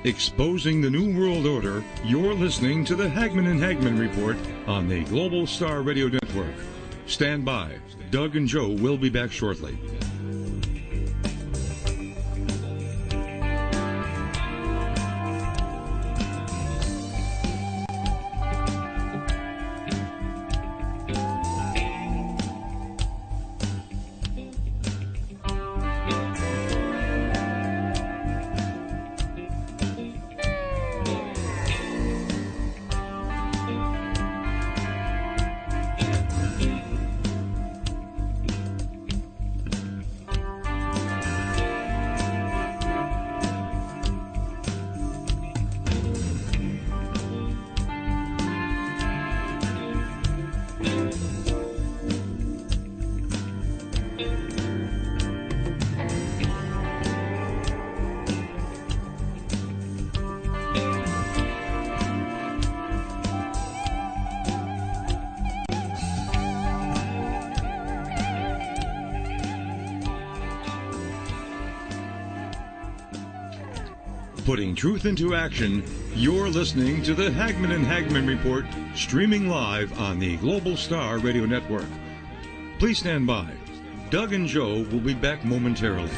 Exposing the New World Order, you're listening to the Hagmann Hagmann Report on the Global Star Radio Network. Stand by. Doug and Joe will be back shortly. Putting truth into action, you're listening to the Hagmann Hagmann Report, streaming live on the Global Star Radio Network. Please stand by. Doug and Joe will be back momentarily.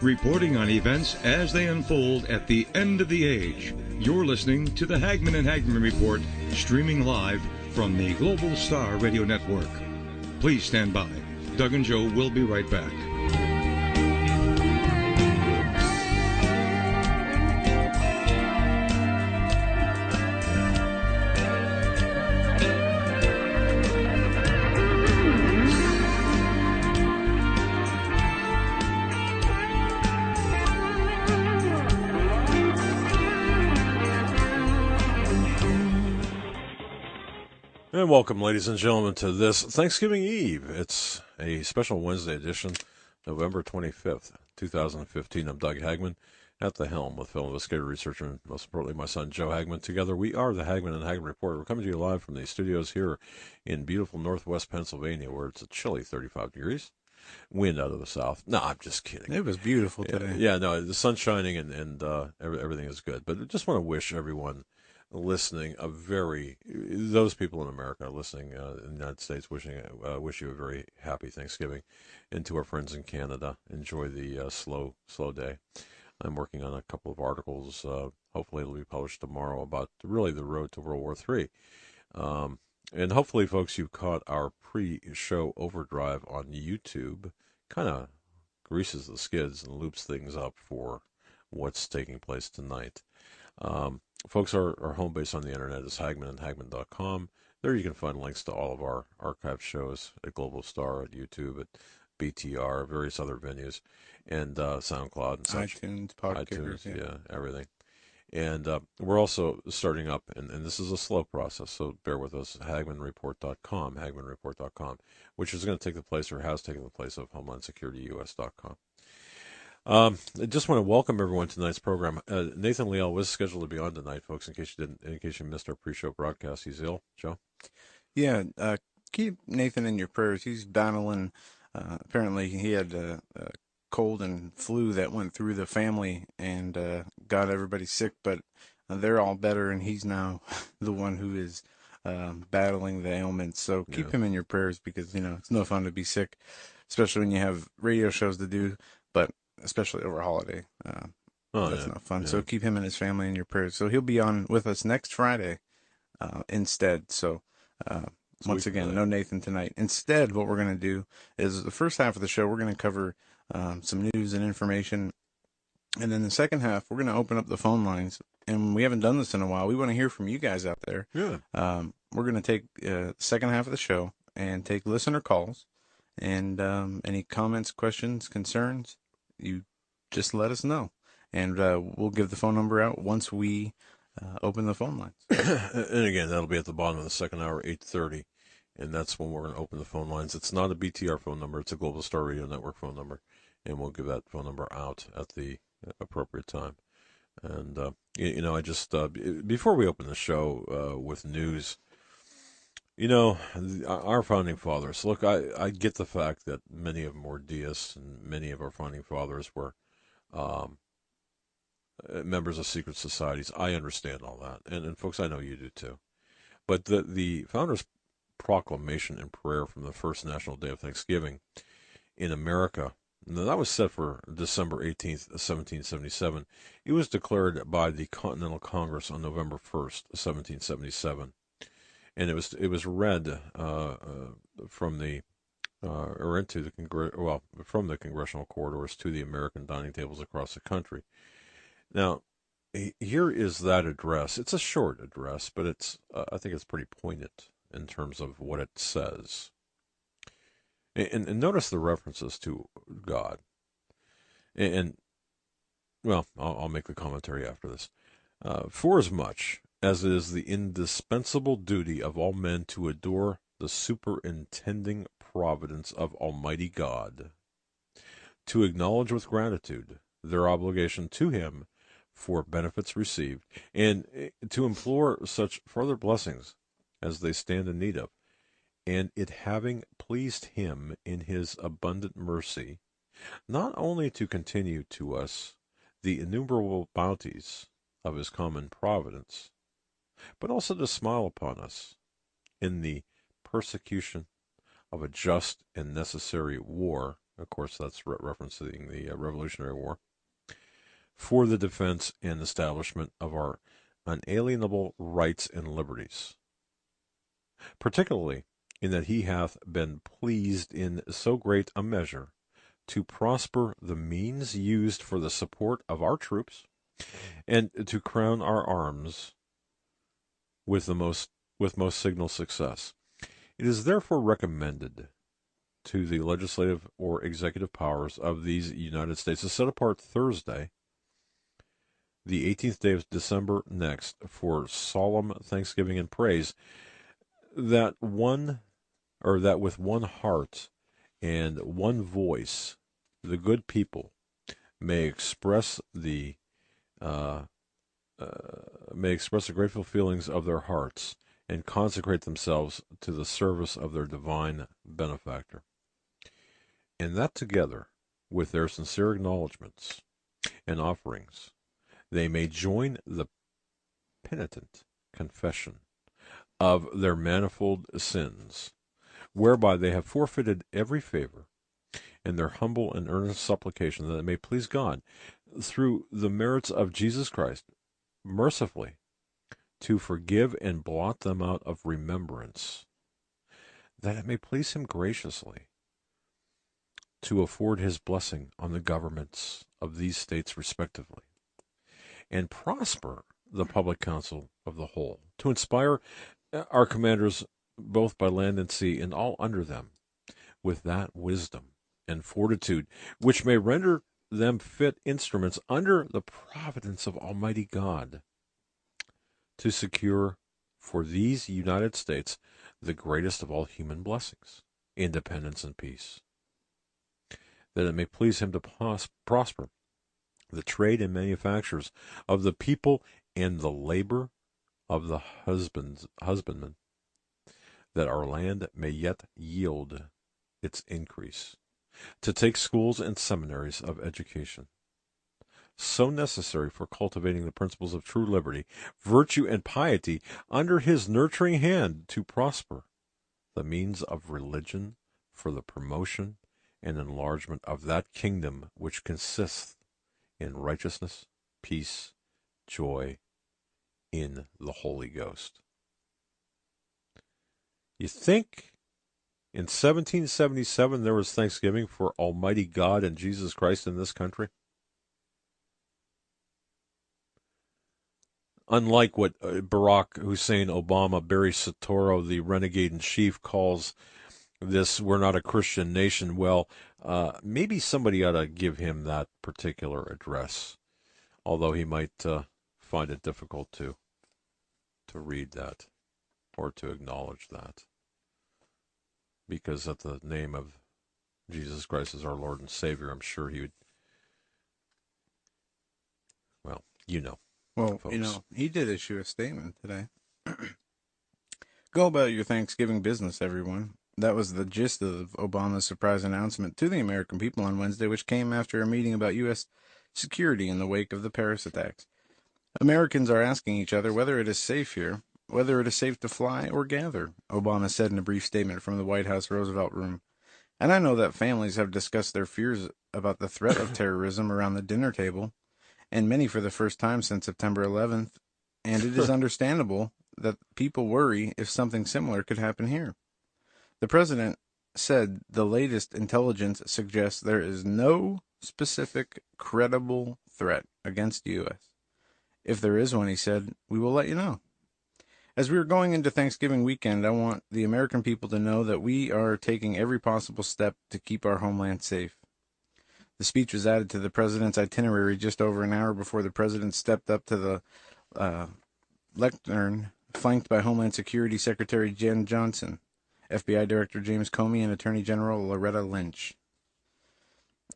Reporting on events as they unfold at the end of the age. You're listening to the Hagmann Hagmann Report, streaming live from the Global Star Radio Network. Please stand by. Doug and Joe will be right back. And welcome, ladies and gentlemen, to this Thanksgiving Eve. It's a special Wednesday edition, November 25th, 2015. I'm Doug Hagmann, At the helm with film investigator, researcher, and most importantly, my son, Joe Hagmann. Together, we are the Hagmann and Hagmann Report. We're coming to you live from the studios here in beautiful northwest Pennsylvania, where it's a chilly 35 degrees. Wind out of the south. No, I'm just kidding. It was beautiful today. Yeah, no, the sun's shining and everything is good. But I just want to wish everyone listening those people in America listening in the United States, wish you a very happy Thanksgiving. And to our friends in Canada, enjoy the slow day. I'm working on a couple of articles. Hopefully it'll be published tomorrow about really the road to World War III. And hopefully, folks, you caught our pre-show overdrive on YouTube. Kind of greases the skids and loops things up for what's taking place tonight. Folks, our home base on the internet is hagmanandhagmann.com. There you can find links to all of our archive shows at Global Star, at YouTube, at BTR, various other venues, and SoundCloud and such. iTunes, Podkickers, yeah, everything. And we're also starting up, and this is a slow process, so bear with us, hagmannreport.com, which is going to take the place, or has taken the place, of HomelandSecurityUS.com. I just want to welcome everyone to tonight's program. Nathan Leal was scheduled to be on tonight, folks, in case you missed our pre-show broadcast. He's ill. Joe? Yeah, keep Nathan in your prayers. He's battling, apparently he had a cold and flu that went through the family and got everybody sick, but they're all better, and he's now the one who is battling the ailments. So keep him in your prayers, because it's no fun to be sick, especially when you have radio shows to do, but especially over holiday. That's not fun. So keep him and his family in your prayers. So he'll be on with us next Friday instead. So once again, no Nathan tonight. Instead, what we're going to do is the first half of the show, we're going to cover some news and information. And then the second half, we're going to open up the phone lines. And we haven't done this in a while. We want to hear from you guys out there. Yeah. We're going to take the second half of the show and take listener calls. And any comments, questions, concerns, you just let us know. And we'll give the phone number out once we open the phone lines. And again, that'll be at the bottom of the second hour, 8:30. And that's when we're going to open the phone lines. It's not a BTR phone number. It's a Global Star Radio Network phone number. And we'll give that phone number out at the appropriate time. And, I just, before we open the show with news, our founding fathers, look, I get the fact that many of them were deists, and many of our founding fathers were members of secret societies. I understand all that. And folks, I know you do too. But the founders' proclamation and prayer from the first National Day of Thanksgiving in America, now, that was set for December 18th, 1777. It was declared by the Continental Congress on November 1st, 1777. And it was read from the congressional corridors to the American dining tables across the country. Now, here is that address. It's a short address, but I think it's pretty poignant in terms of what it says. And notice the references to God. I'll make the commentary after this. Forasmuch as it is the indispensable duty of all men to adore the superintending providence of Almighty God, to acknowledge with gratitude their obligation to Him for benefits received, and to implore such further blessings as they stand in need of, and it having pleased Him in His abundant mercy, not only to continue to us the innumerable bounties of His common providence, but also to smile upon us in the persecution of a just and necessary war. Of course, that's referencing the Revolutionary War, for the defense and establishment of our unalienable rights and liberties, particularly in that He hath been pleased in so great a measure to prosper the means used for the support of our troops, and to crown our arms with most signal success. It is therefore recommended to the legislative or executive powers of these United States to set apart Thursday, the 18th day of December next, for solemn thanksgiving and praise, that with one heart and one voice the good people may express the uh, may express the grateful feelings of their hearts and consecrate themselves to the service of their divine benefactor. And that together with their sincere acknowledgments and offerings, they may join the penitent confession of their manifold sins, whereby they have forfeited every favor, in their humble and earnest supplication that it may please God, through the merits of Jesus Christ, mercifully to forgive and blot them out of remembrance, that it may please him graciously to afford his blessing on the governments of these states respectively, and prosper the public council of the whole, to inspire our commanders both by land and sea, and all under them, with that wisdom and fortitude which may render them fit instruments under the providence of Almighty God to secure for these United States the greatest of all human blessings, independence and peace, that it may please him to prosper the trade and manufactures of the people and the labor of the husbandman, that our land may yet yield its increase, to take schools and seminaries of education, so necessary for cultivating the principles of true liberty, virtue, and piety, under his nurturing hand to prosper the means of religion for the promotion and enlargement of that kingdom which consists in righteousness, peace, joy in the Holy Ghost. You think in 1777 there was Thanksgiving for Almighty God and Jesus Christ in this country? Unlike what Barack Hussein Obama, Barry Soetoro, the renegade in chief, calls this, we're not a Christian nation. Well, maybe somebody ought to give him that particular address, although he might find it difficult to read that or to acknowledge that, because at the name of Jesus Christ as our Lord and Savior, I'm sure he would, well, you know. Well, folks. he did issue a statement today. Go about your Thanksgiving business, everyone. That was the gist of Obama's surprise announcement to the American people on Wednesday, which came after a meeting about U.S. security in the wake of the Paris attacks. Americans are asking each other whether it is safe here, whether it is safe to fly or gather, Obama said in a brief statement from the White House Roosevelt Room. And I know that families have discussed their fears about the threat of terrorism around the dinner table, and many for the first time since September 11th, and it is understandable that people worry if something similar could happen here. The president said the latest intelligence suggests there is no specific credible threat against the U.S. If there is one, he said, we will let you know. As we are going into Thanksgiving weekend, I want the American people to know that we are taking every possible step to keep our homeland safe. The speech was added to the president's itinerary just over an hour before the president stepped up to the lectern, flanked by Homeland Security Secretary Jen Johnson, FBI Director James Comey, and Attorney General Loretta Lynch.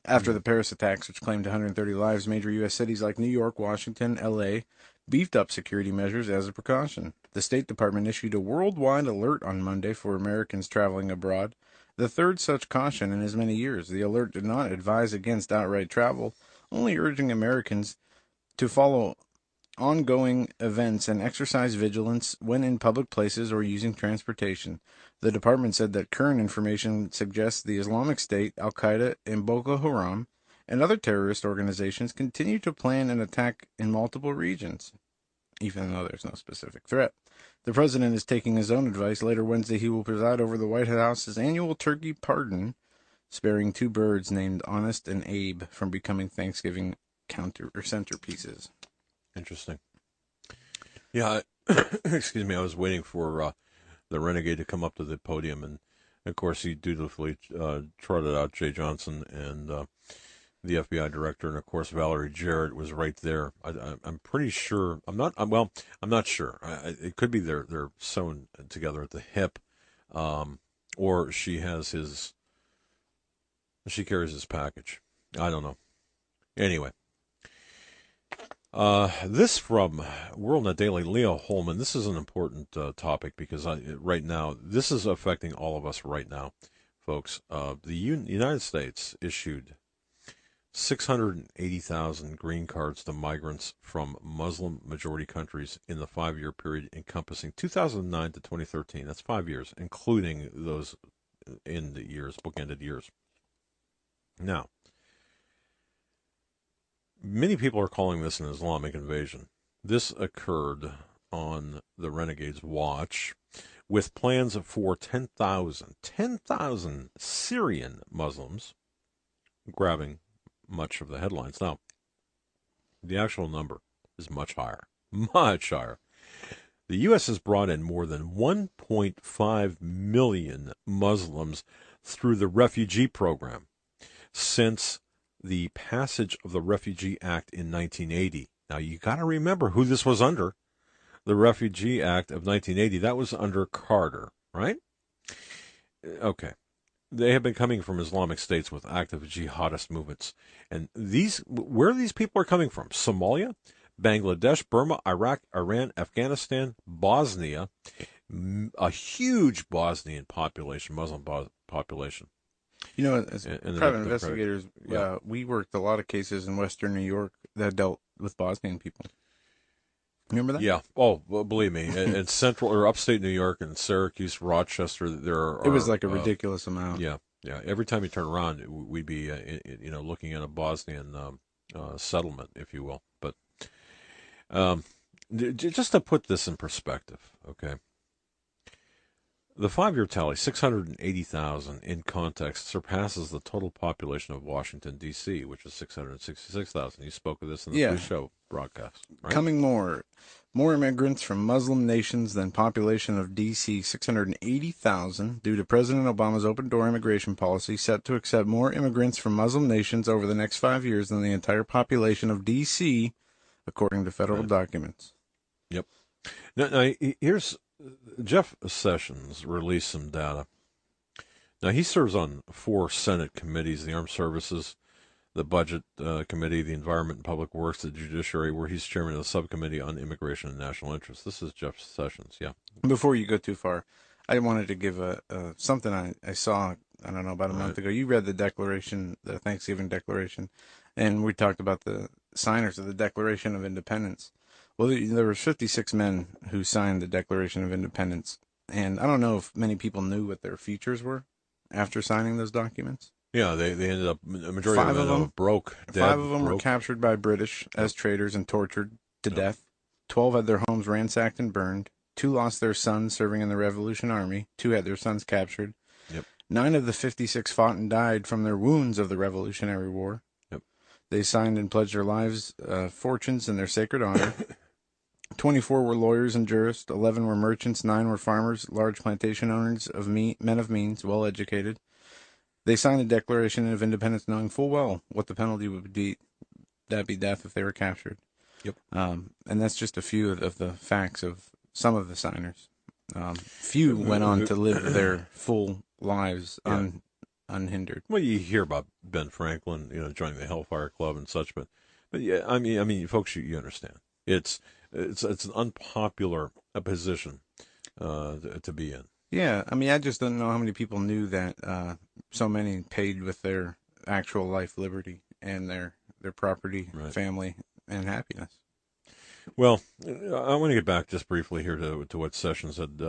After the Paris attacks, which claimed 130 lives, major U.S. cities like New York, Washington, L.A. beefed up security measures as a precaution. The State Department issued a worldwide alert on Monday for Americans traveling abroad, the third such caution in as many years. The alert did not advise against outright travel, only urging Americans to follow ongoing events and exercise vigilance when in public places or using transportation. The department said that current information suggests the Islamic State, Al-Qaeda, and Boko Haram and other terrorist organizations continue to plan an attack in multiple regions, even though there's no specific threat. The president is taking his own advice. Later Wednesday, he will preside over the White House's annual turkey pardon, sparing two birds named Honest and Abe from becoming Thanksgiving centerpieces. Interesting. Yeah, excuse me, I was waiting for the renegade to come up to the podium, and of course he dutifully trotted out Jay Johnson and the FBI director, and of course Valerie Jarrett was right there. I'm pretty sure. I'm not sure. It could be they're sewn together at the hip, or she carries his package. I don't know. Anyway, This from WorldNet Daily, Leo Holman. This is an important topic because right now, this is affecting all of us right now, folks. The United States issued 680,000 green cards to migrants from Muslim-majority countries in the 5-year period encompassing 2009 to 2013. That's 5 years, including those in the years, bookended years. Now, many people are calling this an Islamic invasion. This occurred on the Renegade's watch with plans for 10,000 Syrian Muslims grabbing much of the headlines. Now, the actual number is much higher. Much higher. The U.S. has brought in more than 1.5 million Muslims through the refugee program since the passage of the Refugee Act in 1980. Now, you got to remember who this was under. The Refugee Act of 1980, that was under Carter, right? Okay. They have been coming from Islamic states with active jihadist movements. And where these people are coming from? Somalia, Bangladesh, Burma, Iraq, Iran, Afghanistan, Bosnia, a huge Bosnian population, Muslim population. You know, as private investigators, we worked a lot of cases in Western New York that dealt with Bosnian people. Remember that? Yeah. Oh, well, believe me, in central or upstate New York and Syracuse, Rochester, it was like a ridiculous amount. Yeah, yeah. Every time you turn around, we'd be, looking at a Bosnian settlement, if you will. But just to put this in perspective, okay. The 5-year tally, 680,000 in context, surpasses the total population of Washington, D.C., which is 666,000. You spoke of this in the pre-show broadcast. Right? Coming more immigrants from Muslim nations than population of D.C., 680,000, due to President Obama's open-door immigration policy, set to accept more immigrants from Muslim nations over the next 5 years than the entire population of D.C., according to federal documents. Yep. Now, here's... Jeff Sessions released some data. Now, he serves on 4 Senate committees, the Armed Services, the Budget Committee, the Environment and Public Works, the Judiciary, where he's chairman of the Subcommittee on Immigration and National Interest. This is Jeff Sessions, yeah. Before you go too far, I wanted to give something I saw, I don't know, about a month ago. You read the Declaration, the Thanksgiving Declaration, and we talked about the signers of the Declaration of Independence. Well, there were 56 men who signed the Declaration of Independence, and I don't know if many people knew what their futures were after signing those documents. Yeah, they ended up, a majority of them broke, dead. 5 of them were captured by British as traitors and tortured to death. 12 had their homes ransacked and burned. 2 lost their sons serving in the Revolution Army. 2 had their sons captured. 9 of the 56 fought and died from their wounds of the Revolutionary War. They signed and pledged their lives, fortunes, and their sacred honor. 24 were lawyers and jurists, 11 were merchants, 9 were farmers, large plantation owners, men of means, well-educated. They signed the Declaration of Independence knowing full well what the penalty would be. That'd be death if they were captured. And that's just a few of the facts of some of the signers. Few went on to live their full lives unhindered. Well, you hear about Ben Franklin, joining the Hellfire Club and such, but yeah, I mean, folks, you understand. It's an unpopular position to be in. Yeah, I mean, I just don't know how many people knew that so many paid with their actual life liberty and their property, family, and happiness. Well, I want to get back just briefly here to what Sessions had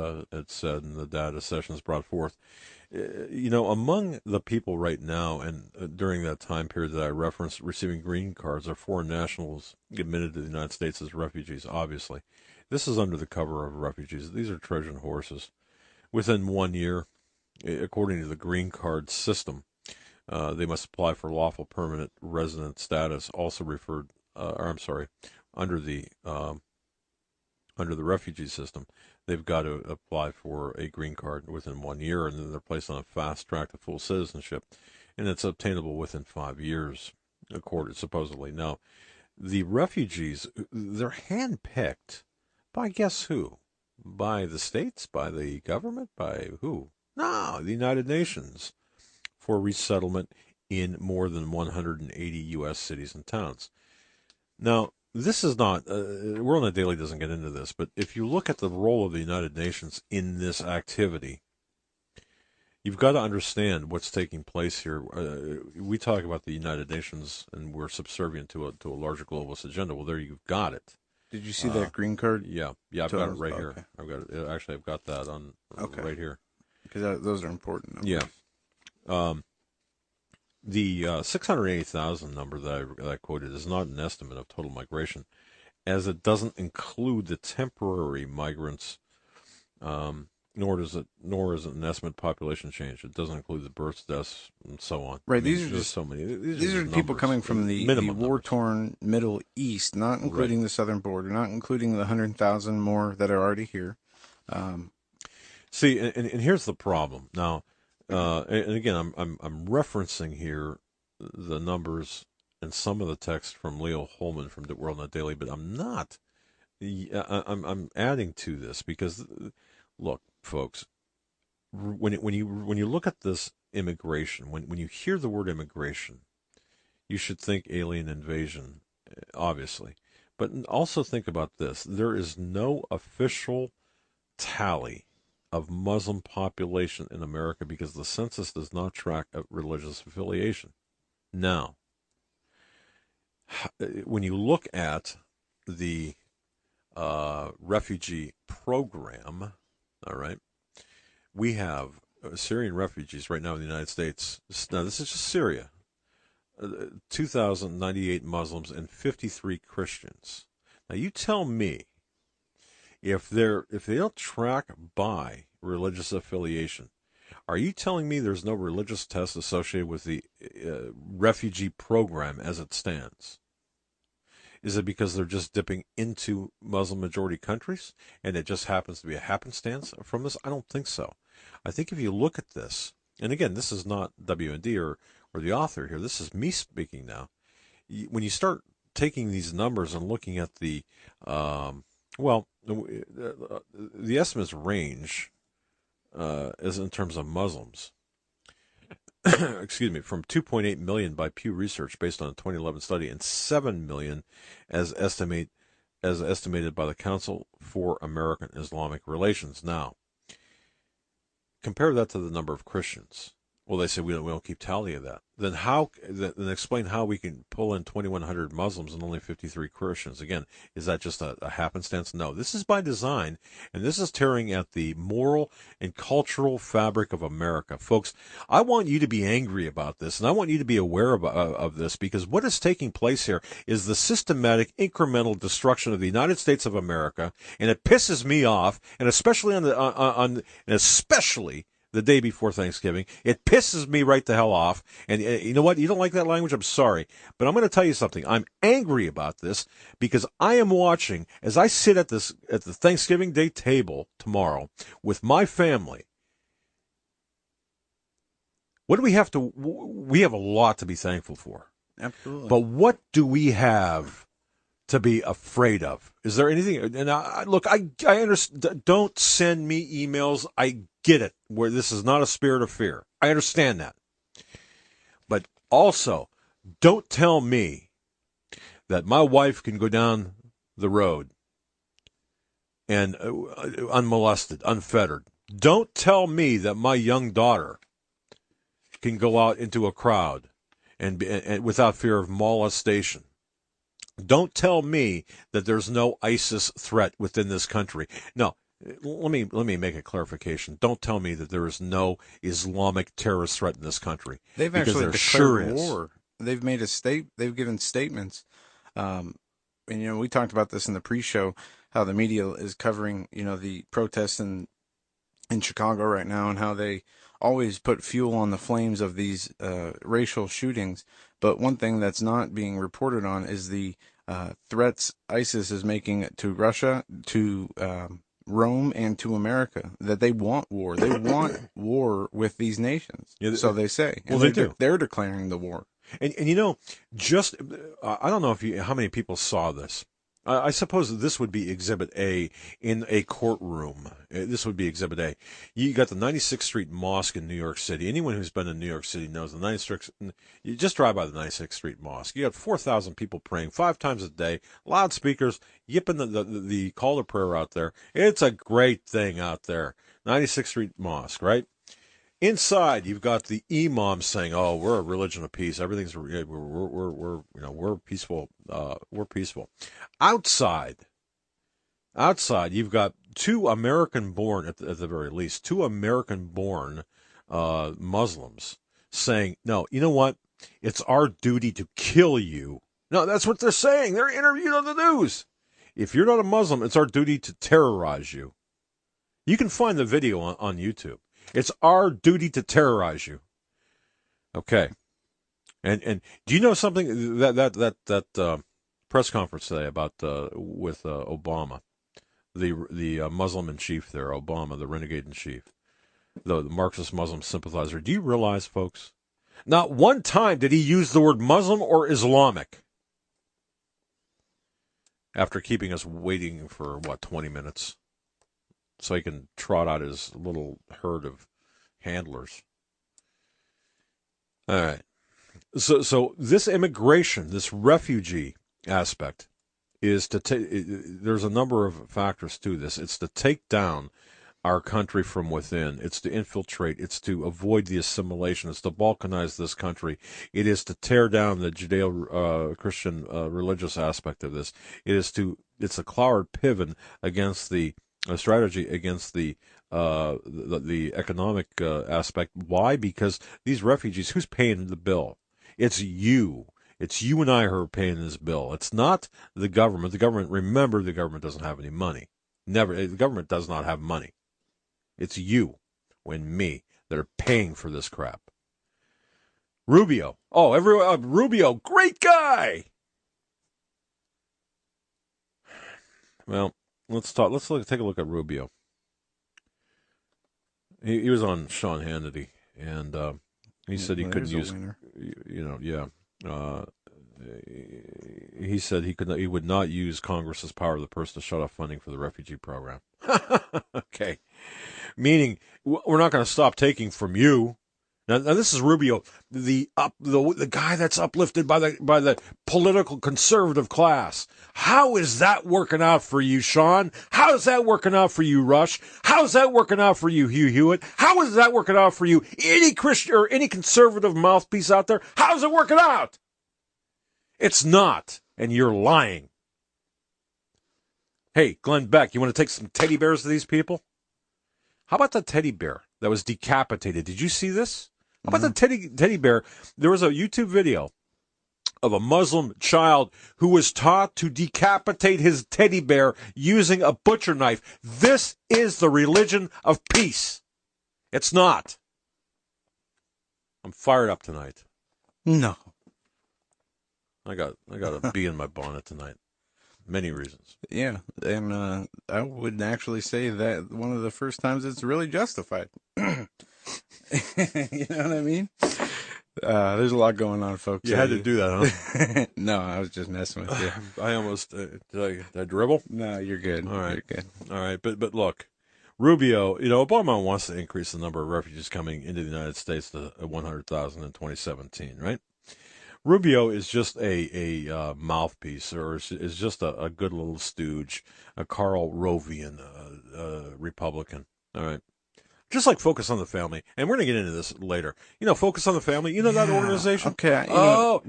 said and the data Sessions brought forth. Among the people right now and during that time period that I referenced receiving green cards are foreign nationals admitted to the United States as refugees, obviously. This is under the cover of refugees. These are Trojan horses. Within 1 year, according to the green card system, they must apply for lawful permanent resident status, also under the refugee system. They've got to apply for a green card within 1 year, and then they're placed on a fast track to full citizenship, and it's obtainable within 5 years, supposedly. Now, the refugees, they're handpicked by guess who? By the states? By the government? By who? No, the United Nations, for resettlement in more than 180 U.S. cities and towns. Now, this is not, World on the Daily doesn't get into this, but if you look at the role of the United Nations in this activity, you've got to understand what's taking place here. We talk about the United Nations and we're subservient to a larger globalist agenda. Well, there you've got it. Did you see that green card? Yeah, I've got it right here. I've got it. Actually, I've got that on right here. Because those are important numbers. Yeah. The 680,000 number that I quoted is not an estimate of total migration, as it doesn't include the temporary migrants, nor is it an estimate population change. It doesn't include the births, deaths, and so on. Right. I mean, these are just so many. These are people coming from the war-torn Middle East, not including the southern border, not including the 100,000 more that are already here. See, and here's the problem. Now, and again, I'm referencing here the numbers and some of the text from Leo Holman from the World Net Daily, but I'm not. I'm adding to this because, look, folks, when you look at this immigration, when you hear the word immigration, you should think alien invasion, obviously, but also think about this: there is no official tally of Muslim population in America because the census does not track a religious affiliation. Now, when you look at the refugee program, all right, we have Syrian refugees right now in the United States. Now, this is just Syria. 2,098 Muslims and 53 Christians. Now, you tell me, if they don't track by religious affiliation, are you telling me there's no religious test associated with the refugee program as it stands? Is it because they're just dipping into Muslim majority countries and it just happens to be a happenstance from this? I don't think so. I think if you look at this, and again, this is not WND or the author here, this is me speaking now. When you start taking these numbers and looking at the the estimates range as in terms of Muslims. Excuse me, from 2.8 million by Pew Research based on a 2011 study, and 7 million as estimated by the Council for American Islamic Relations. Now, compare that to the number of Christians. Well, they say we don't keep tally of that. Then then explain how we can pull in 2,100 Muslims and only 53 Christians. Again, is that just a happenstance? No, this is by design, and this is tearing at the moral and cultural fabric of America. Folks, I want you to be angry about this, and I want you to be aware of this, because what is taking place here is the systematic, incremental destruction of the United States of America, and it pisses me off, and especially especially the day before Thanksgiving. It pisses me right the hell off. And you know what? You don't like that language? I'm sorry. But I'm going to tell you something. I'm angry about this because I am watching, as I sit at the Thanksgiving Day table tomorrow with my family. What do we have to? We have a lot to be thankful for. Absolutely. But what do we have to be afraid of? Is there anything? And look, I understand. Don't send me emails. I get it, where this is not a spirit of fear. I understand that. But also, don't tell me that my wife can go down the road and unmolested, unfettered. Don't tell me that my young daughter can go out into a crowd and without fear of molestation. Don't tell me that there's no ISIS threat within this country. No. Let me make a clarification. Don't tell me that there is no Islamic terrorist threat in this country. They've actually declared war. They've made They've given statements. And we talked about this in the pre-show, how the media is covering the protests in Chicago right now, and how they always put fuel on the flames of these racial shootings. But one thing that's not being reported on is the threats ISIS is making to Russia, to Rome, and to America, that they want war. They want war with these nations. Yeah, so they say. And they do. They're declaring the war. And I don't know how many people saw this. I suppose this would be Exhibit A in a courtroom. This would be Exhibit A. You got the 96th Street Mosque in New York City. Anyone who's been in New York City knows the 96th. You just drive by the 96th Street Mosque. You got 4,000 people praying 5 times a day, loudspeakers, yipping the call to prayer out there. It's a great thing out there. 96th Street Mosque, right? Inside, you've got the imam saying, "Oh, we're a religion of peace. Everything's we're peaceful. We're peaceful." Outside, you've got 2 American-born, at the very least, 2 American-born Muslims saying, "No, you know what? It's our duty to kill you." No, that's what they're saying. They're interviewed on the news. If you're not a Muslim, it's our duty to terrorize you. You can find the video on YouTube. It's our duty to terrorize you. Okay. And do you know something that press conference today about with Obama, the Muslim in chief there, Obama, the renegade in chief, the Marxist Muslim sympathizer. Do you realize, folks, not one time did he use the word Muslim or Islamic after keeping us waiting for 20 minutes. So he can trot out his little herd of handlers. All right. So this immigration, this refugee aspect, is to take. There's a number of factors to this. It's to take down our country from within. It's to infiltrate. It's to avoid the assimilation. It's to balkanize this country. It is to tear down the Judeo-Christian religious aspect of this. It's a cloud pivot against the a strategy against the economic aspect. Why? Because these refugees, who's paying the bill? It's you. It's you and I who are paying this bill. It's not the government. Remember, the government doesn't have any money. Never. The government does not have money. It's you and me that are paying for this crap. Rubio. Oh, Rubio, great guy. Well, let's talk. Take a look at Rubio. He was on Sean Hannity, and he said he couldn't use. He said he would not use Congress's power of the purse to shut off funding for the refugee program. Okay, meaning we're not going to stop taking from you. Now this is Rubio, the guy that's uplifted by the political conservative class. How is that working out for you, Sean? How is that working out for you, Rush? How is that working out for you, Hugh Hewitt? How is that working out for you, any Christian or any conservative mouthpiece out there? How is it working out? It's not, and you're lying. Hey, Glenn Beck, you want to take some teddy bears to these people? How about the teddy bear that was decapitated? Did you see this? How about the teddy bear? There was a YouTube video of a Muslim child who was taught to decapitate his teddy bear using a butcher knife. This is the religion of peace. It's not. I'm fired up tonight. No. I got a bee in my bonnet tonight. Many reasons. Yeah, and I would actually say that one of the first times it's really justified. You know what I mean? There's a lot going on, folks. You had to do that, huh? No, I was just messing with you. I almost did I dribble? No, you're good. All right, you're good. All right, but look, Rubio, Obama wants to increase the number of refugees coming into the United States to 100,000 in 2017, right? Rubio is just a mouthpiece, or is just a good little stooge, a Karl Rovian Republican. All right. Just like Focus on the Family. And we're going to get into this later. Focus on the Family. You know that organization? Okay.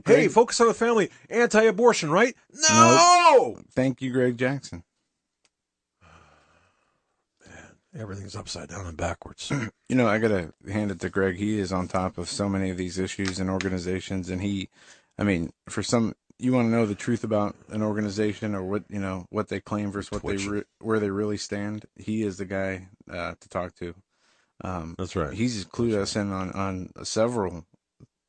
Hey, Focus on the Family. Anti-abortion, right? No! Nope. Thank you, Greg Jackson. Man, everything's upside down and backwards. I got to hand it to Greg. He is on top of so many of these issues and organizations. And you want to know the truth about an organization or what they claim versus where they really stand. He is the guy to talk to. That's right. He's clued us in on several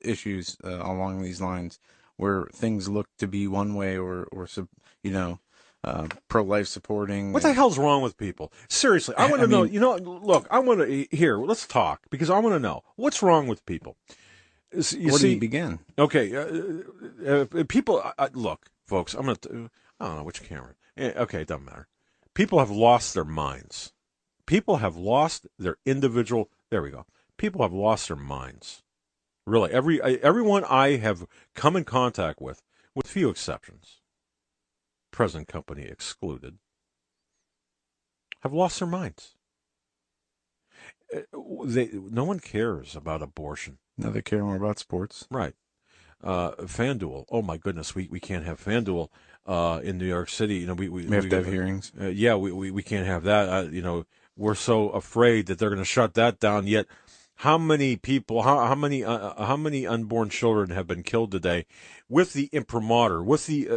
issues along these lines where things look to be one way or pro-life supporting. What the hell's wrong with people? Seriously, I want to know. Look, I want to let's talk, because I want to know what's wrong with people. Where do you begin? Okay, people. Look, folks, I'm I don't know which camera. Okay, it doesn't matter. People have lost their minds. People have lost their individual. There we go. People have lost their minds. Really, everyone I have come in contact with few exceptions, present company excluded, have lost their minds. No one cares about abortion. No, they care more about sports. Right. FanDuel. Oh my goodness, we can't have FanDuel in New York City. You know, We have to have hearings. Yeah, we can't have that. You know, we're so afraid that they're going to shut that down. Yet, how many people, how many unborn children have been killed today with the imprimatur, with the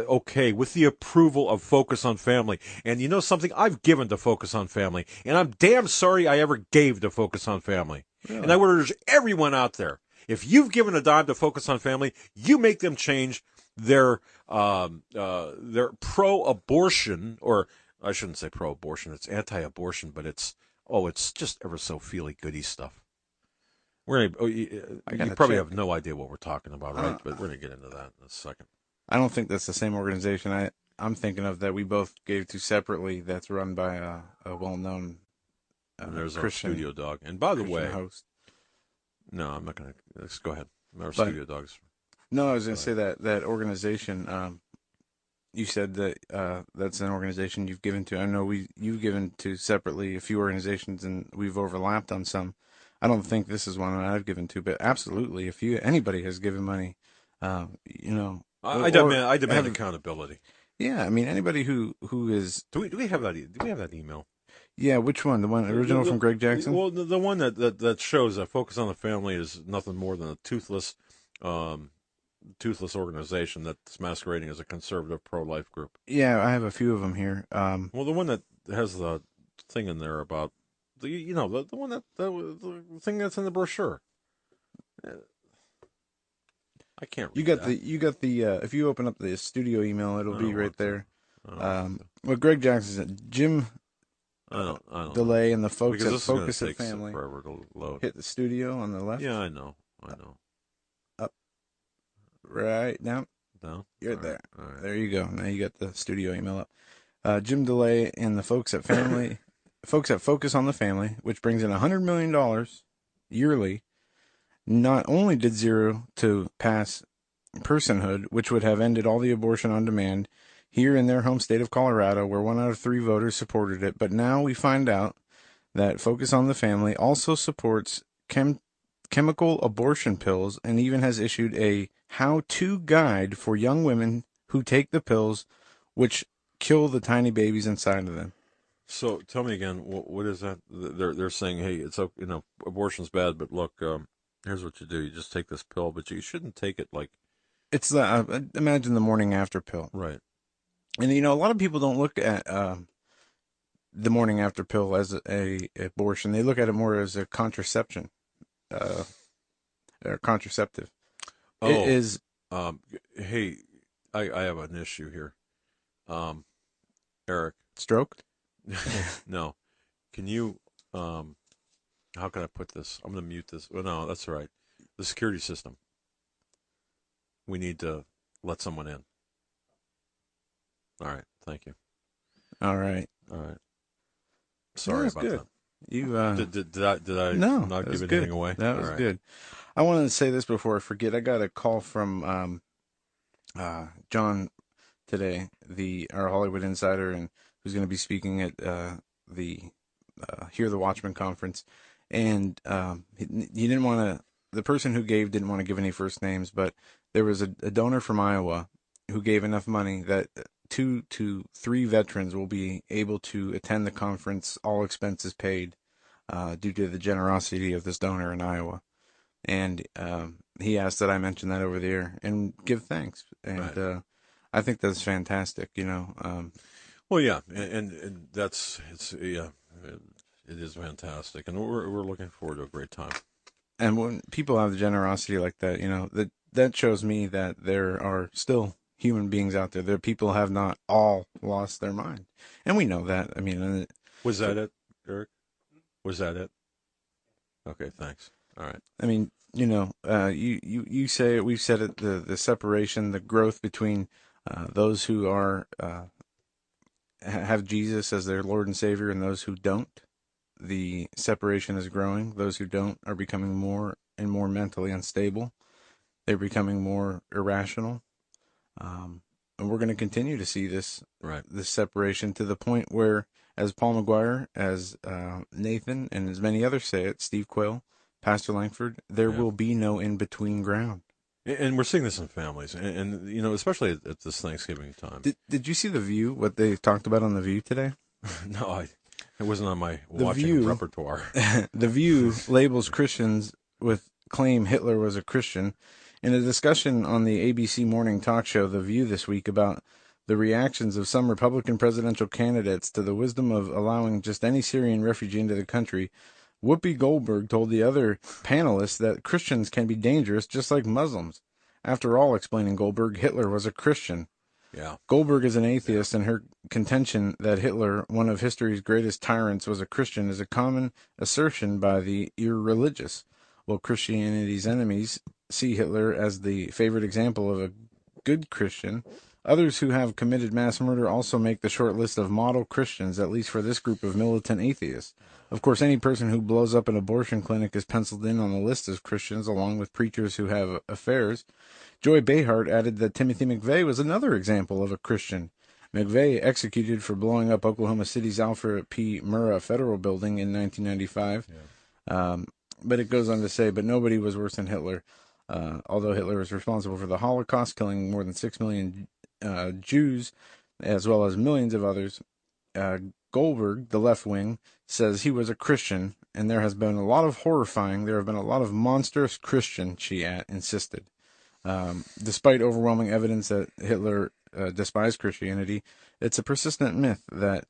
with the approval of Focus on Family? And you know something, I've given to Focus on Family, and I'm damn sorry I ever gave to Focus on Family. Really? And I would urge everyone out there, if you've given a dime to Focus on Family, you make them change their pro-abortion, or I shouldn't say pro-abortion, it's anti-abortion, but it's just ever so feely-goody stuff. You probably have no idea what we're talking about, right? But we're going to get into that in a second. I don't think that's the same organization I'm thinking of that we both gave to separately, that's run by a well-known and there's Christian, our studio dog. And by the way, host. No, I'm not going to. Let's go ahead. Our studio dogs. No, I was going to say that organization, you said that that's an organization you've given to. I know you've given to separately a few organizations, and we've overlapped on some. I don't think this is one that I've given to, but absolutely, if anybody has given money, you know, I demand accountability. Yeah, I mean, anybody who is. Do we have that? Do we have that email? Yeah, which one? The one original from Greg Jackson? Well, the one that shows that Focus on the Family is nothing more than a toothless organization that's masquerading as a conservative pro-life group. Yeah, I have a few of them here. Well, the one that has the thing in there about the one the thing that's in the brochure. I can't read You got the if you open up the studio email, it'll be right there. Well, Greg Jackson said Jim I don't delay and the folks because at Focus at Family forever to load. Hit the studio on the left. Yeah, I know. Up, right down. Down. You're there. All right. There you go. Now you got the studio email up. Jim DeLay and the folks at Family, folks at Focus on the Family, which brings in $100 million yearly, not only did zero to pass personhood, which would have ended all the abortion on demand here in their home state of Colorado, where 1 out of 3 voters supported it. But now we find out that Focus on the Family also supports chemical abortion pills and even has issued a how-to guide for young women who take the pills, which kill the tiny babies inside of them. So tell me again, what is that? They're saying, hey, it's abortion's bad, but look, here's what you do: you just take this pill, but you shouldn't take it like. It's the imagine the morning after pill, right? And a lot of people don't look at the morning after pill as a abortion. They look at it more as a contraception, or contraceptive. Oh, it is. Hey, I have an issue here. Eric, stroked? No. Can you? How can I put this? I'm going to mute this. Well, no, that's all right. The security system. We need to let someone in. All right. Thank you. All right. Sorry about good. that. You did I no, not give good. anything away? That was good. I wanted to say this before I forget. I got a call from John today, our Hollywood insider, and who's going to be speaking at the Hear the Watchman conference. And he didn't want to. The person who gave didn't want to give any first names, but there was a donor from Iowa who gave enough money that 2 to 3 veterans will be able to attend the conference, all expenses paid, due to the generosity of this donor in Iowa. And he asked that I mention that over there and give thanks. And right. I think that's fantastic. Well, yeah, and it is fantastic, and we're looking forward to a great time. And when people have the generosity like that, that shows me that there are still human beings out there. There are people who have not all lost their mind, and we know that. I mean, was that it, Eric? Was that it? Okay, thanks. All right. I mean, you say it. We've said it. The separation, the growth between those who are have Jesus as their Lord and Savior, and those who don't. The separation is growing. Those who don't are becoming more and more mentally unstable. They're becoming more irrational. And we're going to continue to see this separation to the point where, as Paul McGuire, as Nathan, and as many others say it, Steve Quayle, Pastor Langford, there will be no in-between ground. And we're seeing this in families, and especially at this Thanksgiving time. Did you see The View, what they talked about on The View today? No, it wasn't on my watching repertoire. The View labels Christians with claim Hitler was a Christian. In a discussion on the ABC morning talk show The View this week about the reactions of some Republican presidential candidates to the wisdom of allowing just any Syrian refugee into the country, Whoopi Goldberg told the other panelists that Christians can be dangerous just like Muslims. After all, explaining Goldberg, Hitler was a Christian. Yeah. Goldberg is an atheist, and her contention that Hitler, one of history's greatest tyrants, was a Christian is a common assertion by the irreligious. While Christianity's enemies see Hitler as the favorite example of a good Christian, others who have committed mass murder also make the short list of model Christians, at least for this group of militant atheists. Of course, any person who blows up an abortion clinic is penciled in on the list as Christians, along with preachers who have affairs. Joy Behart added that Timothy McVeigh was another example of a Christian. McVeigh, executed for blowing up Oklahoma City's Alfred P. Murrah Federal Building in 1995. Yeah. But it goes on to say, but nobody was worse than Hitler. Although Hitler was responsible for the Holocaust, killing more than 6 million Jews, as well as millions of others. Goldberg, the left wing, says he was a Christian, and there have been a lot of monstrous Christian, she insisted. Despite overwhelming evidence that Hitler despised Christianity, it's a persistent myth that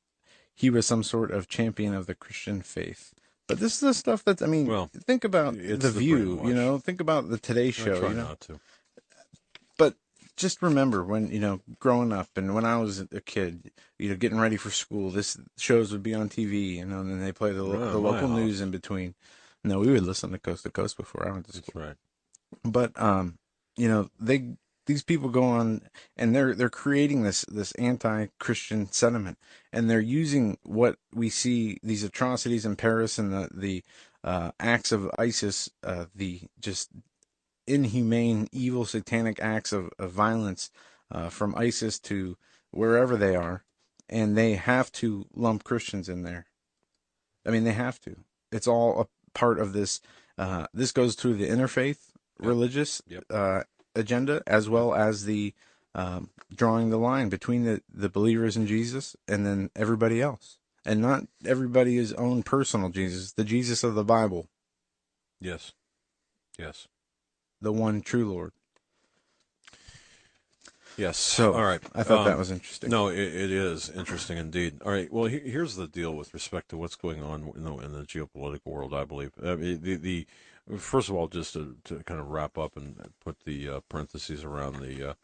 he was some sort of champion of the Christian faith. But this is the stuff that, think about The View, think about the Today Show. I try not to. But just remember when, growing up and when I was a kid, getting ready for school, this shows would be on TV, and then they play the local news in between. No, we would listen to Coast before I went to school. That's right. But, these people go on and they're creating this anti-Christian sentiment, and they're using what we see, these atrocities in Paris and the acts of ISIS, the just inhumane, evil, satanic acts of violence from ISIS to wherever they are, and they have to lump Christians in there. They have to. It's all a part of this. This goes through the interfaith religious agenda, as well as the drawing the line between the believers in Jesus and then everybody else. And not everybody's own personal Jesus, the Jesus of the Bible. Yes. The one true Lord. Yes. So, all right. I thought that was interesting. No, it is interesting indeed. All right. Well, here's the deal with respect to what's going on in the geopolitical world, I believe. First of all, just to kind of wrap up and put the parentheses around the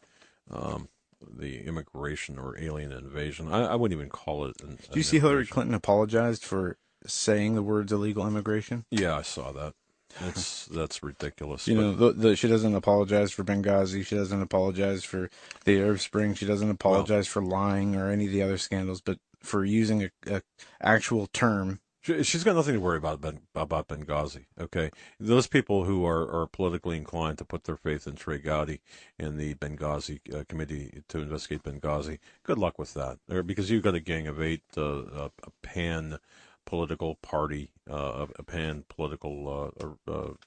immigration or alien invasion. I wouldn't even call it an Did you see Hillary Clinton apologized for saying the words illegal immigration? Yeah, I saw that. That's ridiculous. She doesn't apologize for Benghazi. She doesn't apologize for the Arab Spring. She doesn't apologize for lying or any of the other scandals, but for using a actual term. She's got nothing to worry about Benghazi, okay? Those people who are politically inclined to put their faith in Trey Gowdy and the Benghazi committee to investigate Benghazi, good luck with that. Because you've got a gang of 8, a pan-political party, a pan-political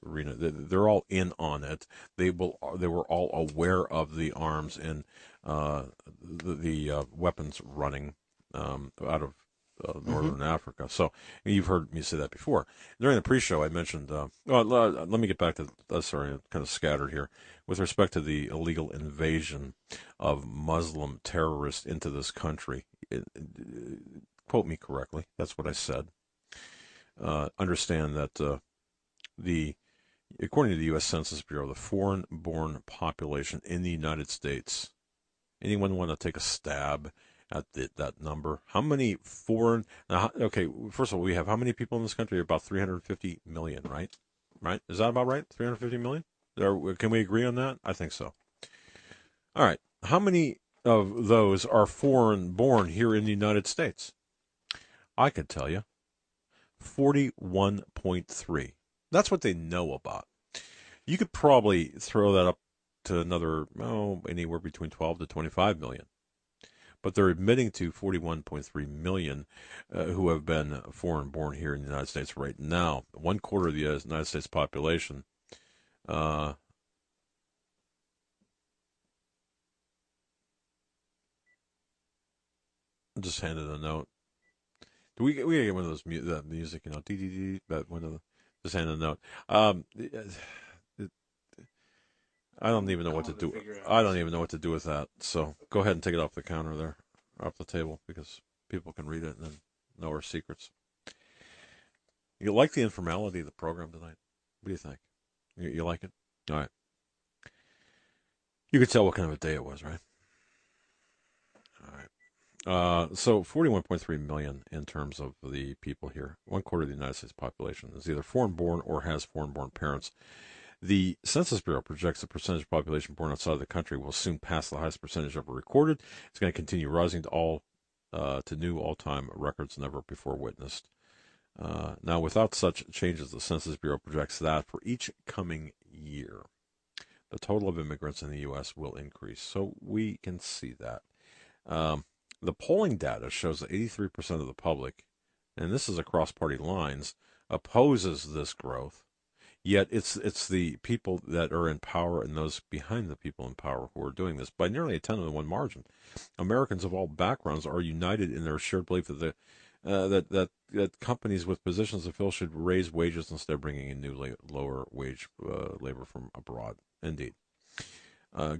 arena. They're all in on it. They were all aware of the arms and the weapons running out of Northern Africa. So you've heard me say that before. During the pre-show, I mentioned, let me get back to, sorry, I'm kind of scattered here, with respect to the illegal invasion of Muslim terrorists into this country. Quote me correctly. That's what I said. Understand that according to the U.S. Census Bureau, the foreign-born population in the United States, anyone want to take a stab at that number? How many foreign... Now, okay, first of all, we have how many people in this country? About 350 million, right? Right? Is that about right? 350 million? Can we agree on that? I think so. All right. How many of those are foreign born here in the United States? I could tell you 41.3. That's what they know about. You could probably throw that up to another, anywhere between 12 to 25 million. But they're admitting to 41.3 million who have been foreign born here in the United States right now. 1/4 of the United States population. Just handed a note. We gotta get one of those that music, dee dee dee. That one of the, just handed a note. I don't even know what to do. I don't even know what to do with that. So go ahead and take it off the counter there, off the table, because people can read it and then know our secrets. You like the informality of the program tonight? What do you think? You like it? All right. You could tell what kind of a day it was, right? All right. So 41.3 million in terms of the people here. 1/4 of the United States population is either foreign-born or has foreign-born parents. The Census Bureau projects the percentage of population born outside of the country will soon pass the highest percentage ever recorded. It's going to continue rising to new all-time records never before witnessed. Now, without such changes, the Census Bureau projects that for each coming year, the total of immigrants in the U.S. will increase. So we can see that. The polling data shows that 83% of the public, and this is across party lines, opposes this growth. Yet it's the people that are in power and those behind the people in power who are doing this by nearly a 10-to-1 margin. Americans of all backgrounds are united in their shared belief that that companies with positions to fill should raise wages instead of bringing in new lower wage labor from abroad. Indeed.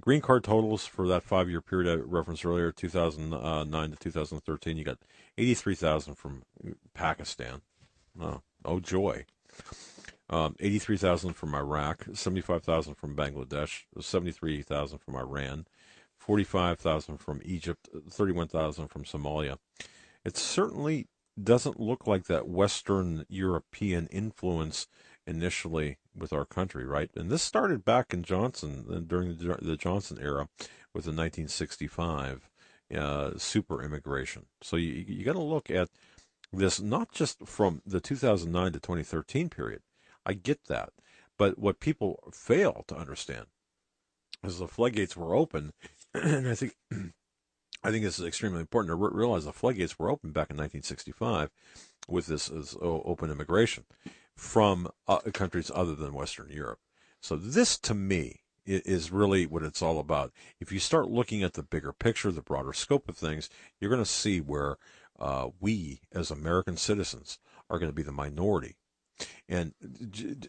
Green card totals for that 5-year period I referenced earlier, 2009 to 2013, you got 83,000 from Pakistan. Oh joy. 83,000 from Iraq, 75,000 from Bangladesh, 73,000 from Iran, 45,000 from Egypt, 31,000 from Somalia. It certainly doesn't look like that Western European influence initially with our country, right? And this started back in Johnson, during the Johnson era with the 1965 super immigration. So you got to look at this not just from the 2009 to 2013 period. I get that. But what people fail to understand is the floodgates were open, and I think this is extremely important to realize the floodgates were open back in 1965 with this open immigration from countries other than Western Europe. So this, to me, is really what it's all about. If you start looking at the bigger picture, the broader scope of things, you're going to see where we, as American citizens, are going to be the minority. And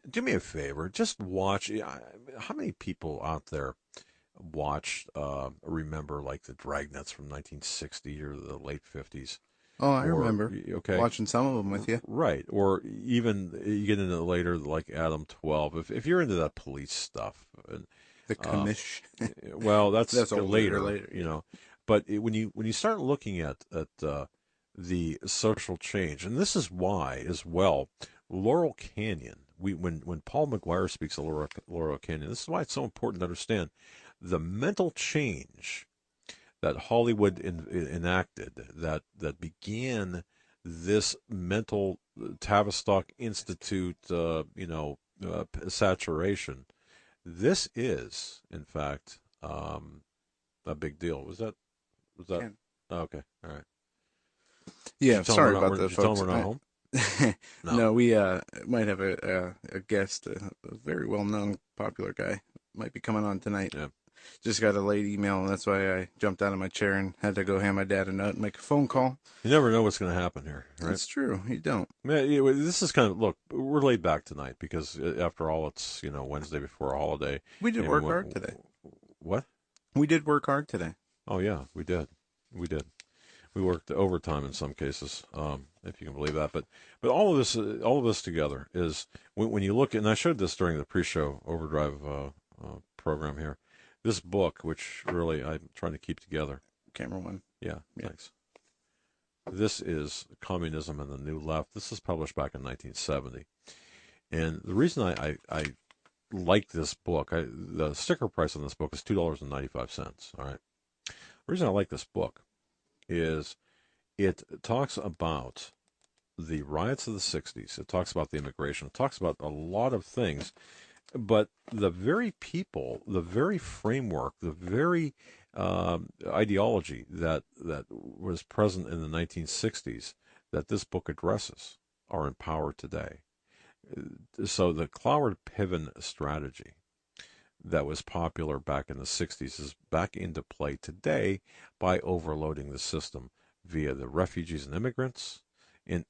do me a favor, just watch. How many people out there watched, remember, like the Dragnets from 1960 or the late 50s? Oh, I remember. Okay, watching some of them with you. Right, or even you get into later like Adam 12. If you're into that police stuff, the commish. Well, that's later, But when you start looking at the social change, and this is why as well. Laurel Canyon. When Paul McGuire speaks of Laurel Canyon, this is why it's so important to understand the mental change that Hollywood enacted that began this mental Tavistock Institute, saturation. This is, in fact, a big deal. Was that? Ken. Oh, okay, all right. Yeah, sorry about that, folks. Tell them we're not home. No, we might have a guest, a very well-known, popular guy, might be coming on tonight. Yeah. Just got a late email, and that's why I jumped out of my chair and had to go hand my dad a note and make a phone call. You never know what's going to happen here, right? That's true. You don't. Man, this is look, we're laid back tonight because after all, it's Wednesday before a holiday. We did work hard today. What? We did work hard today. Oh yeah, we did. We worked overtime in some cases, if you can believe that. But all of this together is when you look, and I showed this during the pre-show overdrive program here. This book, which really I'm trying to keep together. Camera one. Yeah, thanks. This is Communism and the New Left. This is published back in 1970. And the reason I like this book, the sticker price on this book is $2.95. All right. The reason I like this book is it talks about the riots of the 60s. It talks about the immigration. It talks about a lot of things. But the very people, the very framework, the very ideology that was present in the 1960s that this book addresses are in power today. So the Cloward-Piven strategy that was popular back in the 60s is back into play today by overloading the system via the refugees and immigrants, and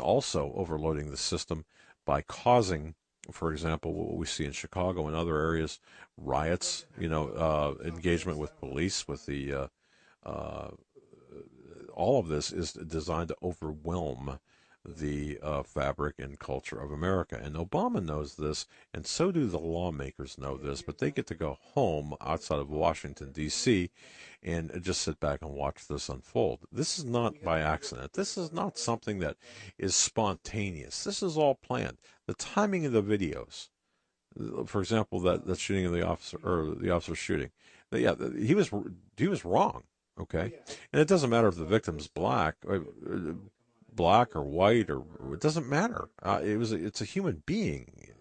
also overloading the system by causing, for example, what we see in Chicago and other areas, riots, engagement with police, with the all of this is designed to overwhelm the fabric and culture of America. And Obama knows this, and so do the lawmakers know this, but they get to go home outside of Washington, D.C., and just sit back and watch this unfold. This is not by accident. This is not something that is spontaneous. This is all planned. The timing of the videos, for example, that shooting of the officer, or the officer shooting, he was wrong. Okay, and it doesn't matter if the victim's black or white, or it doesn't matter. It's a human being,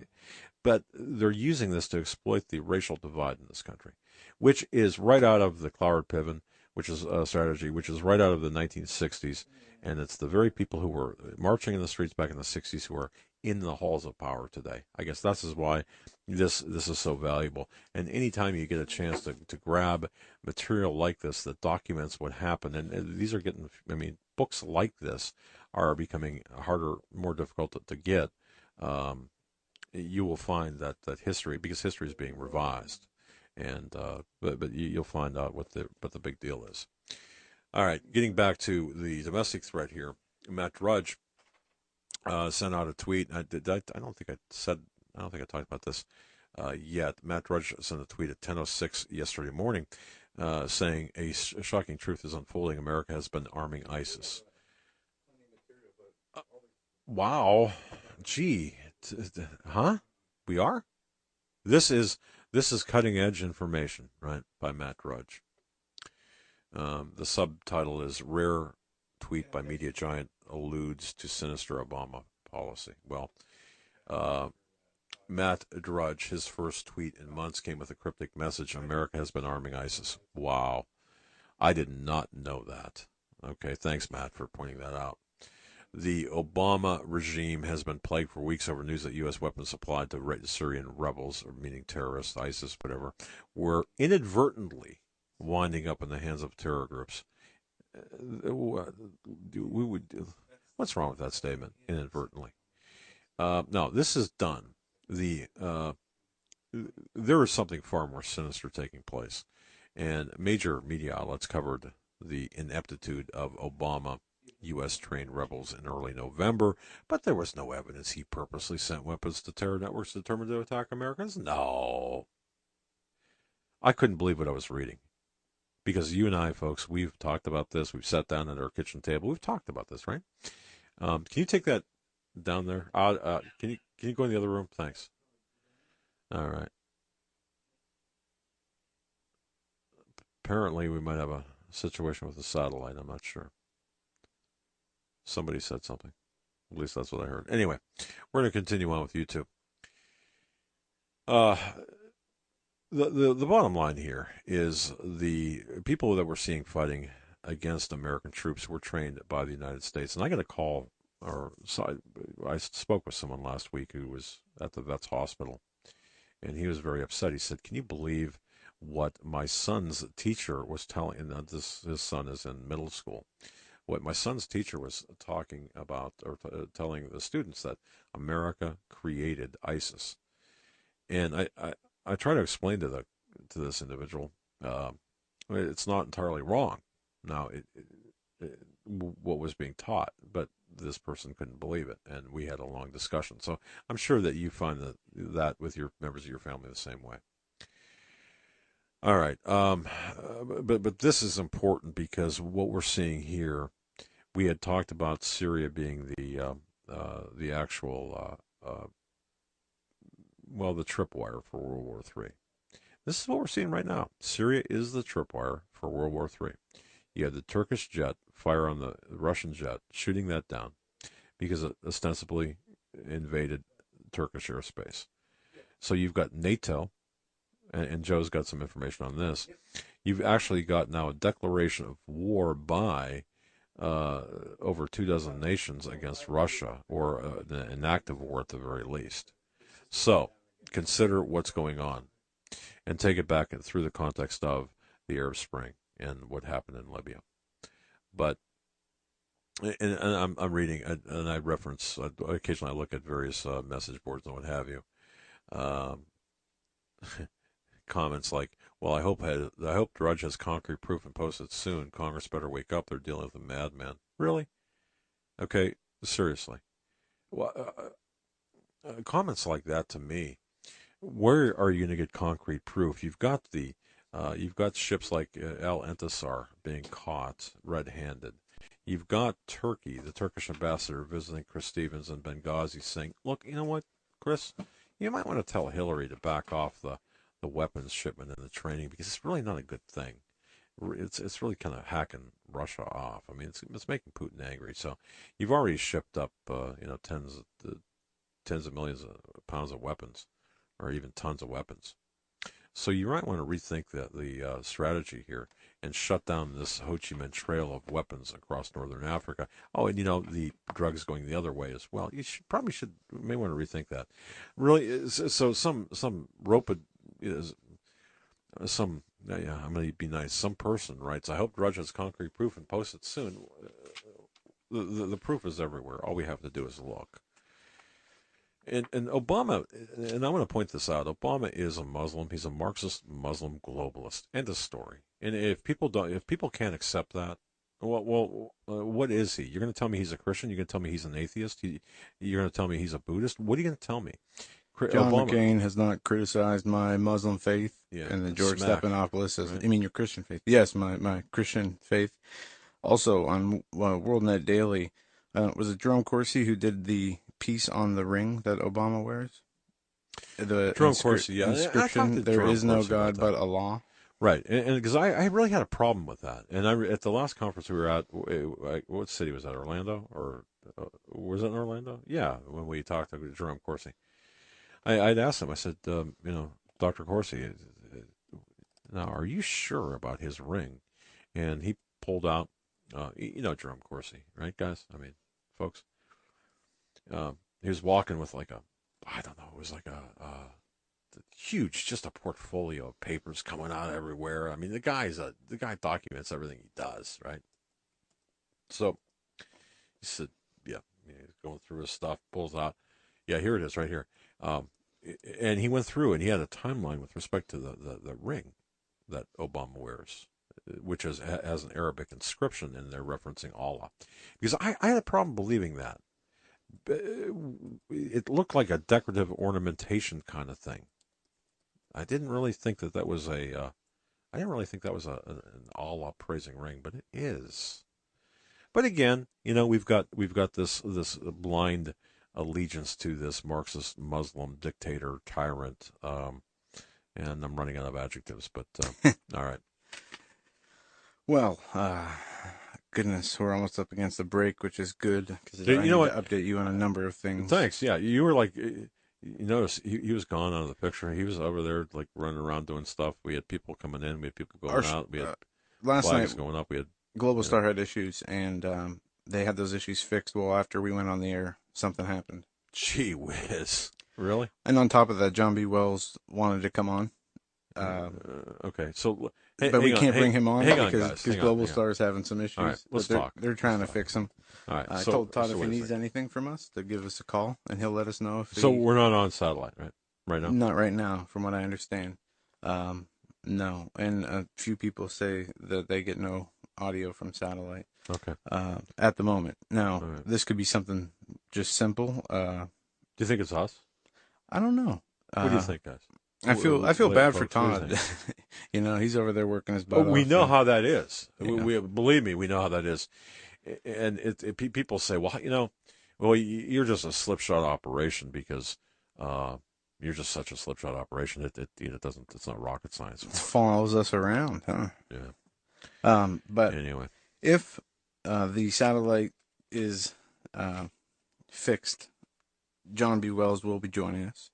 but they're using this to exploit the racial divide in this country, which is right out of the Cloward-Piven, which is a strategy, which is right out of the 1960s, and it's the very people who were marching in the streets back in the 60s who are in the halls of power today. I guess this is why this is so valuable. And anytime you get a chance to grab material like this that documents what happened, and these are getting, books like this are becoming harder, more difficult to get. You will find that history, because history is being revised, and but you'll find out what the big deal is. All right, getting back to the domestic threat here, Matt Drudge sent out a tweet. I don't think I talked about this yet. Matt Drudge sent a tweet at 10:06 yesterday morning, saying a shocking truth is unfolding. America has been arming ISIS. Wow, gee, huh? We are. This is cutting edge information, right? By Matt Drudge. The subtitle is "Rare Tweet by Media Giant Alludes to Sinister Obama Policy." Well, Matt Drudge, his first tweet in months came with a cryptic message: "America has been arming ISIS." Wow, I did not know that. Okay, thanks, Matt, for pointing that out. The Obama regime has been plagued for weeks over news that U.S. weapons supplied to Syrian rebels, or meaning terrorists, ISIS, whatever, were inadvertently winding up in the hands of terror groups. What's wrong with that statement? Inadvertently. No, this is done. There is something far more sinister taking place, and major media outlets covered the ineptitude of Obama U.S.-trained rebels in early November, but there was no evidence he purposely sent weapons to terror networks determined to attack Americans. No. I couldn't believe what I was reading. Because you and I, folks, we've talked about this. We've sat down at our kitchen table. We've talked about this, right? Can you take that down there? Can you go in the other room? Thanks. All right. Apparently, we might have a situation with the satellite. I'm not sure. Somebody said something. At least that's what I heard. Anyway, we're going to continue on with YouTube. The bottom line here is the people that we're seeing fighting against American troops were trained by the United States. And I got a call, I spoke with someone last week who was at the vet's hospital, and he was very upset. He said, "Can you believe what my son's teacher was telling?" And his son is in middle school. What my son's teacher was talking about, or telling the students, that America created ISIS. And I try to explain to this individual, it's not entirely wrong. Now, what was being taught, but this person couldn't believe it, and we had a long discussion. So I'm sure that you find that with your members of your family the same way. All right, but this is important because what we're seeing here, we had talked about Syria being the actual the tripwire for World War III. This is what we're seeing right now. Syria is the tripwire for World War III. You have the Turkish jet fire on the Russian jet, shooting that down because it ostensibly invaded Turkish airspace. So you've got NATO, and Joe's got some information on this. You've actually got now a declaration of war by over 24 nations against Russia, or an active war at the very least. So consider what's going on and take it back through the context of the Arab Spring and what happened in Libya. But and I'm reading, and I reference occasionally. I look at various message boards and what have you. Comments like, "Well, I hope Drudge has concrete proof and posts it soon. Congress better wake up. They're dealing with a madman." Really? Okay, seriously. Well, comments like that to me. Where are you going to get concrete proof? You've got ships like Al Entisar being caught red-handed. You've got Turkey, the Turkish ambassador visiting Chris Stevens in Benghazi, saying, "Look, you know what, Chris, you might want to tell Hillary to back off the weapons shipment and the training, because it's really not a good thing. It's really kind of hacking Russia off. I mean, it's making Putin angry. So you've already shipped up tens of millions of pounds of weapons, or even tons of weapons. So you might want to rethink the strategy here and shut down this Ho Chi Minh trail of weapons across northern Africa. Oh, and the drugs going the other way as well. You may want to rethink that. Really, so some rope is some. Yeah, I'm going to be nice. Some person writes, "I hope Drudge has concrete proof and posts it soon." The proof is everywhere. All we have to do is look. And Obama, and I want to point this out, Obama is a Muslim. He's a Marxist Muslim globalist. End of story. And if people can't accept that, what is he? You're going to tell me he's a Christian? You're going to tell me he's an atheist? You're going to tell me he's a Buddhist? What are you going to tell me? John Obama, McCain has not criticized my Muslim faith, and then George Stephanopoulos says, right? "I mean, your Christian faith." Yes, my Christian faith. Also on WorldNet Daily, was it Jerome Corsi who did the piece on the ring that Obama wears? The Jerome Corsi, inscription, "There is no God but Allah." Right, and because I really had a problem with that, and at the last conference we were at, what city was that? Orlando, or was it in Orlando? Yeah, when we talked to Jerome Corsi, I'd asked him. I said, Dr. Corsi, now are you sure about his ring? And he pulled out, Jerome Corsi, right, guys? I mean, folks, he was walking with like it was like a huge, just a portfolio of papers coming out everywhere. I mean, the guy documents everything he does, right? So he said, yeah, he's going through his stuff, pulls out, yeah, here it is, right here. And he went through and he had a timeline with respect to the ring that Obama wears, which has an Arabic inscription in there referencing Allah. Because I had a problem believing that. It looked like a decorative ornamentation kind of thing. I didn't really think that was an Allah praising ring, but it is. But again, we've got this blind allegiance to this Marxist Muslim dictator tyrant, and I'm running out of adjectives, but all right. Well, goodness, we're almost up against the break, which is good, because I need to update you on a number of things. Thanks. Yeah, you were like, you notice he was gone out of the picture. He was over there like running around doing stuff. We had people coming in. We had people going out. We had last flags night going up. We had Global Star had issues, and they had those issues fixed. Well, after we went on the air, something happened. Gee whiz. Really? And on top of that, John B. Wells wanted to come on. Okay, so but we can't bring him on because Global Star is having some issues. All right, let's talk. They're trying to fix them. All right. I told Todd if he needs anything from us to give us a call, and he'll let us know. So we're not on satellite, right? Right now? Not right now, from what I understand. No, and a few people say that they get no audio from satellite. Okay. At the moment. Now, This could be something just simple. Do you think it's us? I don't know. What do you think, guys? I feel bad for Todd. He's over there working his butt off. We know how that is. We believe me, we know how that is. And people say, well, you're just a slipshod operation because You're just such a slipshod operation. It doesn't. It's not rocket science. It follows us around, huh? Yeah. But anyway, if the satellite is fixed, John B. Wells will be joining us.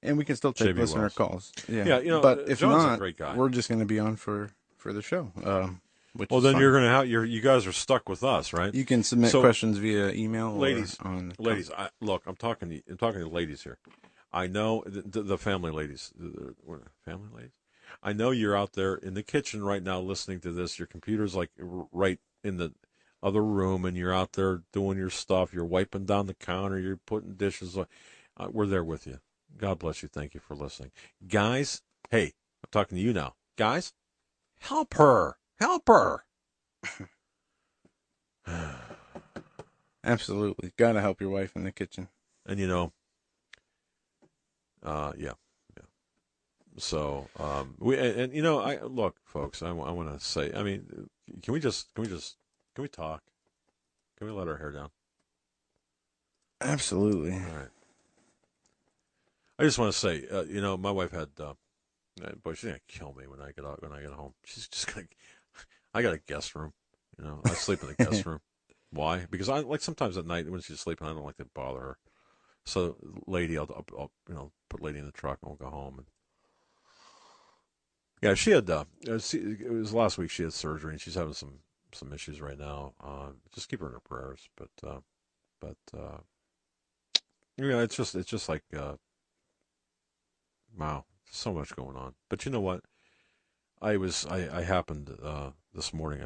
And we can still take J.B. listener Wells. calls. Yeah, but if John's not, a great guy. we're just going to be on for the show. Well, then you're going to have you guys are stuck with us, right? You can submit questions via email, ladies. Or on Look, I'm talking to ladies here. I know the family ladies. Family ladies. I know you're out there in the kitchen right now listening to this. Your computer's like right in the other room, and you're out there doing your stuff. You're wiping down the counter. You're putting dishes. We're there with you. God bless you. Thank you for listening. Guys, hey, I'm talking to you now. Guys, help her. Help her. Absolutely. Got to help your wife in the kitchen. And yeah. So, I look, folks, I want to say, I mean, can we talk? Can we let our hair down? Absolutely. All right. I just want to say, my wife had, boy, she's gonna kill me when I get home. She's just gonna. I got a guest room, I sleep in the guest room. Why? Because I like sometimes at night when she's sleeping, I don't like to bother her. So, lady, I'll put lady in the truck and we'll go home. And yeah, she had. It was last week. She had surgery and she's having some issues right now. Just keep her in her prayers. But it's just like. Wow, so much going on. But you know what? I happened this morning.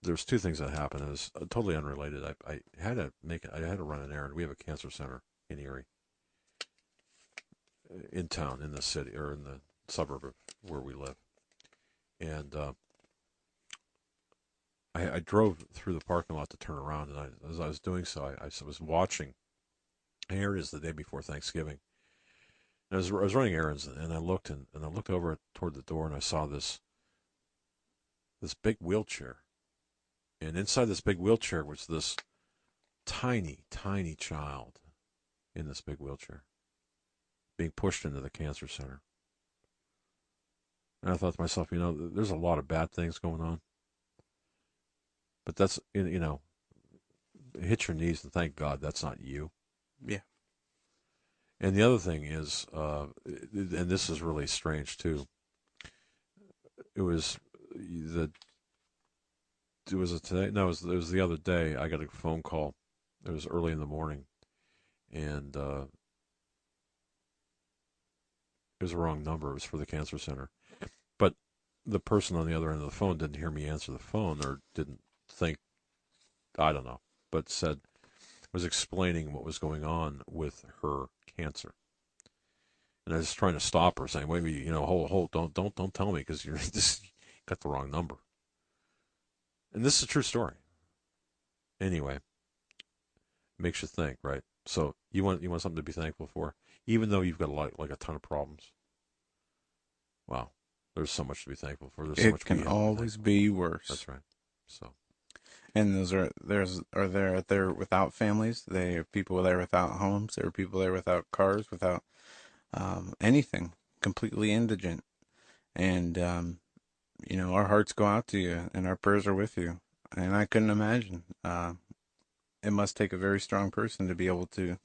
There's two things that happened. It was totally unrelated. I had to run an errand. We have a cancer center in Erie, in town, in the city, or in the suburb of where we live. And I drove through the parking lot to turn around, and as I was doing so, I was watching. And here it is, the day before Thanksgiving. I was running errands, and I looked over toward the door, and I saw this big wheelchair, and inside this big wheelchair was this tiny, tiny child in this big wheelchair, being pushed into the cancer center. And I thought to myself, there's a lot of bad things going on, but that's hit your knees and thank God that's not you. Yeah. And the other thing is, and this is really strange too. It was the other day. I got a phone call. It was early in the morning, and it was a wrong number. It was for the cancer center, but the person on the other end of the phone didn't hear me answer the phone, or didn't think, I don't know, but was explaining what was going on with her cancer. And I was trying to stop her, saying, "Wait, hold, don't tell me, because you're just got the wrong number." And this is a true story. Anyway, makes you think, right? So you want something to be thankful for, even though you've got a ton of problems. Wow, there's so much to be thankful for. There's so much can always be worse. That's right. So. And are there out there without families? There are people there without homes. There are people there without cars, without anything, completely indigent. And our hearts go out to you, and our prayers are with you. And I couldn't imagine. It must take a very strong person to be able to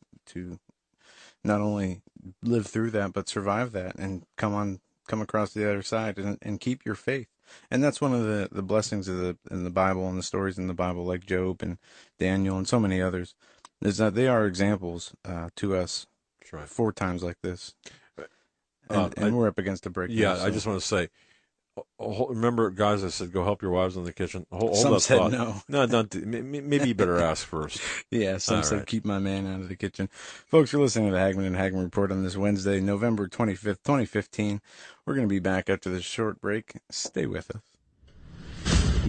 not only live through that, but survive that and come across the other side and keep your faith. And that's one of the blessings in the Bible and the stories in the Bible, like Job and Daniel and so many others, is that they are examples to us. That's right. 4 times like this. And we're up against a break. Yeah, so. I just want to say, remember, guys, I said go help your wives in the kitchen. Hold some that said thought. no. No, maybe you better ask first. Yeah, some All said right. keep my man out of the kitchen. Folks, you're listening to the Hagmann Hagmann Report on this Wednesday, November 25th, 2015. We're going to be back after this short break. Stay with us.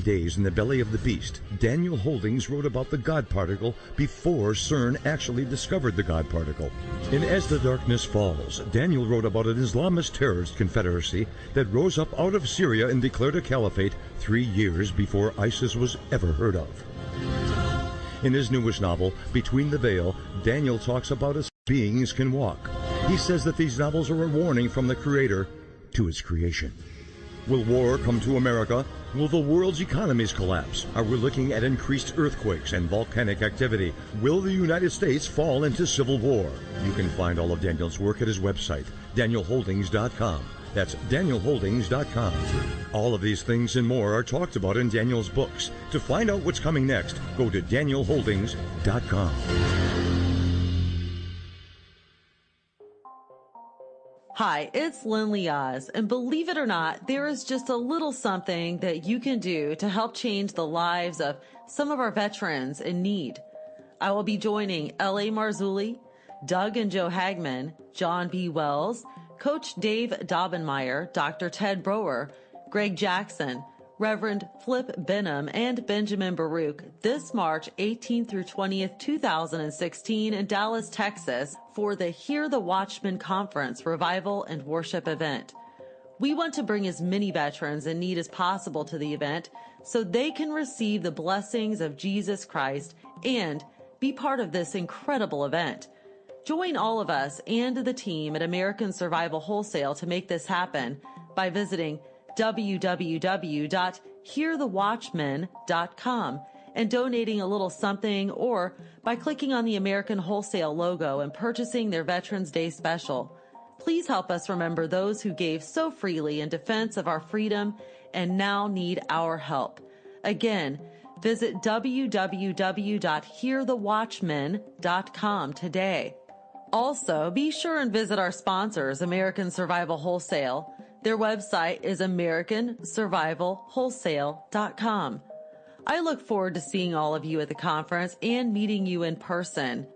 Days in the belly of the beast, Daniel Holdings wrote about the God particle before CERN actually discovered the God particle. In As the Darkness Falls, Daniel wrote about an Islamist terrorist confederacy that rose up out of Syria and declared a caliphate 3 years before ISIS was ever heard of. In his newest novel, Between the Veil, Daniel talks about a beings can walk. He says that these novels are a warning from the Creator to His creation. Will war come to America? Will the world's economies collapse? Are we looking at increased earthquakes and volcanic activity? Will the United States fall into civil war? You can find all of Daniel's work at his website, danielholdings.com. That's danielholdings.com. All of these things and more are talked about in Daniel's books. To find out what's coming next, go to danielholdings.com. Hi, it's Lynn Oz, and believe it or not, there is just a little something that you can do to help change the lives of some of our veterans in need. I will be joining L.A. Marzulli, Doug and Joe Hagmann, John B. Wells, Coach Dave Daubenmire, Dr. Ted Brower, Greg Jackson, Reverend Flip Benham, and Benjamin Baruch this March 18th through 20th, 2016 in Dallas, Texas for the Hear the Watchman Conference Revival and Worship event. We want to bring as many veterans in need as possible to the event so they can receive the blessings of Jesus Christ and be part of this incredible event. Join all of us and the team at American Survival Wholesale to make this happen by visiting www.hearthewatchmen.com and donating a little something, or by clicking on the American Wholesale logo and purchasing their Veterans Day special. Please help us remember those who gave so freely in defense of our freedom and now need our help. Again, visit www.hearthewatchmen.com today. Also, be sure and visit our sponsors, American Survival Wholesale. Their website is americansurvivalwholesale.com. I look forward to seeing all of you at the conference and meeting you in person.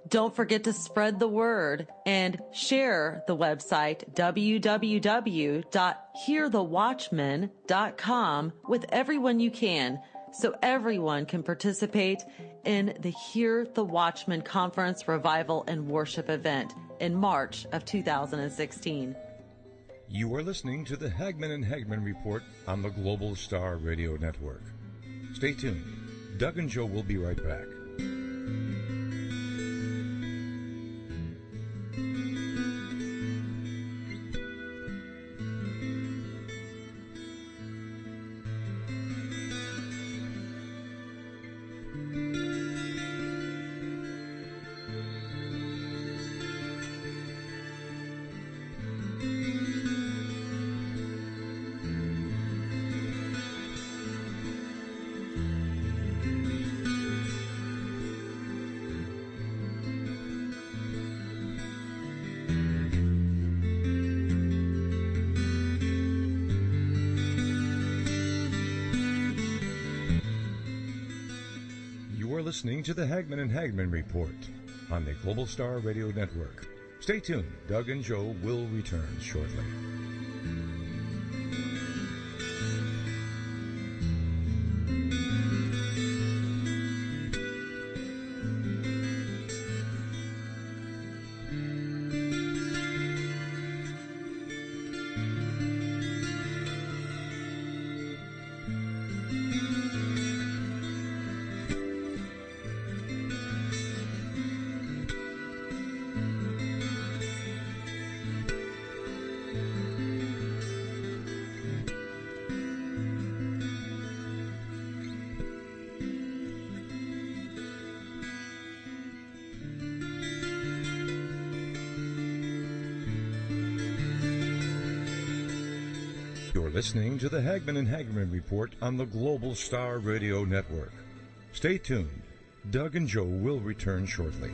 Don't forget to spread the word and share the website www.hearthewatchmen.com with everyone you can, so everyone can participate in the Hear the Watchman Conference Revival and Worship event in March of 2016. You are listening to the Hagmann Hagmann Report on the Global Star Radio Network. Stay tuned. Doug and Joe will be right back. Listening to the Hagmann Hagmann Report on the Global Star Radio Network. Stay tuned. Doug and Joe will return shortly. You're listening to the Hagmann Hagmann Report on the Global Star Radio Network. Stay tuned. Doug and Joe will return shortly.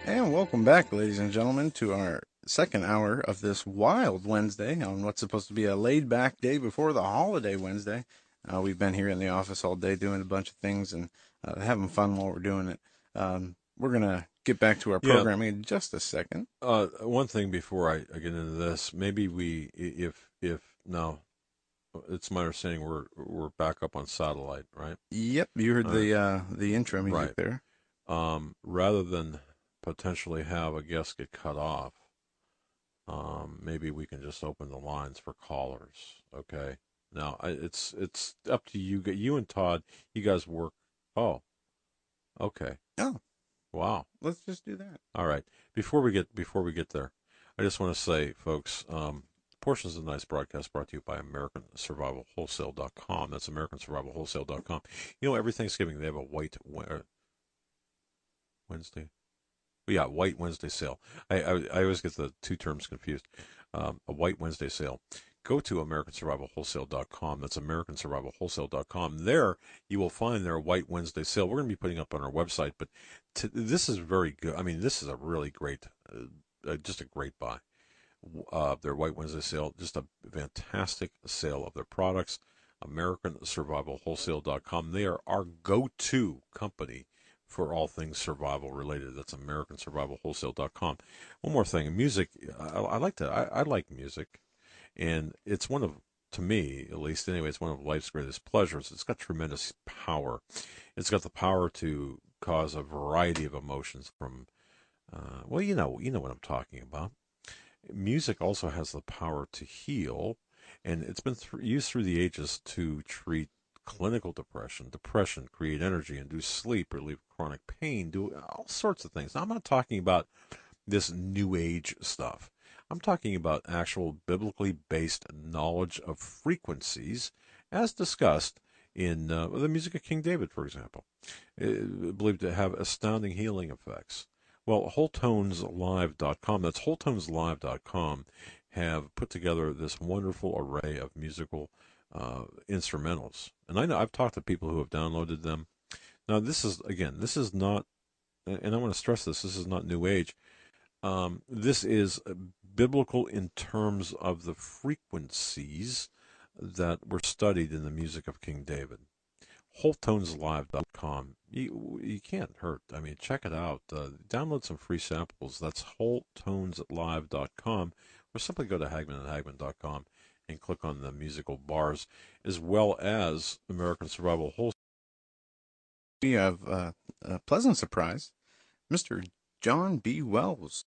And welcome back, ladies and gentlemen, to our second hour of this wild Wednesday on what's supposed to be a laid-back day before the holiday Wednesday. We've been here in the office all day doing a bunch of things and having fun while we're doing it. We're going to get back to our programming in just a second. One thing before I get into this, maybe we, if now, it's my understanding we're back up on satellite, right? Yep, you heard the intro music there. Rather than potentially have a guest get cut off, maybe we can just open the lines for callers. Okay. Now it's up to you. You and Todd, you guys work. Oh, okay. Oh, wow. Let's just do that. All right. Before we get there, I just want to say, folks, portions of tonight's broadcast brought to you by AmericanSurvivalWholesale.com. That's AmericanSurvivalWholesale.com. You know, every Thanksgiving they have a White Wednesday. Yeah, White Wednesday sale. I always get the two terms confused. A White Wednesday sale. Go to AmericanSurvivalWholesale.com. That's AmericanSurvivalWholesale.com. There you will find their White Wednesday sale. We're going to be putting up on our website, but this is very good. I mean, this is a really great, just a great buy. Their White Wednesday sale, just a fantastic sale of their products. AmericanSurvivalWholesale.com. They are our go-to company for all things survival related. That's AmericanSurvivalWholesale.com. One more thing, music. I like music, and it's one of, to me at least anyway, it's one of life's greatest pleasures. It's got tremendous power. It's got the power to cause a variety of emotions from, well, you know what I'm talking about. Music also has the power to heal, and it's been used through the ages to treat clinical depression, create energy, induce sleep, relieve chronic pain, do all sorts of things. Now, I'm not talking about this new age stuff. I'm talking about actual biblically based knowledge of frequencies, as discussed in the music of King David, for example, believed to have astounding healing effects. Well, WholeTonesLive.com, that's WholeTonesLive.com, have put together this wonderful array of musical instrumentals. And I know I've talked to people who have downloaded them. Now, this is not, and I want to stress this is not New Age. This is biblical in terms of the frequencies that were studied in the music of King David. WholeTonesLive.com. You can't hurt. I mean, check it out. Download some free samples. That's WholeTonesLive.com. Or simply go to HagmannHagmann.com and click on the musical bars, as well as American Survival Wholesale. We have a pleasant surprise. Mr. John B. Wells.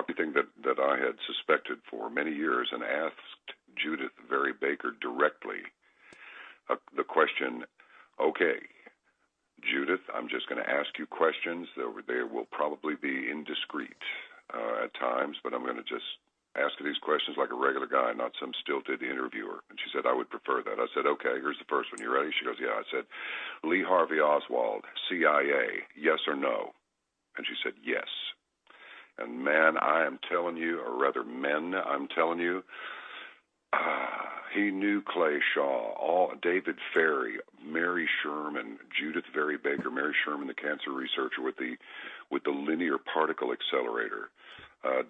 Anything that I had suspected for many years and asked Judith Very Baker directly the question, okay, Judith, I'm just going to ask you questions. They will probably be indiscreet at times, but I'm going to just ask you these questions like a regular guy, not some stilted interviewer. And she said, I would prefer that. I said, okay, here's the first one. You ready? She goes, yeah. I said, Lee Harvey Oswald, CIA, yes or no? And she said, yes. And man, I am telling you, or rather men, I'm telling you, he knew Clay Shaw, David Ferry, Mary Sherman, Judith Very Baker, Mary Sherman, the cancer researcher with the linear particle accelerator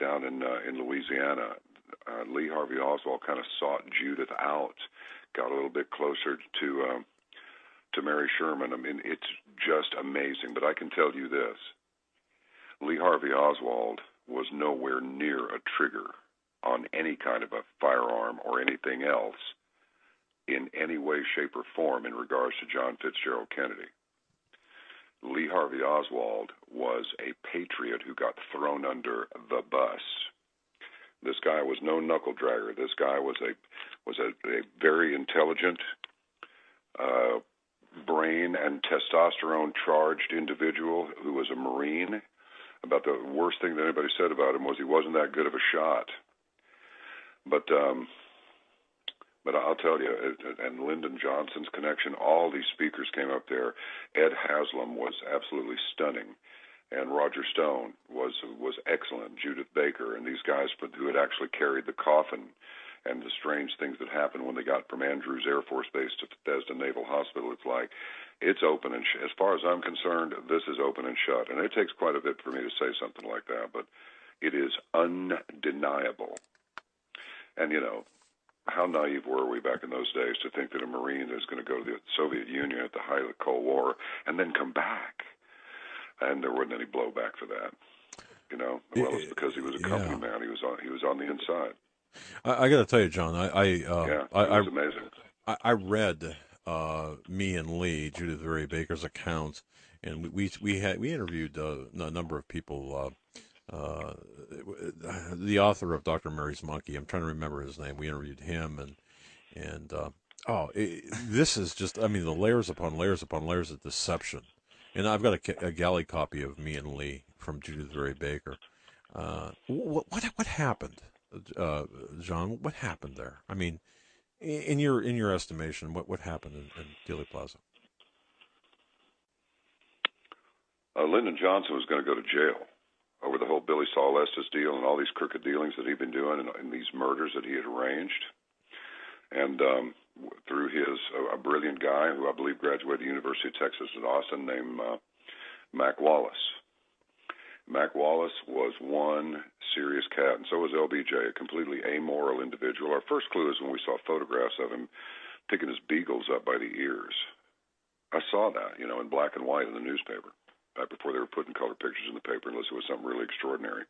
down in Louisiana. Lee Harvey Oswald kind of sought Judith out, got a little bit closer to Mary Sherman. I mean, it's just amazing. But I can tell you this. Lee Harvey Oswald was nowhere near a trigger on any kind of a firearm or anything else in any way, shape, or form in regards to John Fitzgerald Kennedy. Lee Harvey Oswald was a patriot who got thrown under the bus. This guy was no knuckle dragger. This guy was a very intelligent, brain and testosterone charged individual who was a Marine. About the worst thing that anybody said about him was he wasn't that good of a shot. But I'll tell you, and Lyndon Johnson's connection, all these speakers came up there. Ed Haslam was absolutely stunning, and Roger Stone was excellent. Judith Baker, and these guys who had actually carried the coffin, and the strange things that happened when they got from Andrews Air Force Base to Bethesda Naval Hospital. It's like, it's open and as far as I'm concerned, this is open and shut. And it takes quite a bit for me to say something like that, but it is undeniable. And, you know, how naive were we back in those days to think that a Marine is going to go to the Soviet Union at the height of the Cold War and then come back? And there wasn't any blowback for that, you know. Well, it's because he was a company man. He was on the inside. I got to tell you, John, it was amazing. I read me and Lee, Judith Very Baker's account, and we interviewed a number of people. The author of Dr. Mary's Monkey, I'm trying to remember his name. We interviewed him, and this is just, I mean, the layers upon layers upon layers of deception. And I've got a galley copy of Me and Lee from Judith Very Baker. What happened, John? What happened there? I mean, in your estimation, what happened in Dealey Plaza? Lyndon Johnson was going to go to jail over the whole Billy Saul Estes deal and all these crooked dealings that he'd been doing and these murders that he had arranged. And through a brilliant guy who I believe graduated the University of Texas at Austin named Mac Wallace. Mac Wallace was one serious cat, and so was LBJ, a completely amoral individual. Our first clue is when we saw photographs of him picking his beagles up by the ears. I saw that, you know, in black and white in the newspaper, back before they were putting color pictures in the paper unless it was something really extraordinary.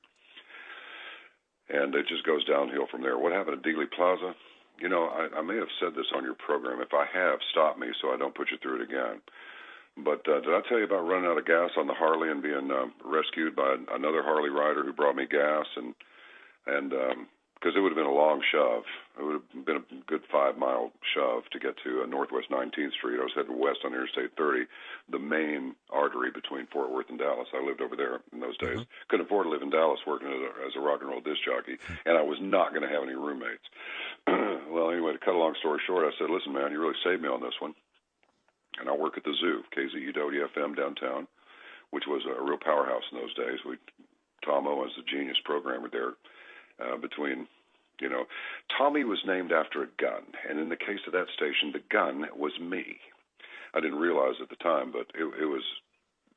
And it just goes downhill from there. What happened at Dealey Plaza? You know, I may have said this on your program. If I have, stop me so I don't put you through it again. But did I tell you about running out of gas on the Harley and being rescued by another Harley rider who brought me gas? And because it would have been a long shove. It would have been a good 5-mile shove to get to Northwest 19th Street. I was heading west on Interstate 30, the main artery between Fort Worth and Dallas. I lived over there in those days. Couldn't afford to live in Dallas working as a rock and roll disc jockey, and I was not going to have any roommates. Well, anyway, to cut a long story short, I said, listen, man, you really saved me on this one. And I work at the zoo, KZUW-FM downtown, which was a real powerhouse in those days. Tom Owens, the genius programmer there, between, you know, Tommy was named after a gun, and in the case of that station, the gun was me. I didn't realize at the time, but it was,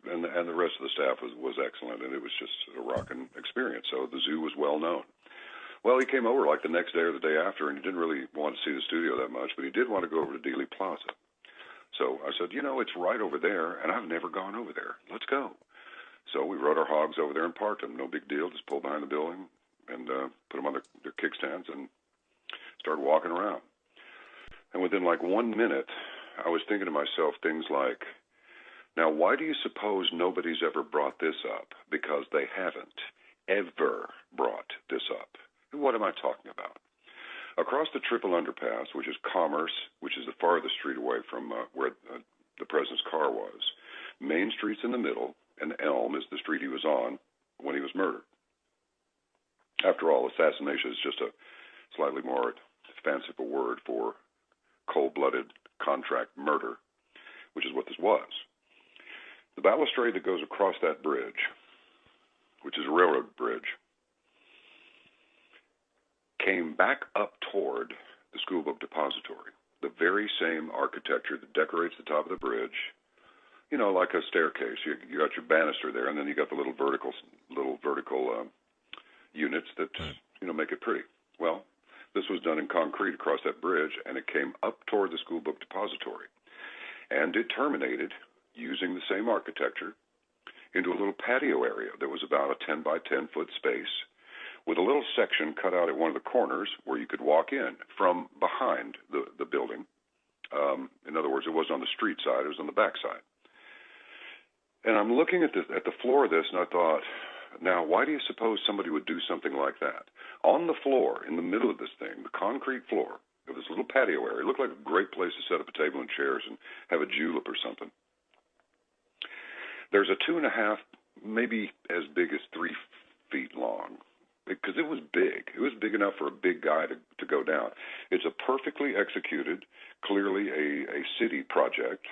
and the rest of the staff was excellent, and it was just a rocking experience. So the zoo was well known. Well, he came over like the next day or the day after, and he didn't really want to see the studio that much, but he did want to go over to Dealey Plaza. So I said, you know, it's right over there, and I've never gone over there. Let's go. So we rode our hogs over there and parked them. No big deal. Just pulled behind the building and put them on their kickstands and started walking around. And within like 1 minute, I was thinking to myself things like, now, why do you suppose nobody's ever brought this up? Because they haven't ever brought this up. And what am I talking about? Across the Triple Underpass, which is Commerce, which is the farthest street away from where the president's car was, Main Street's in the middle, and Elm is the street he was on when he was murdered. After all, assassination is just a slightly more fanciful word for cold-blooded contract murder, which is what this was. The balustrade that goes across that bridge, which is a railroad bridge, came back up toward the school book depository, the very same architecture that decorates the top of the bridge, you know, like a staircase. You got your banister there, and then you got the little vertical units that, you know, make it pretty. Well, this was done in concrete across that bridge, and it came up toward the school book depository, and it terminated using the same architecture into a little patio area that was about a 10 by 10 foot space with a little section cut out at one of the corners where you could walk in from behind the building In other words, it wasn't on the street side; it was on the back side. And I'm looking at the floor of this, and I thought, now, why do you suppose somebody would do something like that? On the floor, in the middle of this thing, the concrete floor of this little patio area, it looked like a great place to set up a table and chairs and have a julep or something. There's a 2.5, maybe as big as 3 feet long, because it was big. It was big enough for a big guy to go down. It's a perfectly executed, clearly a city project.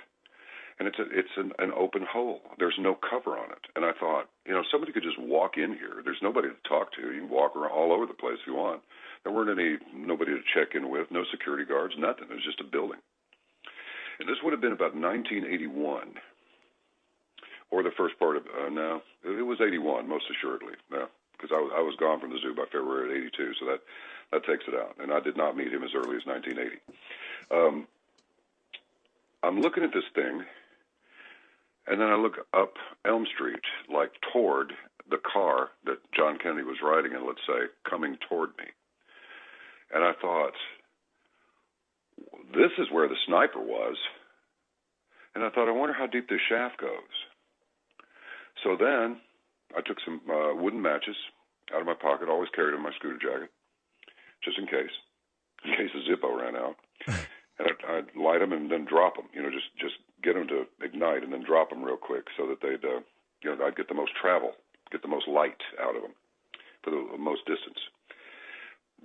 And it's an open hole. There's no cover on it. And I thought, somebody could just walk in here. There's nobody to talk to. You can walk around all over the place if you want. There weren't nobody to check in with, no security guards, nothing. It was just a building. And this would have been about 1981, or the first part of no, it was 81, most assuredly. No, because I was gone from the zoo by February of 82, so that takes it out. And I did not meet him as early as 1980. I'm looking at this thing. And then I look up Elm Street, like toward the car that John Kennedy was riding in, let's say, coming toward me. And I thought, this is where the sniper was. And I thought, I wonder how deep this shaft goes. So then I took some wooden matches out of my pocket, always carried in my scooter jacket, just in case the Zippo ran out. And I'd light them and then drop them, just get them to ignite and then drop them real quick so that they'd, I'd get the most travel, get the most light out of them for the most distance.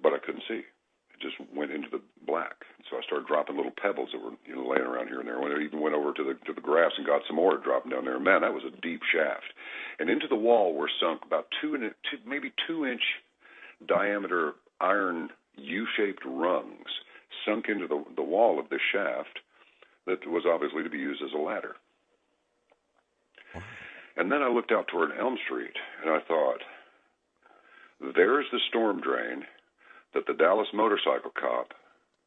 But I couldn't see. It just went into the black. So I started dropping little pebbles that were laying around here and there. I even went over to the grass and got some more, dropping down there. Man, that was a deep shaft. And into the wall were sunk about maybe 2-inch diameter iron U-shaped rungs sunk into the wall of this shaft that was obviously to be used as a ladder. And then I looked out toward Elm Street, and I thought, there's the storm drain that the Dallas motorcycle cop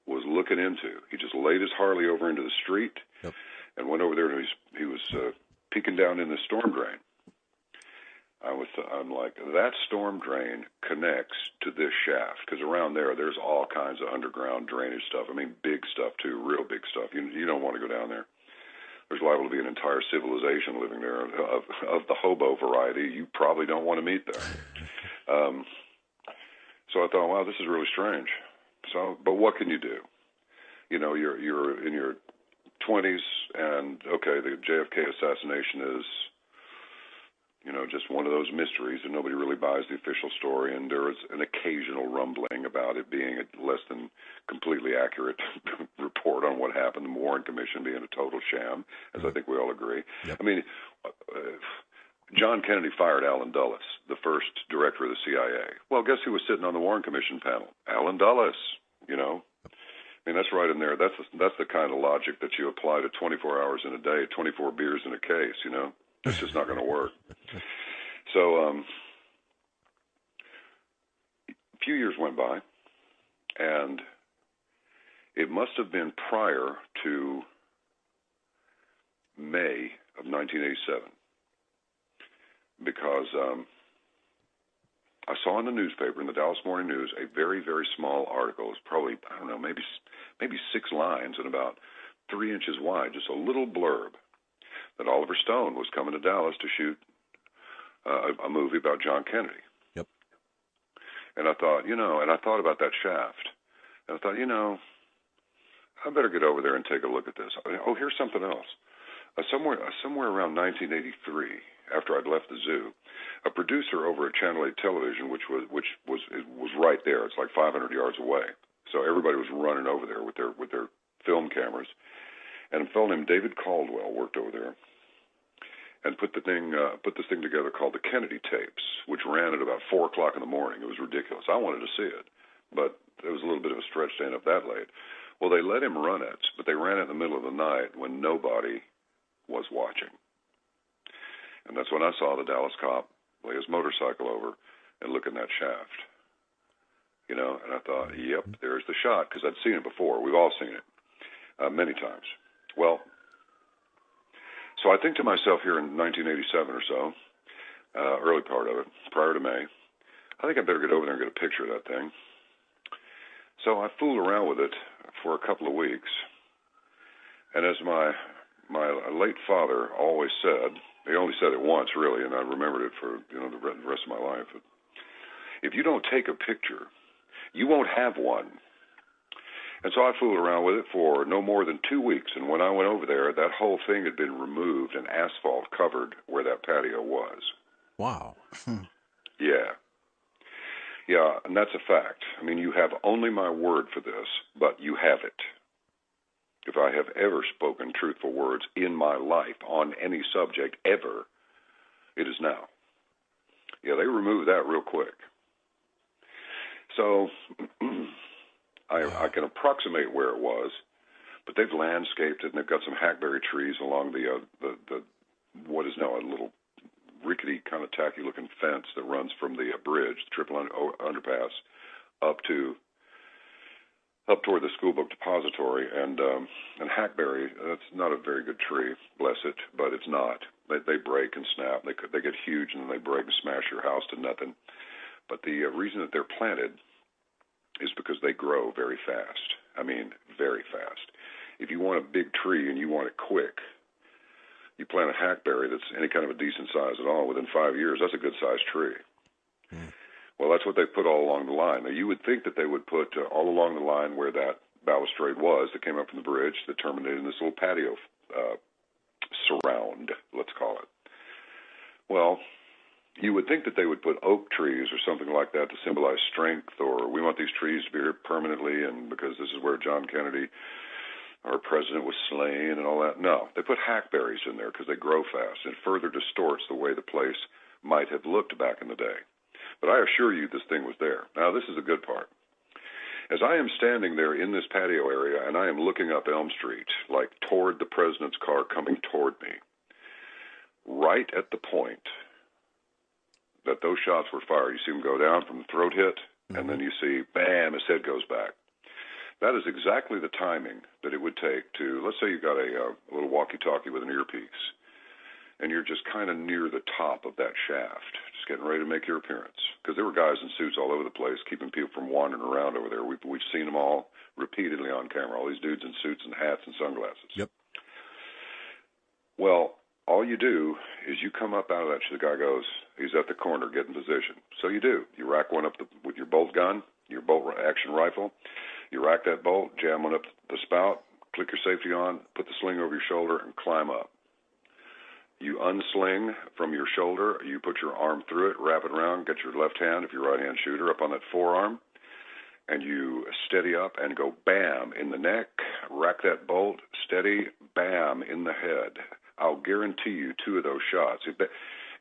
was looking into. He just laid his Harley over into the street and went over there, and he was peeking down in the storm drain. I'm like, that storm drain connects to this shaft, because around there's all kinds of underground drainage stuff. I mean, big stuff too, real big stuff. You don't want to go down there. There's liable to be an entire civilization living there of the hobo variety you probably don't want to meet there. So I thought, wow, this is really strange. So, but what can you do? You're in your 20s, and okay, the JFK assassination is just one of those mysteries, and nobody really buys the official story, and there is an occasional rumbling about it being a less than completely accurate report on what happened, the Warren Commission being a total sham, as I think we all agree. Yep. I mean, John Kennedy fired Allen Dulles, the first director of the CIA. Well, guess who was sitting on the Warren Commission panel? Allen Dulles, I mean, that's right in there. That's the kind of logic that you apply to 24 hours in a day, 24 beers in a case, It's just not going to work. So a few years went by, and it must have been prior to May of 1987, because I saw in the newspaper, in the Dallas Morning News, a very, very small article. It's probably, I don't know, maybe 6 lines and about 3 inches wide, just a little blurb, that Oliver Stone was coming to Dallas to shoot a movie about John Kennedy. Yep. And I thought, and I thought about that shaft. And I thought, I better get over there and take a look at this. Oh, here's something else. Somewhere around 1983, after I'd left the zoo, a producer over at Channel 8 Television, which was right there. It's like 500 yards away. So everybody was running over there with their film cameras. And a fellow named David Caldwell worked over there and put this thing together called the Kennedy tapes, which ran at about 4:00 in the morning. It was ridiculous. I wanted to see it, but it was a little bit of a stretch staying up that late. Well, they let him run it, but they ran it in the middle of the night when nobody was watching. And that's when I saw the Dallas cop lay his motorcycle over and look in that shaft. And I thought, yep, there's the shot, because I'd seen it before. We've all seen it many times. Well, so I think to myself here in 1987 or so, early part of it, prior to May, I think I better get over there and get a picture of that thing. So I fooled around with it for a couple of weeks, And as my late father always said, he only said it once really, and I remembered it for the rest of my life. If you don't take a picture, you won't have one. And so I fooled around with it for no more than 2 weeks, and when I went over there, that whole thing had been removed and asphalt covered where that patio was. Wow. Yeah. Yeah, and that's a fact. I mean, you have only my word for this, but you have it. If I have ever spoken truthful words in my life on any subject ever, it is now. Yeah, they removed that real quick. So I can approximate where it was, but they've landscaped it, and they've got some hackberry trees along the what is now a little rickety, kind of tacky-looking fence that runs from the bridge, the triple underpass, up toward the school book depository. And hackberry, that's not a very good tree, bless it, but it's not. They break and snap. They get huge, and then they break and smash your house to nothing. But the reason that they're planted is because they grow very fast. I mean, very fast. If you want a big tree and you want it quick, you plant a hackberry that's any kind of a decent size at all, within 5 years, that's a good-sized tree. Well, that's what they put all along the line. Now, you would think that they would put all along the line where that balustrade was that came up from the bridge that terminated in this little patio surround, let's call it. Well, you would think that they would put oak trees or something like that to symbolize strength, or we want these trees to be here permanently, and because this is where John Kennedy, our president, was slain and all that. No, they put hackberries in there because they grow fast. It further distorts the way the place might have looked back in the day. But I assure you this thing was there. Now, this is the good part. As I am standing there in this patio area, and I am looking up Elm Street, like toward the president's car coming toward me, right at the point that those shots were fired, you see them go down from the throat hit, and then you see, bam, his head goes back. That is exactly the timing that it would take to, let's say you've got a little walkie-talkie with an earpiece, and you're just kind of near the top of that shaft, just getting ready to make your appearance. Because there were guys in suits all over the place, keeping people from wandering around over there. We've seen them all repeatedly on camera, all these dudes in suits and hats and sunglasses. Yep. Well, all you do is you come up out of that, the guy goes, he's at the corner, get in position. So you do. You rack one up with your bolt gun, your bolt action rifle. You rack that bolt, jam one up the spout, click your safety on, put the sling over your shoulder, and climb up. You unsling from your shoulder, you put your arm through it, wrap it around, get your left hand, if you're a right-hand shooter, up on that forearm, and you steady up and go bam in the neck, rack that bolt, steady, bam in the head. I'll guarantee you 2 of those shots.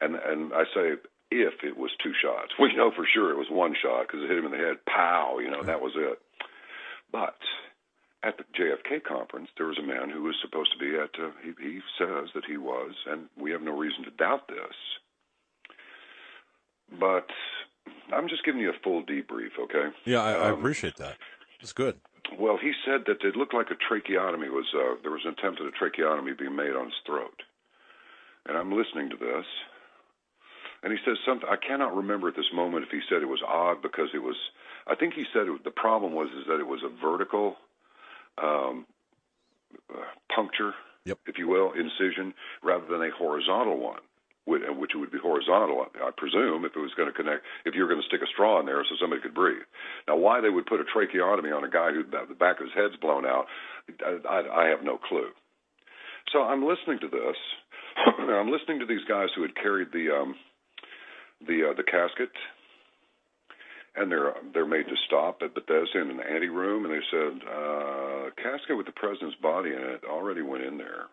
And I say if it was 2 shots. We know for sure it was 1 shot because it hit him in the head. Pow, that was it. But at the JFK conference, there was a man who was supposed to be at, he says that he was, and we have no reason to doubt this. But I'm just giving you a full debrief, okay? Yeah, I appreciate that. It's good. Well, he said that it looked like a tracheotomy was, there was an attempt at a tracheotomy being made on his throat. And I'm listening to this, and he says something, I cannot remember at this moment if he said it was odd because it was, I think he said the problem was is that it was a vertical puncture, if you will, incision, rather than a horizontal one, which would be horizontal, I presume, if it was going to connect, if you were going to stick a straw in there so somebody could breathe. Now, why they would put a tracheotomy on a guy who the back of his head's blown out, I have no clue. So I'm listening to this. I'm listening to these guys who had carried the casket, and they're made to stop at Bethesda in an anteroom, and they said, casket with the president's body in it already went in there.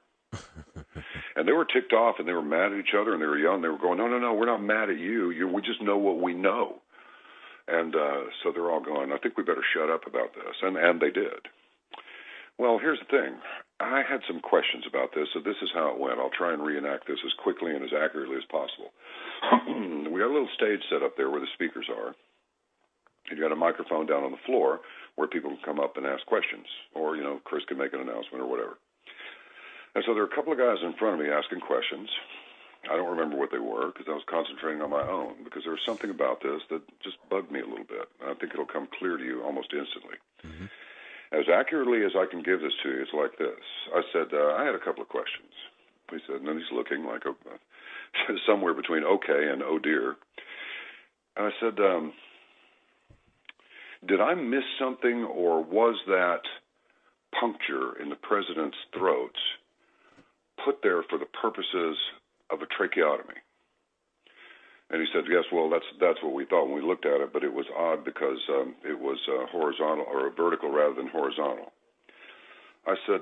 And they were ticked off, and they were mad at each other, and they were yelling. They were going, no, we're not mad at you. We just know what we know. And so they're all going, I think we better shut up about this. And they did. Well, here's the thing. I had some questions about this, so this is how it went. I'll try and reenact this as quickly and as accurately as possible. We got a little stage set up there where the speakers are. And you got a microphone down on the floor where people can come up and ask questions, or, Chris can make an announcement or whatever. And so there were a couple of guys in front of me asking questions. I don't remember what they were because I was concentrating on my own, because there was something about this that just bugged me a little bit. And I think it'll come clear to you almost instantly. Mm-hmm. as accurately as I can give this to you, it's like this. I said, I had a couple of questions. He said, and then he's looking like somewhere between okay and oh dear. And I said, did I miss something, or was that puncture in the president's throat put there for the purposes of a tracheotomy? And he said, yes, well, that's what we thought when we looked at it, but it was odd because it was horizontal, or vertical rather than horizontal. I said,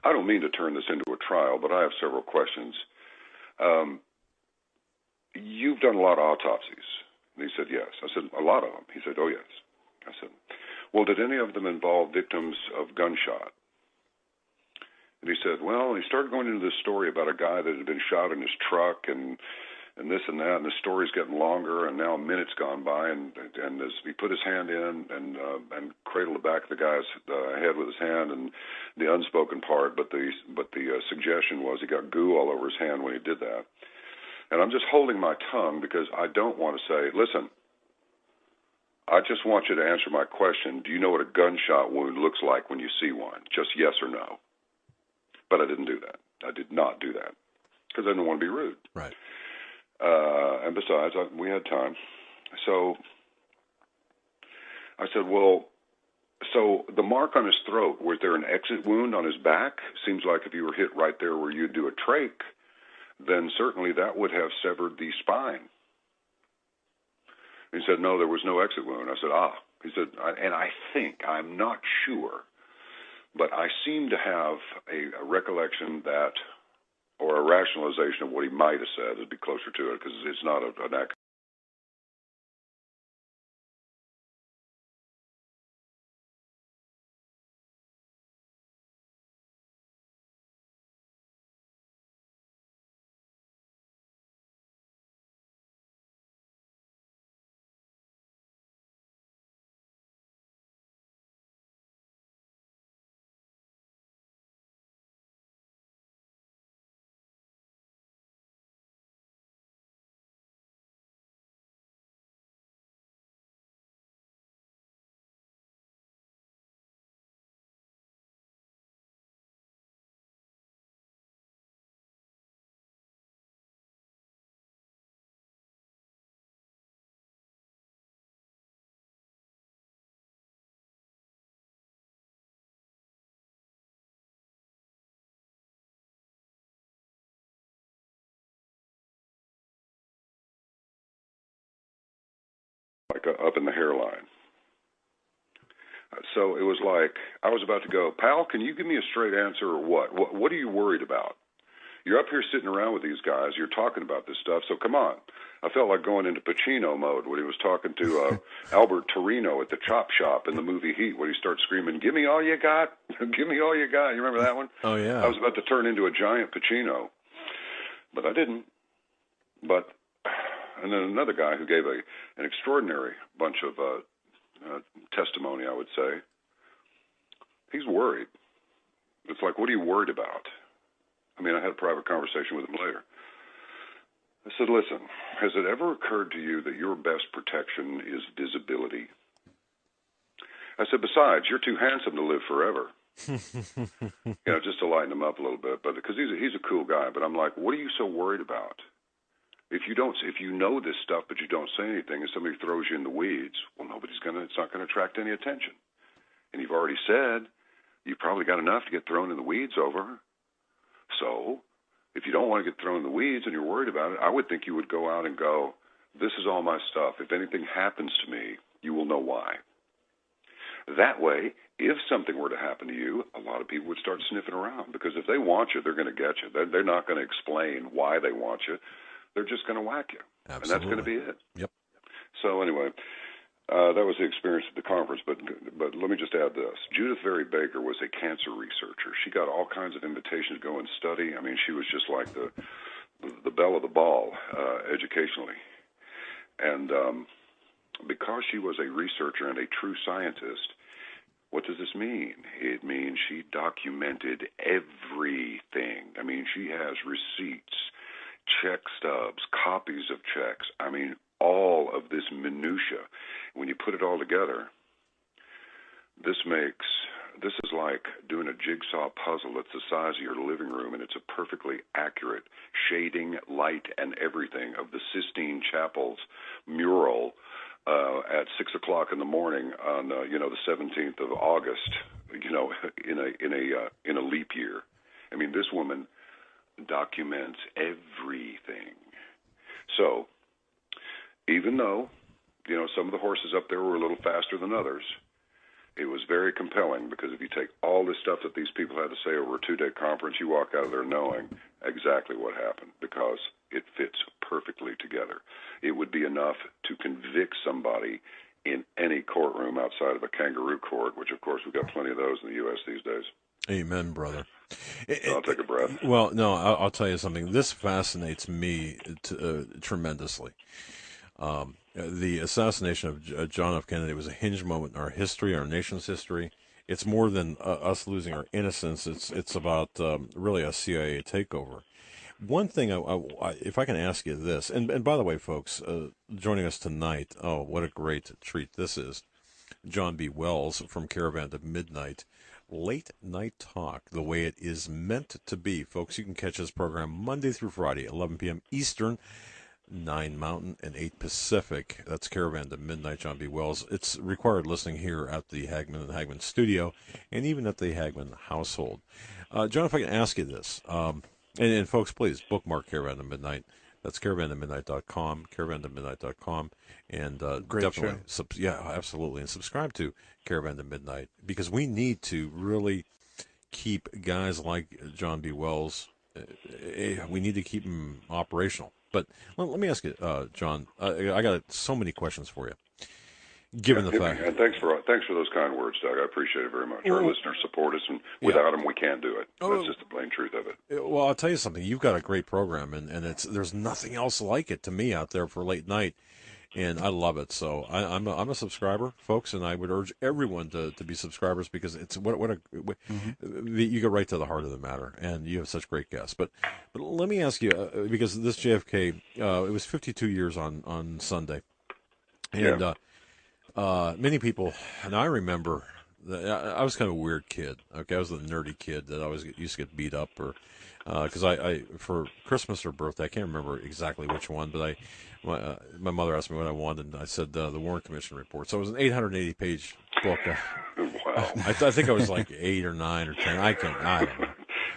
I don't mean to turn this into a trial, but I have several questions. You've done a lot of autopsies. And he said, yes. I said, a lot of them. He said, oh, yes. I said, well, did any of them involve victims of gunshot? And he said, well, he started going into this story about a guy that had been shot in his truck and this and that, and the story's getting longer, and now a minute's gone by, and as he put his hand in and cradled the back of the guy's head with his hand, and the unspoken part, but the suggestion was he got goo all over his hand when he did that. And I'm just holding my tongue because I don't want to say, listen, I just want you to answer my question. Do you know what a gunshot wound looks like when you see one? Just yes or no. But I didn't do that. I did not do that because I didn't want to be rude. Right. And besides, we had time. So I said, well, so the mark on his throat, was there an exit wound on his back? Seems like if you were hit right there where you'd do a trach, then certainly that would have severed the spine. He said, no, there was no exit wound. I said, He said, and I think, I'm not sure, but I seem to have a recollection that, or a rationalization of what he might have said, it'd be closer to it, because it's not an accurate. Like up in the hairline. So it was like, I was about to go, pal, can you give me a straight answer or what? What are you worried about? You're up here sitting around with these guys. You're talking about this stuff, so come on. I felt like going into Pacino mode when he was talking to Albert Torino at the Chop Shop in the movie Heat, when he starts screaming, give me all you got, give me all you got. You remember that one? Oh, yeah. I was about to turn into a giant Pacino, but I didn't. And then another guy who gave an extraordinary bunch of testimony, I would say. He's worried. It's like, what are you worried about? I mean, I had a private conversation with him later. I said, listen, has it ever occurred to you that your best protection is visibility? I said, besides, you're too handsome to live forever. Just to lighten him up a little bit, but because he's a cool guy. But I'm like, what are you so worried about? If you know this stuff, but you don't say anything, and somebody throws you in the weeds, well, it's not going to attract any attention. And you've already said you've probably got enough to get thrown in the weeds over. So if you don't want to get thrown in the weeds and you're worried about it, I would think you would go out and go, this is all my stuff. If anything happens to me, you will know why. That way, if something were to happen to you, a lot of people would start sniffing around, because if they want you, they're going to get you. They're not going to explain why they want you. They're just going to whack you. Absolutely. And that's going to be it. Yep. So anyway, that was the experience at the conference. But let me just add this. Judith Very Baker was a cancer researcher. She got all kinds of invitations to go and study. I mean, she was just like the belle of the ball educationally. And because she was a researcher and a true scientist, what does this mean? It means she documented everything. I mean, she has receipts, check stubs, copies of checks. I mean, all of this minutia. When you put it all together, This is like doing a jigsaw puzzle that's the size of your living room, and it's a perfectly accurate shading, light, and everything of the Sistine Chapel's mural at 6 o'clock in the morning on the 17th of August, in a leap year. I mean, this woman documents everything. So, even though some of the horses up there were a little faster than others, it was very compelling, because if you take all this stuff that these people had to say over a 2-day conference, you walk out of there knowing exactly what happened, because it fits perfectly together. It would be enough to convict somebody in any courtroom outside of a kangaroo court, which, of course, we've got plenty of those in the U.S. these days. Amen, brother. So I'll take a breath. Well, no, I'll tell you something. This fascinates me tremendously. The assassination of John F. Kennedy was a hinge moment in our history, our nation's history. It's more than us losing our innocence. It's about really a CIA takeover. One thing, if I can ask you this, and by the way, folks, joining us tonight, oh, what a great treat this is. John B. Wells from Caravan to Midnight. Late night talk, the way it is meant to be. Folks, you can catch this program Monday through Friday, 11 p.m. Eastern, 9 Mountain, and 8 Pacific. That's Caravan to Midnight, John B. Wells. It's required listening here at the Hagmann and Hagmann studio, and even at the Hagmann household. John, if I can ask you this, and folks, please bookmark Caravan to Midnight. That's caravantomidnight.com, caravantomidnight.com, and Great definitely, show. Yeah, absolutely, and subscribe to Caravan to Midnight, because we need to really keep guys like John B. Wells. We need to keep them operational. But let me ask you, John. I got so many questions for you. Given the fact, and thanks for those kind words, Doug. I appreciate it very much. Our listeners support us, and without them, we can't do it. That's just the plain truth of it. Well, I'll tell you something. You've got a great program, and there's nothing else like it to me out there for late night, and I love it. So I'm a subscriber, folks, and I would urge everyone to be subscribers, because it's you go right to the heart of the matter, and you have such great guests. But let me ask you, because this JFK, it was 52 years on Sunday, and. Yeah. Many people, and I remember, I was kind of a weird kid. Okay, I was the nerdy kid that always used to get beat up, or because I for Christmas or birthday, I can't remember exactly which one, but my mother asked me what I wanted, and I said the Warren Commission report. So it was an 880-page book. Wow. I think I was like 8 or 9 or 10. I don't know.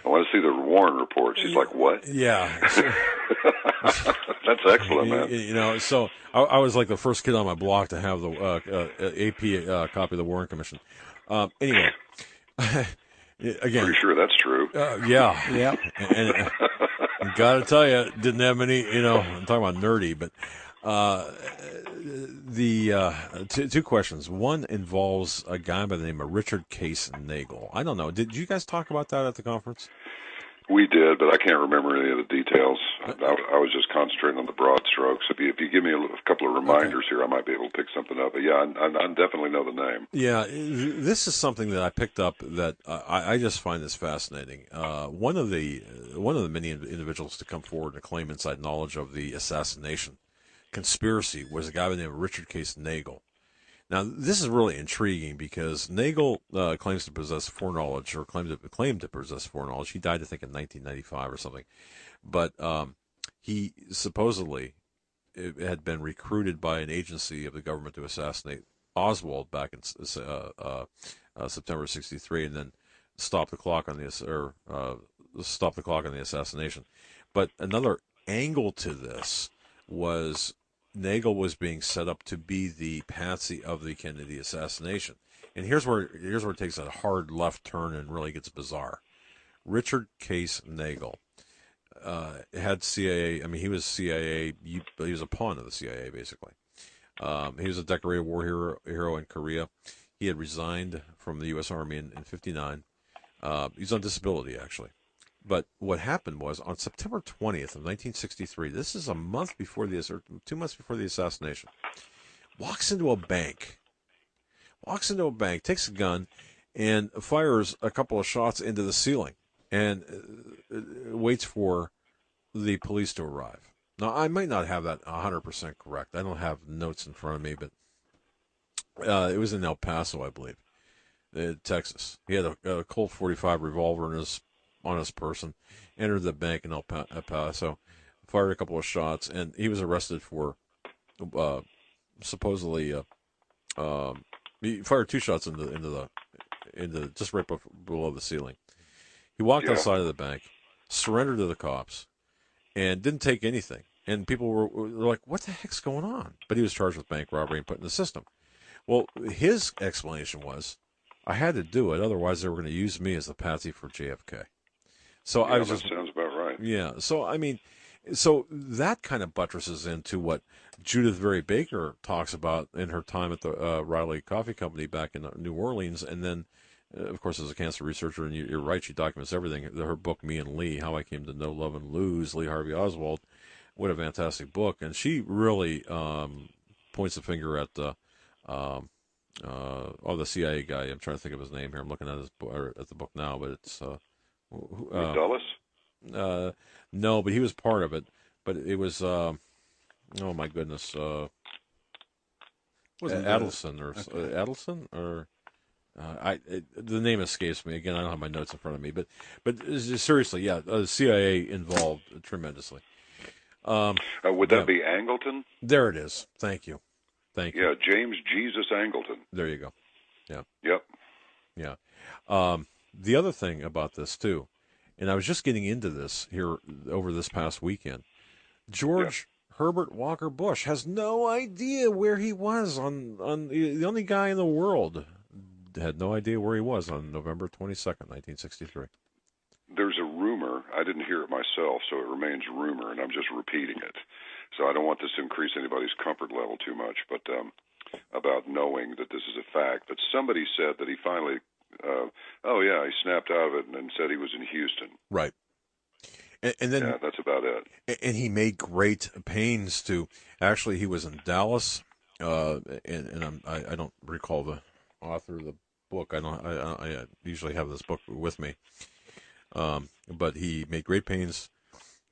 I want to see the Warren report. She's like, what? Yeah. That's excellent, man. So I was like the first kid on my block to have the AP copy of the Warren Commission. Anyway, again. Pretty sure that's true. Yeah. And got to tell you, didn't have many, I'm talking about nerdy, but the two questions. One involves a guy by the name of Richard Case Nagel. I don't know. Did you guys talk about that at the conference? We did, but I can't remember any of the details. I was just concentrating on the broad strokes. If you give me a couple of reminders here, I might be able to pick something up. But yeah, I definitely know the name. Yeah, this is something that I picked up that I just find this fascinating. One of the many individuals to come forward and claim inside knowledge of the assassination conspiracy was a guy by the name of Richard Case Nagel. Now, this is really intriguing because Nagel claims to possess foreknowledge, or claimed to possess foreknowledge. He died, I think, in 1995 or something. But he supposedly had been recruited by an agency of the government to assassinate Oswald back in September '63, and then stop the clock on the assassination. But another angle to this was Nagel was being set up to be the patsy of the Kennedy assassination. And here's where it takes a hard left turn and really gets bizarre. Richard Case Nagel had CIA. I mean, he was CIA. He was a pawn of the CIA, basically. He was a decorated war hero in Korea. He had resigned from the U.S. Army in '59. He's on disability, actually. But what happened was, on September 20th of 1963, this is 2 months before the assassination, walks into a bank, takes a gun, and fires a couple of shots into the ceiling, and waits for the police to arrive. Now, I might not have that 100% correct. I don't have notes in front of me, but it was in El Paso, I believe. in Texas. He had a Colt 45 revolver on his person, entered the bank in El Paso, fired a couple of shots, and he was arrested for supposedly he fired 2 shots into just right below the ceiling. He walked outside of the bank, surrendered to the cops, and didn't take anything. And people were like, "What the heck's going on?" But he was charged with bank robbery and put in the system. Well, his explanation was, "I had to do it, otherwise they were going to use me as the patsy for JFK." So I was that sounds about right. Yeah. So I mean, so that kind of buttresses into what Judith Very Baker talks about in her time at the Riley Coffee Company back in New Orleans, and then, of course, as a cancer researcher, and you're right, she documents everything. Her book, Me and Lee: How I Came to Know, Love, and Lose Lee Harvey Oswald. What a fantastic book, and she really points the finger at the the CIA guy. I'm trying to think of his name here. I'm looking at the book now, but it's Dulles? No, but he was part of it. But it was oh my goodness, was it Adelson or Adelson or the name escapes me again. I don't have my notes in front of me, but seriously, yeah, the CIA involved tremendously. Would that be Angleton? There it is. Thank you. Yeah, James Jesus Angleton. There you go. Yeah. Yep. Yeah. The other thing about this too, and I was just getting into this here over this past weekend. George Herbert Walker Bush has no idea where he was on the only guy in the world had no idea where he was on November 22nd, 1963. There's a rumor. I didn't hear it myself, so it remains rumor, and I'm just repeating it. So I don't want this to increase anybody's comfort level too much, but about knowing that this is a fact. But somebody said that he finally, he snapped out of it and said he was in Houston. Right. And then that's about it. And he made great pains to. Actually, he was in Dallas, and I don't recall the author of the book. I usually have this book with me, but he made great pains.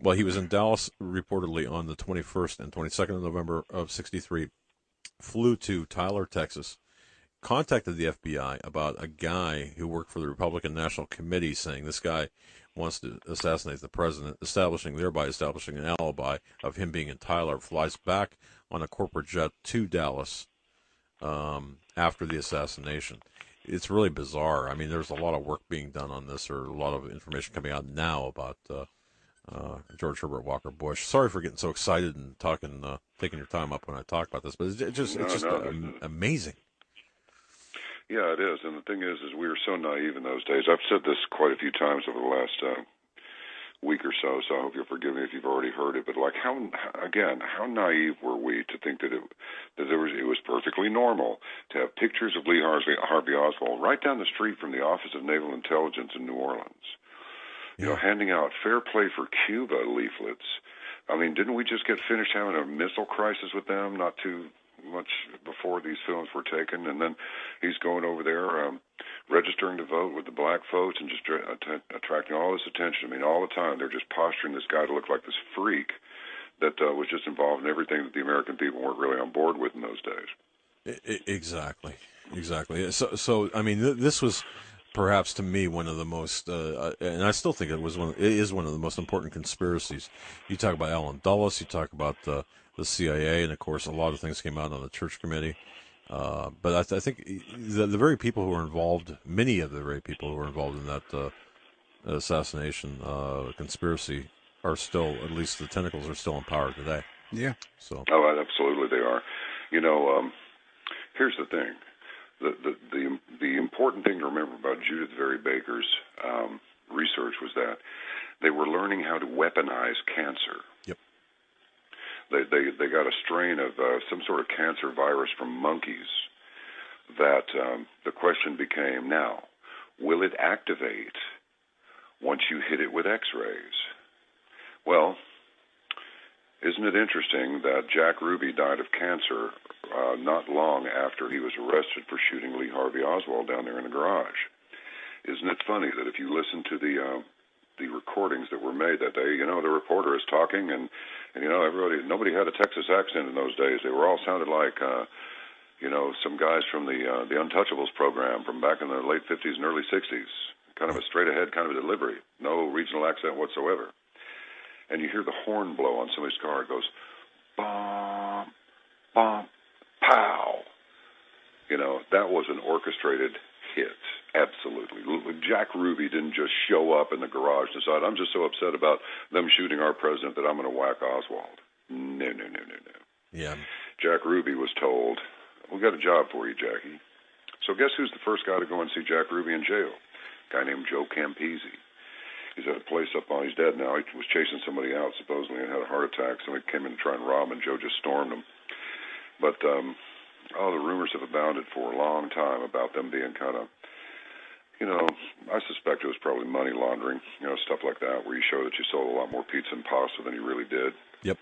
Well, he was in Dallas reportedly on the 21st and 22nd of November of '63. Flew to Tyler, Texas. Contacted the FBI about a guy who worked for the Republican National Committee, saying this guy wants to assassinate the president, thereby establishing an alibi of him being in Tyler. Flies back on a corporate jet to Dallas after the assassination. It's really bizarre. I mean, there's a lot of work being done on this, or a lot of information coming out now about George Herbert Walker Bush. Sorry for getting so excited and taking your time up when I talk about this, but it's just amazing. Yeah, it is. And the thing is we were so naive in those days. I've said this quite a few times over the last week or so I hope you'll forgive me if you've already heard it. But how naive were we to think that it was perfectly normal to have pictures of Lee Harvey Oswald right down the street from the Office of Naval Intelligence in New Orleans, handing out Fair Play for Cuba leaflets. I mean, didn't we just get finished having a missile crisis with them not too much before these films were taken? And then he's going over there registering to vote with the black folks and just attracting all this attention. I mean, all the time they're just posturing this guy to look like this freak that was just involved in everything that the American people weren't really on board with in those days. Exactly. So I mean, this was perhaps to me one of the most, and I still think it is one of the most important conspiracies. You talk about Allen Dulles, you talk about the CIA, and of course a lot of things came out on the Church Committee. But I think the very people who were involved, many of the very people who were involved in that assassination conspiracy are still, at least the tentacles are still in power today. Yeah. So. Oh, absolutely they are. Here's the thing. The important thing to remember about Judith Very Baker's research was that they were learning how to weaponize cancer. Yep. They got a strain of some sort of cancer virus from monkeys that the question became, now, will it activate once you hit it with X-rays? Well, isn't it interesting that Jack Ruby died of cancer not long after he was arrested for shooting Lee Harvey Oswald down there in the garage? Isn't it funny that if you listen to the recordings that were made that day, the reporter is talking, and nobody had a Texas accent in those days. They were all sounded like, some guys from the Untouchables program from back in the late 50s and early 60s, kind of a straight-ahead kind of a delivery, no regional accent whatsoever. And you hear the horn blow on somebody's car. It goes, bom, bom, pow. That was an orchestrated hit, absolutely. Jack Ruby didn't just show up in the garage and decide, I'm just so upset about them shooting our president that I'm going to whack Oswald. No. Yeah. Jack Ruby was told, we got a job for you, Jackie. So guess who's the first guy to go and see Jack Ruby in jail? A guy named Joe Campisi. He's at a place up on, he's dead now. He was chasing somebody out, supposedly, and had a heart attack. Somebody came in to try and rob him, and Joe just stormed him. But, the rumors have abounded for a long time about them being kind of, I suspect it was probably money laundering, stuff like that, where you show that you sold a lot more pizza and pasta than you really did. Yep.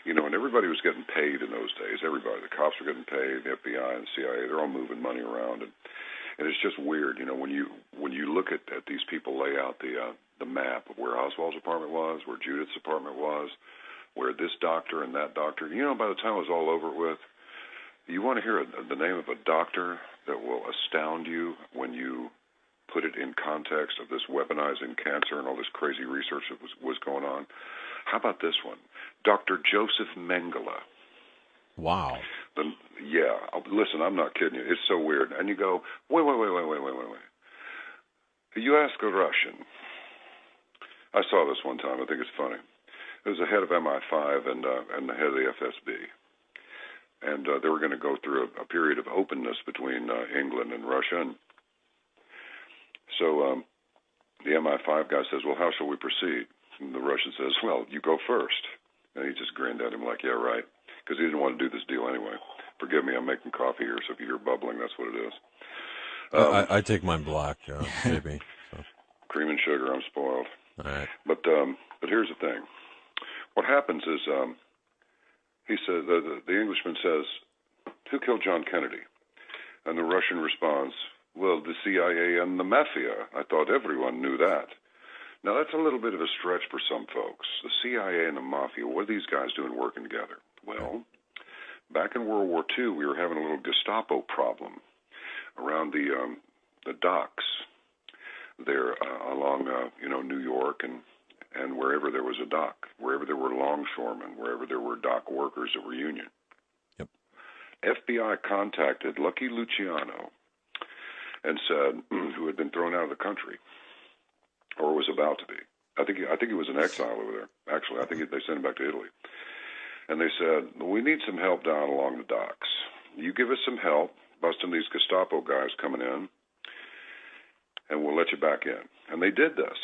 And everybody was getting paid in those days. Everybody. The cops were getting paid, the FBI and the CIA, they're all moving money around. And it's just weird, when you look at these people lay out the map of where Oswald's apartment was, where Judith's apartment was, where this doctor and that doctor, by the time it was all over with, you want to hear the name of a doctor that will astound you when you put it in context of this weaponizing cancer and all this crazy research that was going on. How about this one? Dr. Joseph Mengele. Wow. Listen, I'm not kidding you. It's so weird. And you go, wait. You ask a Russian. I saw this one time. I think it's funny. It was the head of MI5 and the head of the FSB. And they were going to go through a period of openness between England and Russia. And so the MI5 guy says, well, how shall we proceed? And the Russian says, well, you go first. And he just grinned at him like, yeah, right, because he didn't want to do this deal anyway. Forgive me, I'm making coffee here, so if you hear bubbling, that's what it is. I take mine black, maybe. So. Cream and sugar, I'm spoiled. All right. But here's the thing. What happens is he says, the Englishman says, who killed John Kennedy? And the Russian responds, well, the CIA and the Mafia. I thought everyone knew that. Now, that's a little bit of a stretch for some folks. The CIA and the Mafia, what are these guys doing working together? Well, back in World War II, we were having a little Gestapo problem around the docks there along, New York and wherever there was a dock, wherever there were longshoremen, wherever there were dock workers that were union. Yep. FBI contacted Lucky Luciano and said, who had been thrown out of the country, or was about to be. I think he was in exile over there. Actually, I think they sent him back to Italy. And they said, we need some help down along the docks. You give us some help busting these Gestapo guys coming in, and we'll let you back in. And they did this.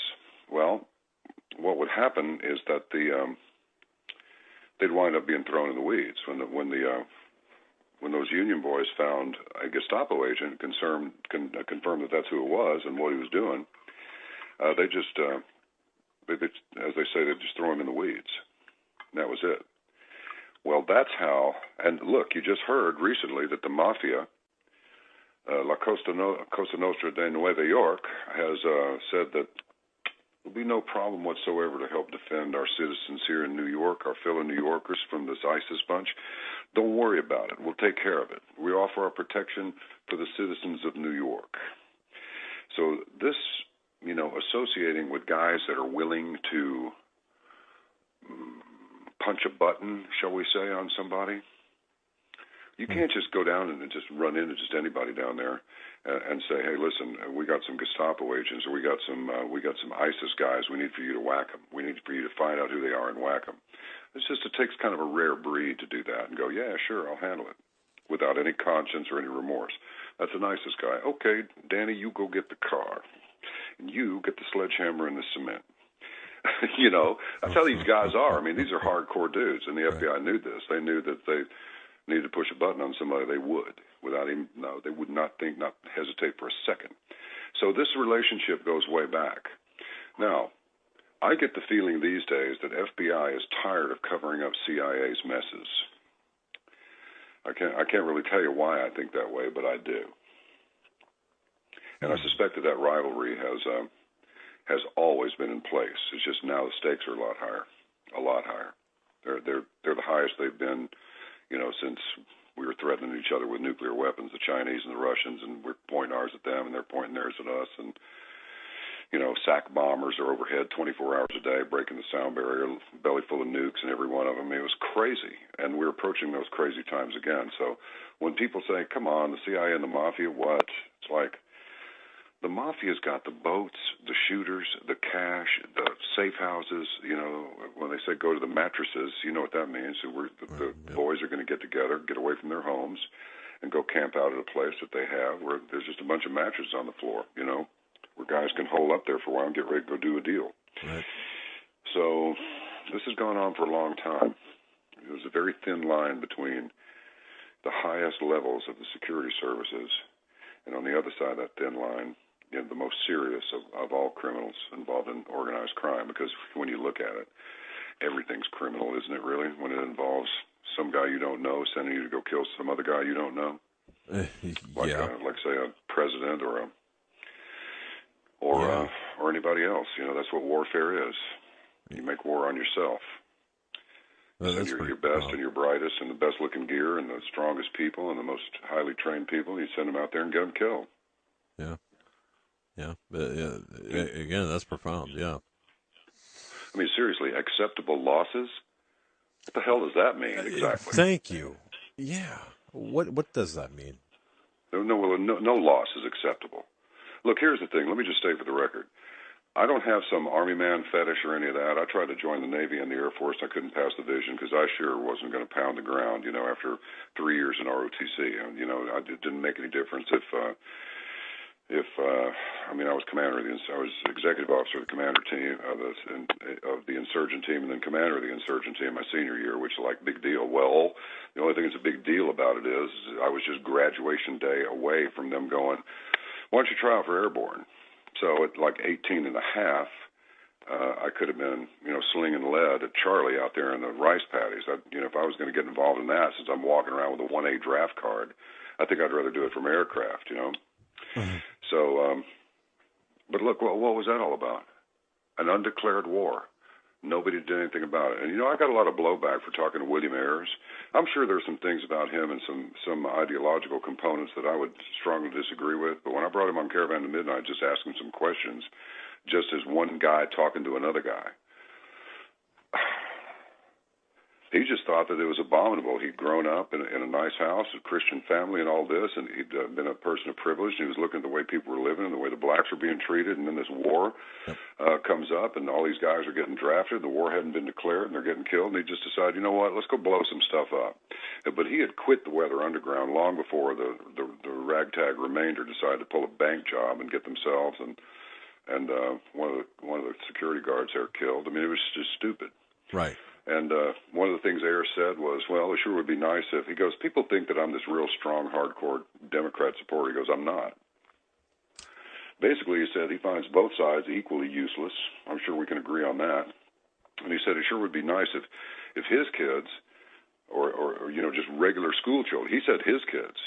Well, what would happen is that they'd wind up being thrown in the weeds when those Union boys found a Gestapo agent confirmed that that's who it was and what he was doing. They just, as they say, they just throw him in the weeds. And that was it. Well, that's how, and look, you just heard recently that the Mafia, La Cosa Nostra de Nueva York, has said that there'll be no problem whatsoever to help defend our citizens here in New York, our fellow New Yorkers from this ISIS bunch. Don't worry about it. We'll take care of it. We offer our protection for the citizens of New York. So this, associating with guys that are willing to punch a button, shall we say, on somebody. You can't just go down and just run into just anybody down there and say, "Hey, listen, we got some Gestapo agents, or we got some ISIS guys. We need for you to whack them. We need for you to find out who they are and whack them." It takes kind of a rare breed to do that and go, "Yeah, sure, I'll handle it," without any conscience or any remorse. That's an ISIS guy. Okay, Danny, you go get the car, and you get the sledgehammer and the cement. That's how these guys are. I mean, these are hardcore dudes, and the FBI knew this. They knew that they needed to push a button on somebody, they would. They would not hesitate for a second. So this relationship goes way back. Now, I get the feeling these days that FBI is tired of covering up CIA's messes. I can't really tell you why I think that way, but I do. And I suspect that rivalry has always been in place. It's just now the stakes are a lot higher. They're the highest they've been, since we were threatening each other with nuclear weapons, the Chinese and the Russians, and we're pointing ours at them, and they're pointing theirs at us, and SAC bombers are overhead 24 hours a day, breaking the sound barrier, belly full of nukes in every one of them. It was crazy, and we're approaching those crazy times again. So when people say, come on, the CIA and the Mafia, what? It's like, the Mafia's got the boats, the shooters, the cash, the safe houses. When they say go to the mattresses, you know what that means. So the boys are going to get together, get away from their homes, and go camp out at a place that they have where there's just a bunch of mattresses on the floor, where guys can hole up there for a while and get ready to go do a deal. Right. So this has gone on for a long time. There's a very thin line between the highest levels of the security services and on the other side of that thin line, the most serious of all criminals involved in organized crime, because when you look at it, everything's criminal, isn't it really, when it involves some guy you don't know sending you to go kill some other guy you don't know? Like say, a president or anybody else. That's what warfare is. You make war on yourself. Send your best and your brightest and the best-looking gear and the strongest people and the most highly trained people. You send them out there and get them killed. Yeah. Again, that's profound. Yeah. I mean, seriously, acceptable losses? What the hell does that mean exactly? Thank you. Yeah. What does that mean? No loss is acceptable. Look, here's the thing. Let me just say for the record. I don't have some Army man fetish or any of that. I tried to join the Navy and the Air Force. I couldn't pass the vision because I sure wasn't going to pound the ground, after 3 years in ROTC. And, it didn't make any difference I was commander I was executive officer of the commander team of the insurgent team, and then commander of the insurgent team my senior year, which is like big deal. Well, the only thing that's a big deal about it is I was just graduation day away from them going, why don't you try out for airborne? So at like 18 and a half, I could have been, slinging lead at Charlie out there in the rice paddies. If I was going to get involved in that, since I'm walking around with a 1A draft card, I think I'd rather do it from aircraft, Mm-hmm. So, but look, what was that all about? An undeclared war. Nobody did anything about it. And, I got a lot of blowback for talking to William Ayers. I'm sure there's some things about him and some ideological components that I would strongly disagree with. But when I brought him on Caravan to Midnight, just asking some questions, just as one guy talking to another guy, he just thought that it was abominable. He'd grown up in a nice house, a Christian family, and all this, and he'd been a person of privilege. And he was looking at the way people were living and the way the blacks were being treated. And then this war comes up, and all these guys are getting drafted. The war hadn't been declared, and they're getting killed. And he just decided, you know what, let's go blow some stuff up. But he had quit the Weather Underground long before the ragtag remainder decided to pull a bank job and get themselves and one of the security guards there killed. I mean, it was just stupid. Right. And one of the things Ayers said was, well, it sure would be nice if, he goes, people think that I'm this real strong, hardcore Democrat supporter. He goes, I'm not. Basically, he said he finds both sides equally useless. I'm sure we can agree on that. And he said it sure would be nice if his kids, or just regular school children, he said his kids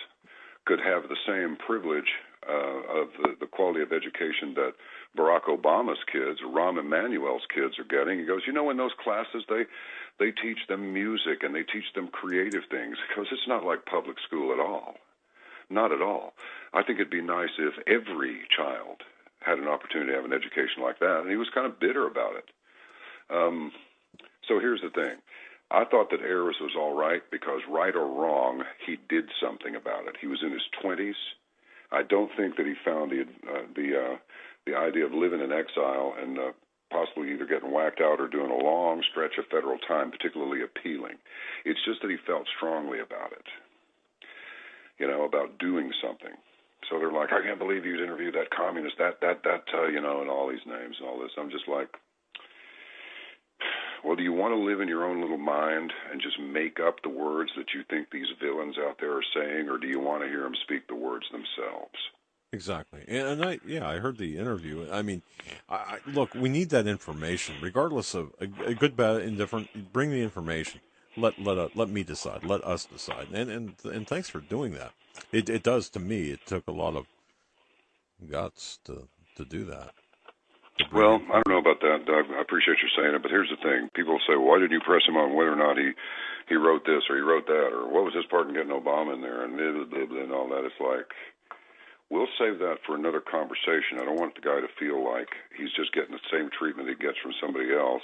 could have the same privilege of the quality of education that Barack Obama's kids or Rahm Emanuel's kids are getting. He goes, in those classes they teach them music and they teach them creative things, because it's not like public school at all. Not at all. I think it'd be nice if every child had an opportunity to have an education like that. And he was kind of bitter about it. So here's the thing. I thought that Ayers was all right because, right or wrong, he did something about it. He was in his 20s. I don't think that he found the idea of living in exile and possibly either getting whacked out or doing a long stretch of federal time particularly appealing. It's just that he felt strongly about it, about doing something. So they're like, I can't believe you'd interview that communist, that, and all these names and all this. I'm just like, well, do you want to live in your own little mind and just make up the words that you think these villains out there are saying, or do you want to hear them speak the words themselves? Exactly. And I heard the interview. I mean, look, we need that information, regardless of a good, bad, indifferent. Bring the information. Let me decide. Let us decide. And thanks for doing that. It does, to me. It took a lot of guts to do that. Well, I don't know about that, Doug. I appreciate you saying it, but here's the thing. People say, well, why didn't you press him on whether or not he wrote this or he wrote that, or what was his part in getting Obama in there, and blah, blah, blah, and all that. It's like, we'll save that for another conversation. I don't want the guy to feel like he's just getting the same treatment he gets from somebody else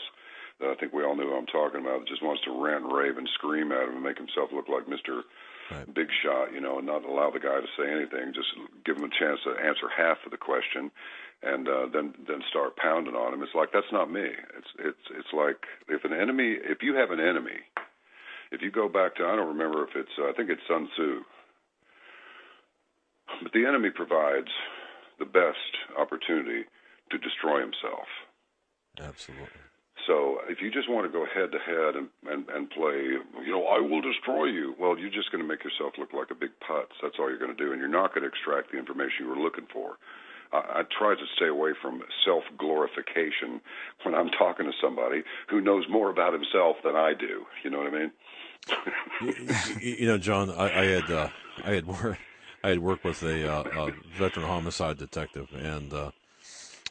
that I think we all know who I'm talking about, that just wants to rant and rave and scream at him and make himself look like Mr. Right. Big shot, and not allow the guy to say anything. Just give him a chance to answer half of the question, and then start pounding on him. It's like, that's not me. It's like if you have an enemy, if you go back to, I don't remember if it's, I think it's Sun Tzu, but the enemy provides the best opportunity to destroy himself. Absolutely. So if you just want to go head to head and play, I will destroy you, well, you're just going to make yourself look like a big putz. That's all you're going to do, and you're not going to extract the information you were looking for. I try to stay away from self-glorification when I'm talking to somebody who knows more about himself than I do. You know what I mean? John, I had worked with a veteran homicide detective, and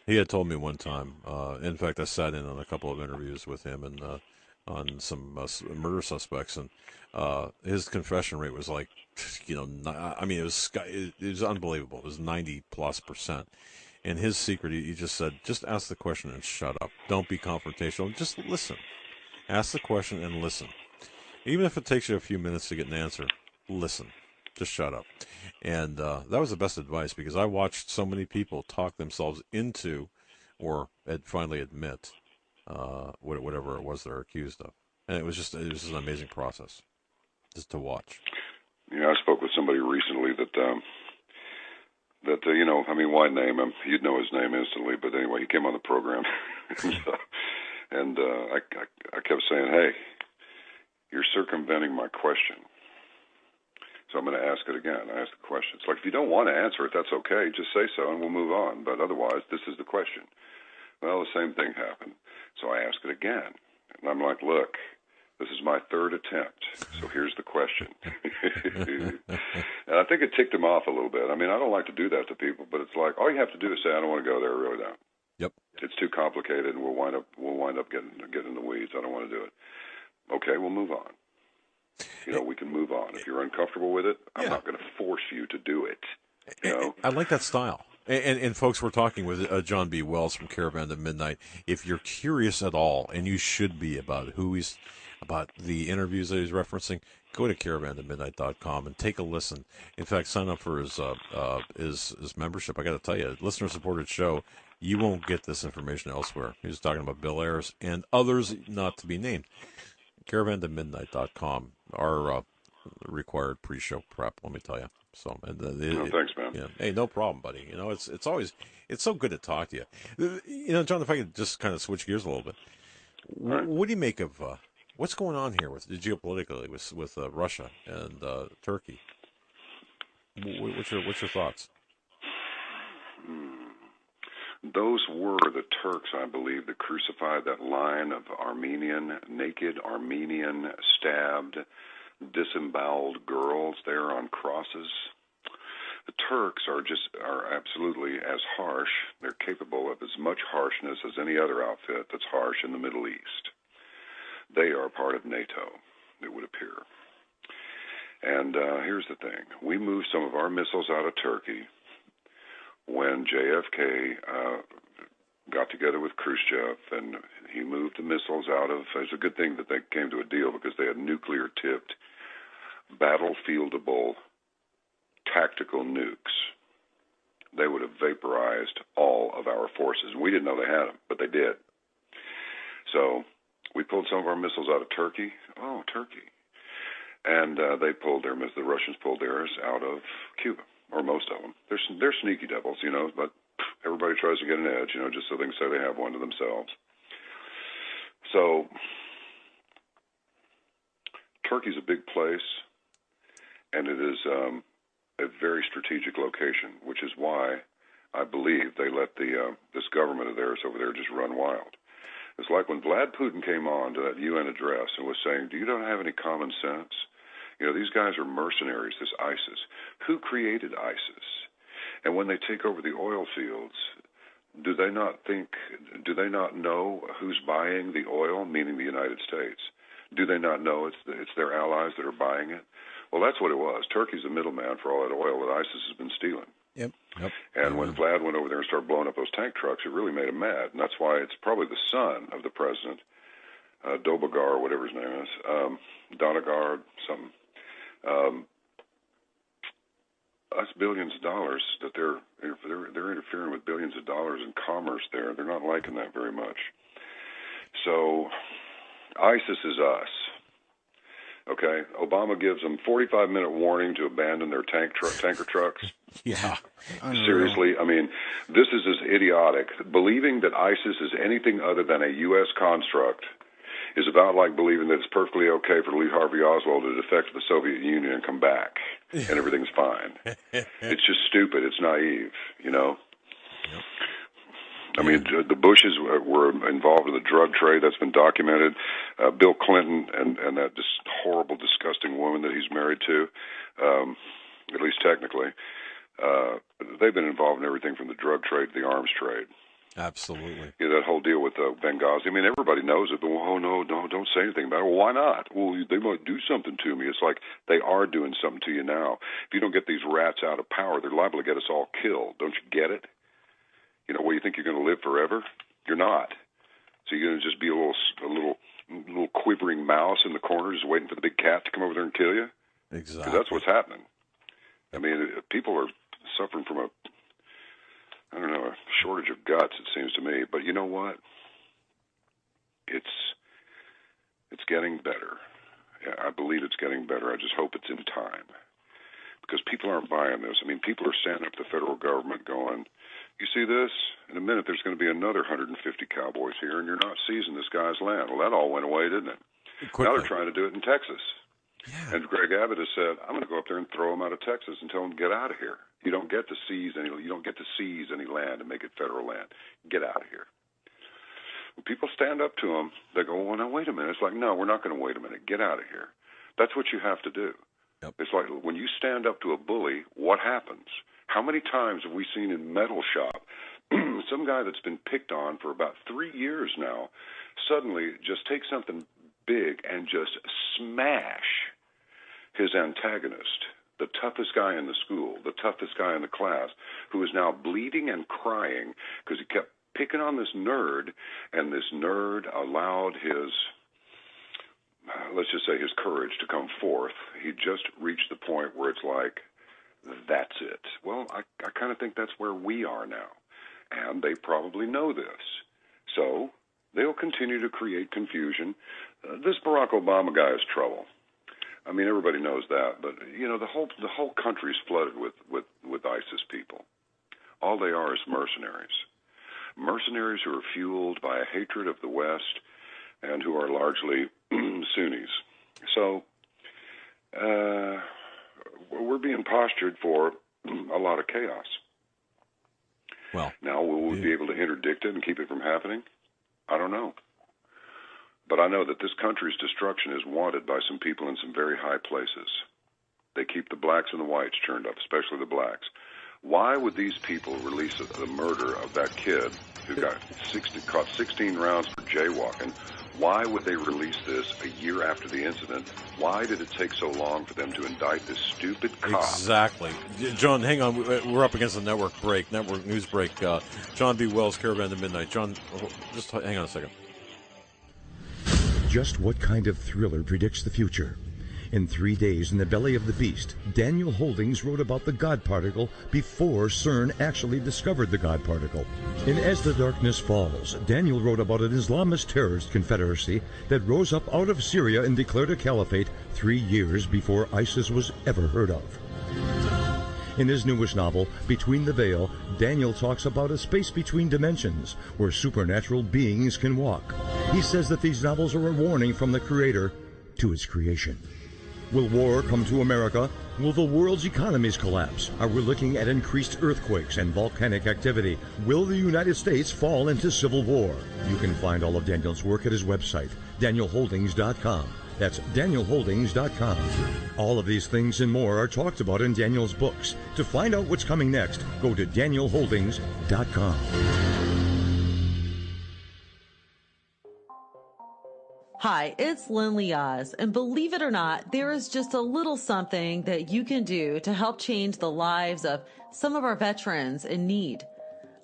he had told me one time. In fact, I sat in on a couple of interviews with him and on some murder suspects, and his confession rate was like, I mean, it was unbelievable. It was 90+%. And his secret, he just said, just ask the question and shut up. Don't be confrontational. Just listen. Ask the question and listen. Even if it takes you a few minutes to get an answer, listen. Just shut up. And that was the best advice, because I watched so many people talk themselves into or finally admit whatever it was they're accused of. And it was just an amazing process just to watch. I spoke with somebody recently that why name him? You'd know his name instantly, but anyway, he came on the program. and I kept saying, hey, you're circumventing my question. So I'm going to ask it again. I ask the question. It's like, if you don't want to answer it, that's okay. Just say so and we'll move on. But otherwise, this is the question. Well, the same thing happened. So I ask it again. And I'm like, look, this is my third attempt. So here's the question. And I think it ticked him off a little bit. I mean, I don't like to do that to people, but it's like, all you have to do is say, I don't want to go there, I really don't. Yep. It's too complicated, and we'll wind up getting in the weeds. I don't want to do it. Okay, we'll move on. We can move on. If you're uncomfortable with it, I'm not going to force you to do it. I like that style. And folks, we're talking with John B. Wells from Caravan to Midnight. If you're curious at all, and you should be about about the interviews that he's referencing, go to caravantomidnight.com and take a listen. In fact, sign up for his membership. I got to tell you, listener-supported show, you won't get this information elsewhere. He was talking about Bill Ayers and others not to be named. caravantomidnight.com, our required pre-show prep, let me tell you. So, thanks, man. Yeah, hey, no problem, buddy. It's so good to talk to you. John, if I could just kind of switch gears a little bit, what do you make of what's going on here with geopolitically with Russia and Turkey? What's your thoughts? Those were the Turks, I believe, that crucified that line of naked Armenian, stabbed, disemboweled girls there on crosses. The Turks are absolutely as harsh. They're capable of as much harshness as any other outfit that's harsh in the Middle East. They are part of NATO, it would appear. And here's the thing. We moved some of our missiles out of Turkey when JFK got together with Khrushchev, and he moved the missiles out of. It's a good thing that they came to a deal, because they had nuclear-tipped, battlefieldable, tactical nukes. They would have vaporized all of our forces. We didn't know they had them, but they did. So we pulled some of our missiles out of Turkey. Oh, Turkey. And the Russians pulled theirs out of Cuba. Or most of them. They're sneaky devils, but everybody tries to get an edge, just so they can say they have one to themselves. So Turkey's a big place, and it is a very strategic location, which is why I believe they let this government of theirs over there just run wild. It's like when Vlad Putin came on to that UN address and was saying, "Do you not have any common sense? These guys are mercenaries, this ISIS. Who created ISIS? And when they take over the oil fields, do they not know who's buying the oil, meaning the United States? Do they not know it's their allies that are buying it? Well, that's what it was. Turkey's the middleman for all that oil that ISIS has been stealing. Yep. And when Vlad went over there and started blowing up those tank trucks, it really made him mad. And that's why it's probably the son of the president, Dobagar, whatever his name is, Donagar, something. Us billions of dollars that they're interfering with billions of dollars in commerce there. They're not liking that very much. So ISIS is us. Okay, Obama gives them 45-minute warning to abandon their tanker trucks. Yeah. Seriously, I mean, this is as idiotic. Believing that ISIS is anything other than a U.S. construct is about like believing that it's perfectly okay for Lee Harvey Oswald to defect to the Soviet Union and come back, and everything's fine. It's just stupid. It's naive, you know? Yep. I mean, the Bushes were involved in the drug trade. That's been documented. Bill Clinton and that just horrible, disgusting woman that he's married to, at least technically, they've been involved in everything from the drug trade to the arms trade. Absolutely. Yeah, that whole deal with Benghazi. I mean, everybody knows it, but no, don't say anything about it. Well, why not? Well, they might do something to me. It's like they are doing something to you now. If you don't get these rats out of power, they're liable to get us all killed. Don't you get it? You know, you think you're going to live forever? You're not. So you're going to just be a little quivering mouse in the corner, just waiting for the big cat to come over there and kill you. Exactly. 'Cause that's what's happening. I mean, people are suffering from a shortage of guts, it seems to me. But you know what? It's getting better. Yeah, I believe it's getting better. I just hope it's in time. Because people aren't buying this. I mean, people are standing up to the federal government going, you see this? In a minute, there's going to be another 150 cowboys here, and you're not seizing this guy's land. Well, that all went away, didn't it? Quickly. Now they're trying to do it in Texas. Yeah. And Greg Abbott has said, I'm going to go up there and throw them out of Texas and tell them to get out of here. You don't get to seize any land and make it federal land. Get out of here. When people stand up to them, they go, well, now, wait a minute. It's like, no, we're not going to wait a minute. Get out of here. That's what you have to do. Yep. It's like when you stand up to a bully, what happens? How many times have we seen in Metal Shop some guy that's been picked on for about 3 years now suddenly just take something big and just smash his antagonist, the toughest guy in the school, the toughest guy in the class, who is now bleeding and crying because he kept picking on this nerd, and this nerd allowed his, let's just say, his courage to come forth. He just reached the point where it's like, that's it. Well, I kind of think that's where we are now, and they probably know this. So they'll continue to create confusion. This Barack Obama guy is trouble. I mean, everybody knows that, but you know, the whole country is flooded with ISIS people. All they are is mercenaries who are fueled by a hatred of the West and who are largely Sunnis. So we're being postured for a lot of chaos. Well, now, will we be able to interdict it and keep it from happening? I don't know. But I know that this country's destruction is wanted by some people in some very high places. They keep the blacks and the whites turned up, especially the blacks. Why would these people release the murder of that kid who got caught 16 rounds for jaywalking? Why would they release this a year after the incident? Why did it take so long for them to indict this stupid cop? Exactly. John, hang on. We're up against the network news break. John B. Wells, Caravan to Midnight. John, just hang on a second. Just what kind of thriller predicts the future? In 3 days in the belly of the beast, Daniel Holdings wrote about the God particle before CERN actually discovered the God particle. In As the Darkness Falls, Daniel wrote about an Islamist terrorist confederacy that rose up out of Syria and declared a caliphate 3 years before ISIS was ever heard of. In his newest novel, Between the Veil, Daniel talks about a space between dimensions where supernatural beings can walk. He says that these novels are a warning from the Creator to its creation. Will war come to America? Will the world's economies collapse? Are we looking at increased earthquakes and volcanic activity? Will the United States fall into civil war? You can find all of Daniel's work at his website, danielholdings.com. That's danielholdings.com. All of these things and more are talked about in Daniel's books. To find out what's coming next, go to danielholdings.com. Hi, it's Lynn Oz, and believe it or not, there is just a little something that you can do to help change the lives of some of our veterans in need.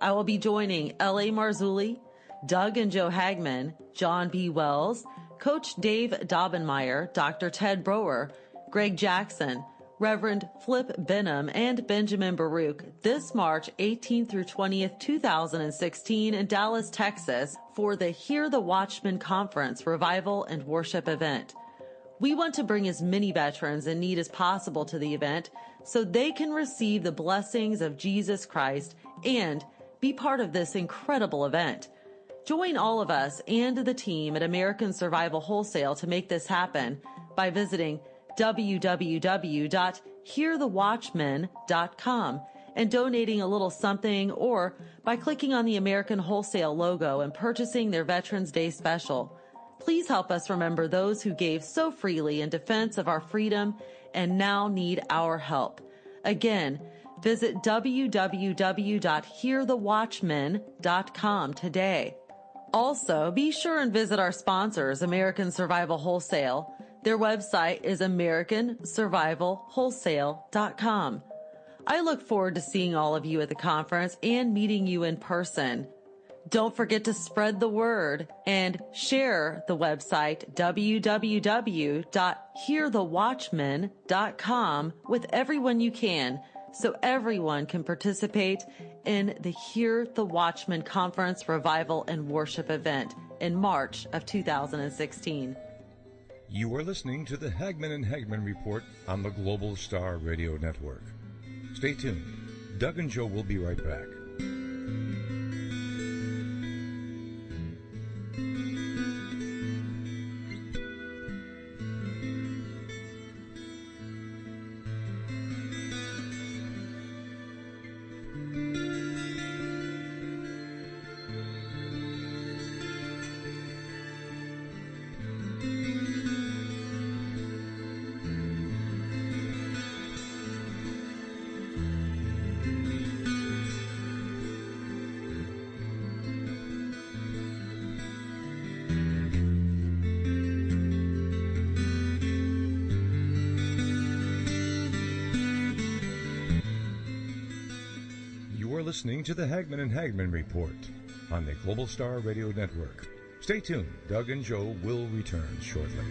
I will be joining L.A. Marzulli, Doug and Joe Hagmann, John B. Wells, Coach Dave Daubenmire, Dr. Ted Brower, Greg Jackson, Reverend Flip Benham, and Benjamin Baruch this March 18th through 20th, 2016 in Dallas, Texas for the Hear the Watchman Conference Revival and Worship event. We want to bring as many veterans in need as possible to the event so they can receive the blessings of Jesus Christ and be part of this incredible event. Join all of us and the team at American Survival Wholesale to make this happen by visiting www.hearthewatchmen.com and donating a little something, or by clicking on the American Wholesale logo and purchasing their Veterans Day special. Please help us remember those who gave so freely in defense of our freedom and now need our help. Again, visit www.hearthewatchmen.com today. Also, be sure and visit our sponsors, American Survival Wholesale. Their website is AmericanSurvivalWholesale.com. I look forward to seeing all of you at the conference and meeting you in person. Don't forget to spread the word and share the website www.hearthewatchmen.com with everyone you can, so everyone can participate in the Hear the Watchman Conference Revival and Worship event in March of 2016. You are listening to the Hagmann Hagmann Report on the Global Star Radio Network. Stay tuned. Doug and Joe will be right back. Listening to the Hagmann Hagmann Report on the Global Star Radio Network. Stay tuned. Doug and Joe will return shortly.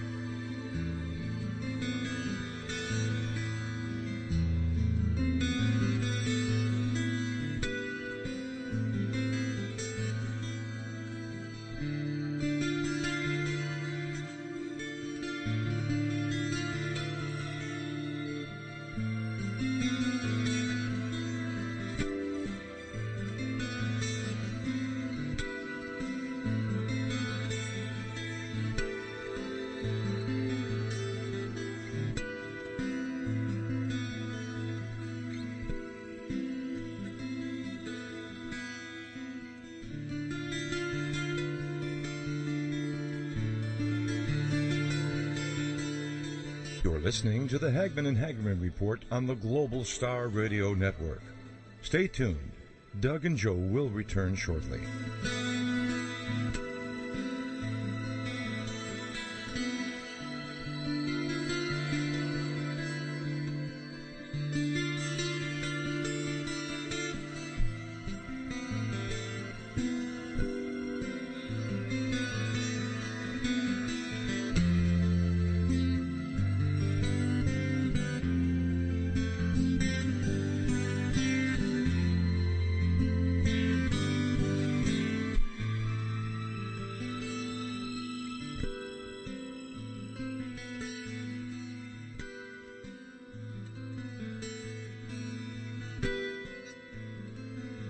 You're listening to the Hagmann Hagmann Report on the Global Star Radio Network. Stay tuned. Doug and Joe will return shortly.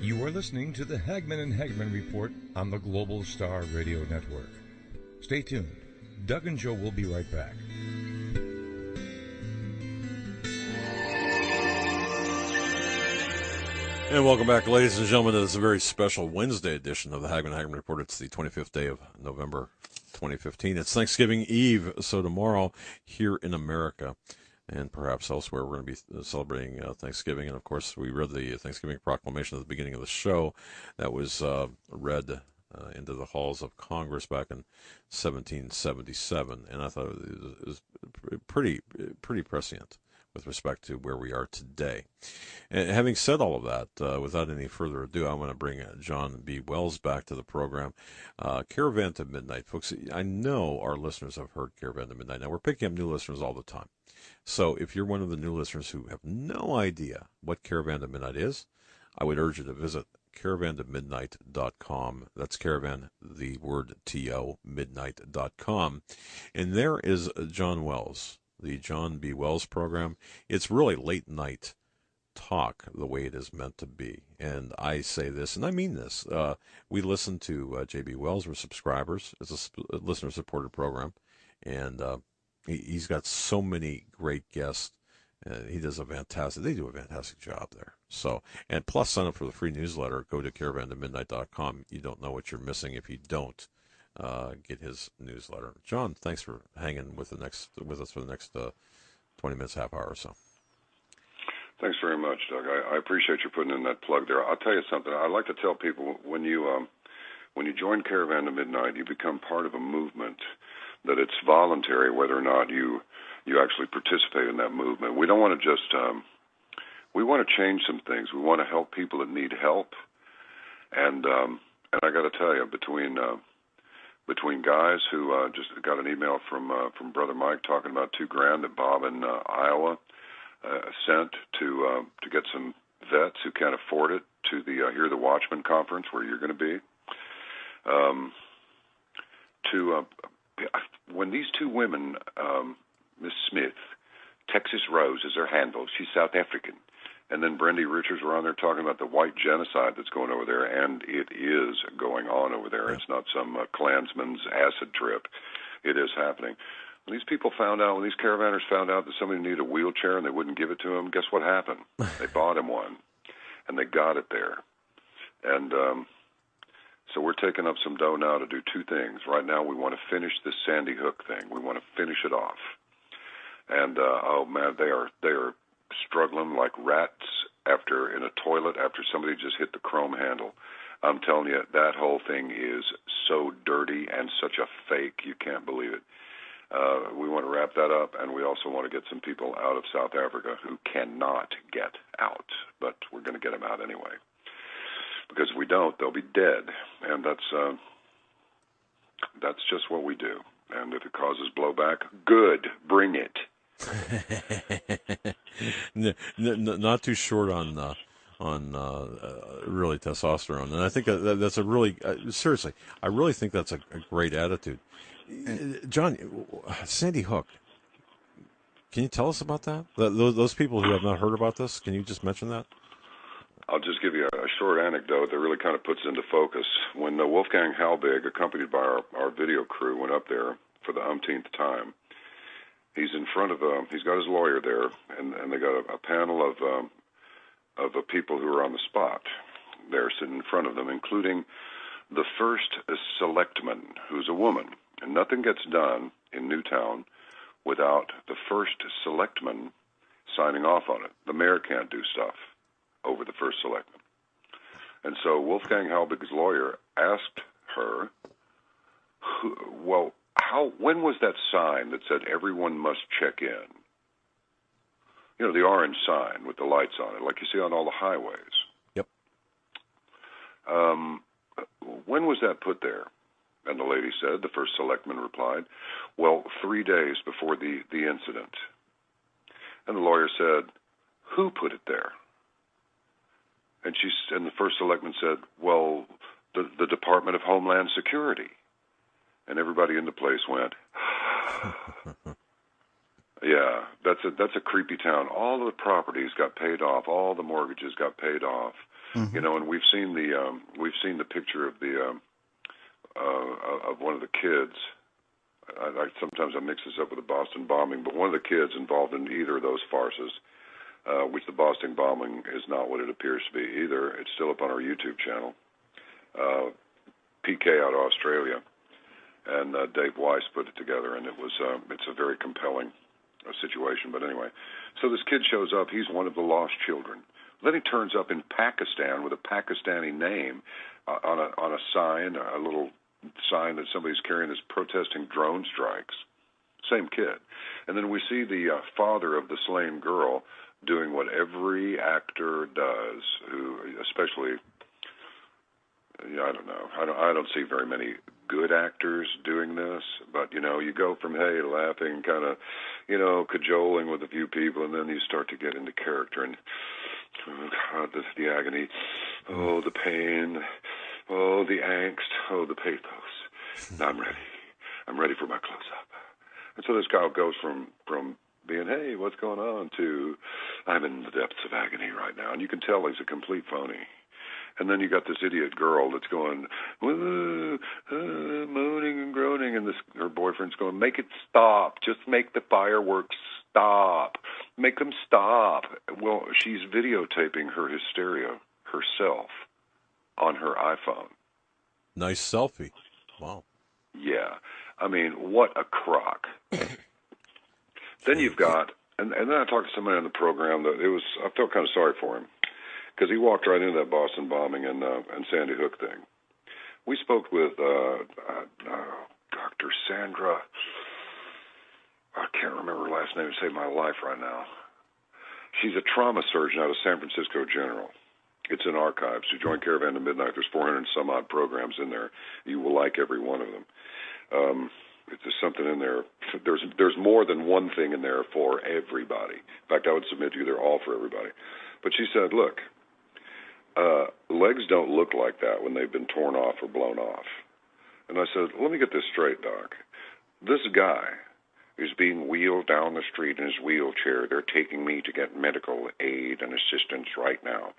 You are listening to the Hagmann Hagmann Report on the Global Star Radio Network. Stay tuned. Doug and Joe will be right back. And welcome back, ladies and gentlemen, to this very special Wednesday edition of the Hagmann Hagmann Report. It's the 25th day of November 2015. It's Thanksgiving Eve, so tomorrow here in America and perhaps elsewhere, we're going to be celebrating Thanksgiving. And, of course, we read the Thanksgiving proclamation at the beginning of the show. That was read into the halls of Congress back in 1777, and I thought it was pretty prescient with respect to where we are today. And having said all of that, without any further ado, I want to bring John B. Wells back to the program. Caravan to Midnight, folks. I know our listeners have heard Caravan to Midnight. Now, we're picking up new listeners all the time. So if you're one of the new listeners who have no idea what Caravan to Midnight is, I would urge you to visit caravantomidnight.com. That's caravan, the word T-O, midnight.com. And there is John Wells, the John B. Wells program. It's really late night talk the way it is meant to be. And I say this, and I mean this. We listen to J.B. Wells. We're subscribers. It's a listener-supported program. And he's got so many great guests. They do a fantastic job there. So, and plus sign up for the free newsletter. Go to caravantomidnight.com. You don't know what you're missing if you don't get his newsletter. John, thanks for hanging with us for the next 20 minutes, half hour or so. Thanks very much, Doug. I appreciate you putting in that plug there. I'll tell you something. I like to tell people when you join Caravan to Midnight, you become part of a movement that it's voluntary whether or not you actually participate in that movement. We don't want to just we want to change some things. We want to help people that need help, and I got to tell you, between guys who just got an email from Brother Mike talking about $2,000 that Bob in Iowa sent to get some vets who can't afford it to the Hear the Watchman conference where you're going to be. When these two women, Miss Smith, Texas Rose is her handle. She's South African. And then Brendy Richards were on there talking about the white genocide that's going over there, and it is going on over there. It's not some Klansman's acid trip. It is happening. When these people found out, when these caravanners found out that somebody needed a wheelchair and they wouldn't give it to them, guess what happened? They bought him one, and they got it there. And so we're taking up some dough now to do two things. Right now we want to finish this Sandy Hook thing. We want to finish it off. And, oh, man, they are struggling like rats in a toilet after somebody just hit the chrome handle. I'm telling you, that whole thing is so dirty and such a fake, you can't believe it. We want to wrap that up, and we also want to get some people out of South Africa who cannot get out, but we're going to get them out anyway. Because if we don't, they'll be dead, and that's just what we do. And if it causes blowback, good, bring it. Not too short on really testosterone, and I think that's a really seriously. I really think that's a great attitude. John, Sandy Hook. Can you tell us about that? Those people who have not heard about this, can you just mention that? I'll just give you a short anecdote that really kind of puts into focus. When Wolfgang Halbig, accompanied by our video crew, went up there for the umpteenth time, he's in front of he's got his lawyer there, and they got a panel of people who are on the spot there sitting in front of them, including the first selectman, who's a woman. And nothing gets done in Newtown without the first selectman signing off on it. The mayor can't do stuff over the first selectman. And so Wolfgang Halbig's lawyer asked her, when was that sign that said everyone must check in? You know, the orange sign with the lights on it, like you see on all the highways. Yep. When was that put there? And the lady said, the first selectman replied, well, 3 days before the incident. And the lawyer said, who put it there? And the first selectman said, well, the Department of Homeland Security. And everybody in the place went, yeah, that's a creepy town. All the properties got paid off. All the mortgages got paid off. Mm-hmm. You know, and we've seen the picture of of one of the kids. Sometimes I mix this up with the Boston bombing, but one of the kids involved in either of those farces, which the Boston bombing is not what it appears to be either. It's still up on our YouTube channel. PK out of Australia, and Dave Weiss put it together, and it's a very compelling situation. But anyway, so this kid shows up. He's one of the lost children. Then he turns up in Pakistan with a Pakistani name on a sign, a little sign that somebody's carrying that's protesting drone strikes. Same kid. And then we see the father of the slain girl doing what every actor does, who, especially, I don't know, I don't see very many good actors doing this, but, you go from, hey, laughing, kind of, cajoling with a few people, and then you start to get into character, and, oh, God, the agony, oh, the pain, oh, the angst, oh, the pathos. Now I'm ready for my close-up. And so this guy goes from being, hey, what's going on, to I'm in the depths of agony right now. And you can tell he's a complete phony. And then you got this idiot girl that's going, moaning and groaning, and her boyfriend's going, make it stop. Just make the fireworks stop. Make them stop. Well, she's videotaping her hysteria herself on her iPhone. Nice selfie. Wow. Yeah. I mean, what a crock. Then you've got, and then I talked to somebody on the program that I felt kind of sorry for him, because he walked right into that Boston bombing and Sandy Hook thing. We spoke with Dr. Sandra, I can't remember her last name to save my life right now. She's a trauma surgeon out of San Francisco General. It's in archives. To join Caravan to Midnight, there's 400 and some odd programs in there. You will like every one of them. There's something in there. There's more than one thing in there for everybody. In fact, I would submit to you they're all for everybody. But she said, look, legs don't look like that when they've been torn off or blown off. And I said, let me get this straight, Doc. This guy is being wheeled down the street in his wheelchair. They're taking me to get medical aid and assistance right now.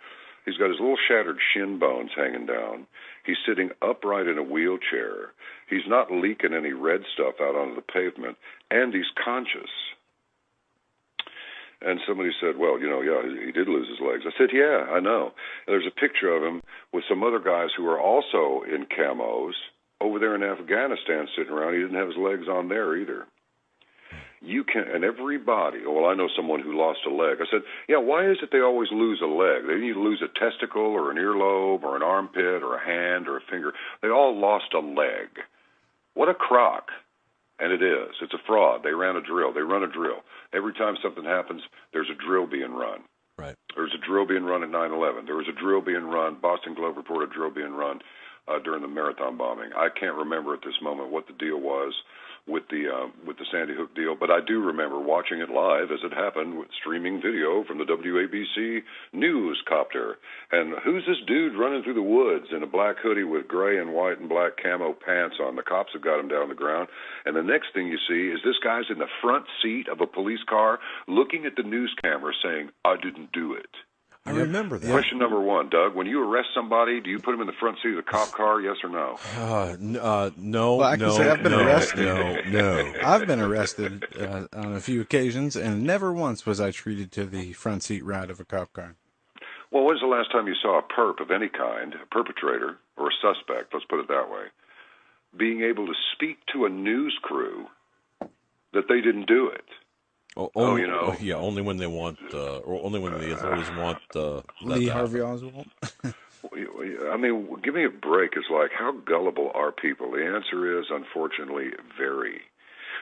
He's got his little shattered shin bones hanging down. He's sitting upright in a wheelchair. He's not leaking any red stuff out onto the pavement, and he's conscious. And somebody said, well, yeah, he did lose his legs. I said, yeah, I know. And there's a picture of him with some other guys who are also in camos over there in Afghanistan sitting around. He didn't have his legs on there either. You can, and everybody, well, I know someone who lost a leg. I said, yeah, why is it they always lose a leg? They need to lose a testicle or an earlobe or an armpit or a hand or a finger. They all lost a leg. What a crock. And it is. It's a fraud. They ran a drill. They run a drill. Every time something happens, there's a drill being run. Right. There's a drill being run at 9/11. There was a drill being run. Boston Globe reported a drill being run during the Marathon bombing. I can't remember at this moment what the deal was with the Sandy Hook deal, but I do remember watching it live as it happened with streaming video from the WABC news copter. And who's this dude running through the woods in a black hoodie with gray and white and black camo pants on? The cops have got him down on the ground. And the next thing you see is this guy's in the front seat of a police car looking at the news camera saying, I didn't do it. I remember that. Question number one, Doug, when you arrest somebody, do you put them in the front seat of the cop car, yes or no? No, well, I can say I've been arrested. No. I've been arrested on a few occasions, and never once was I treated to the front seat ride of a cop car. Well, when's the last time you saw a perp of any kind, a perpetrator or a suspect, let's put it that way, being able to speak to a news crew that they didn't do it? Only when they want, or only when the authorities want Lee Harvey Oswald. I mean, give me a break. It's like, how gullible are people? The answer is, unfortunately, very.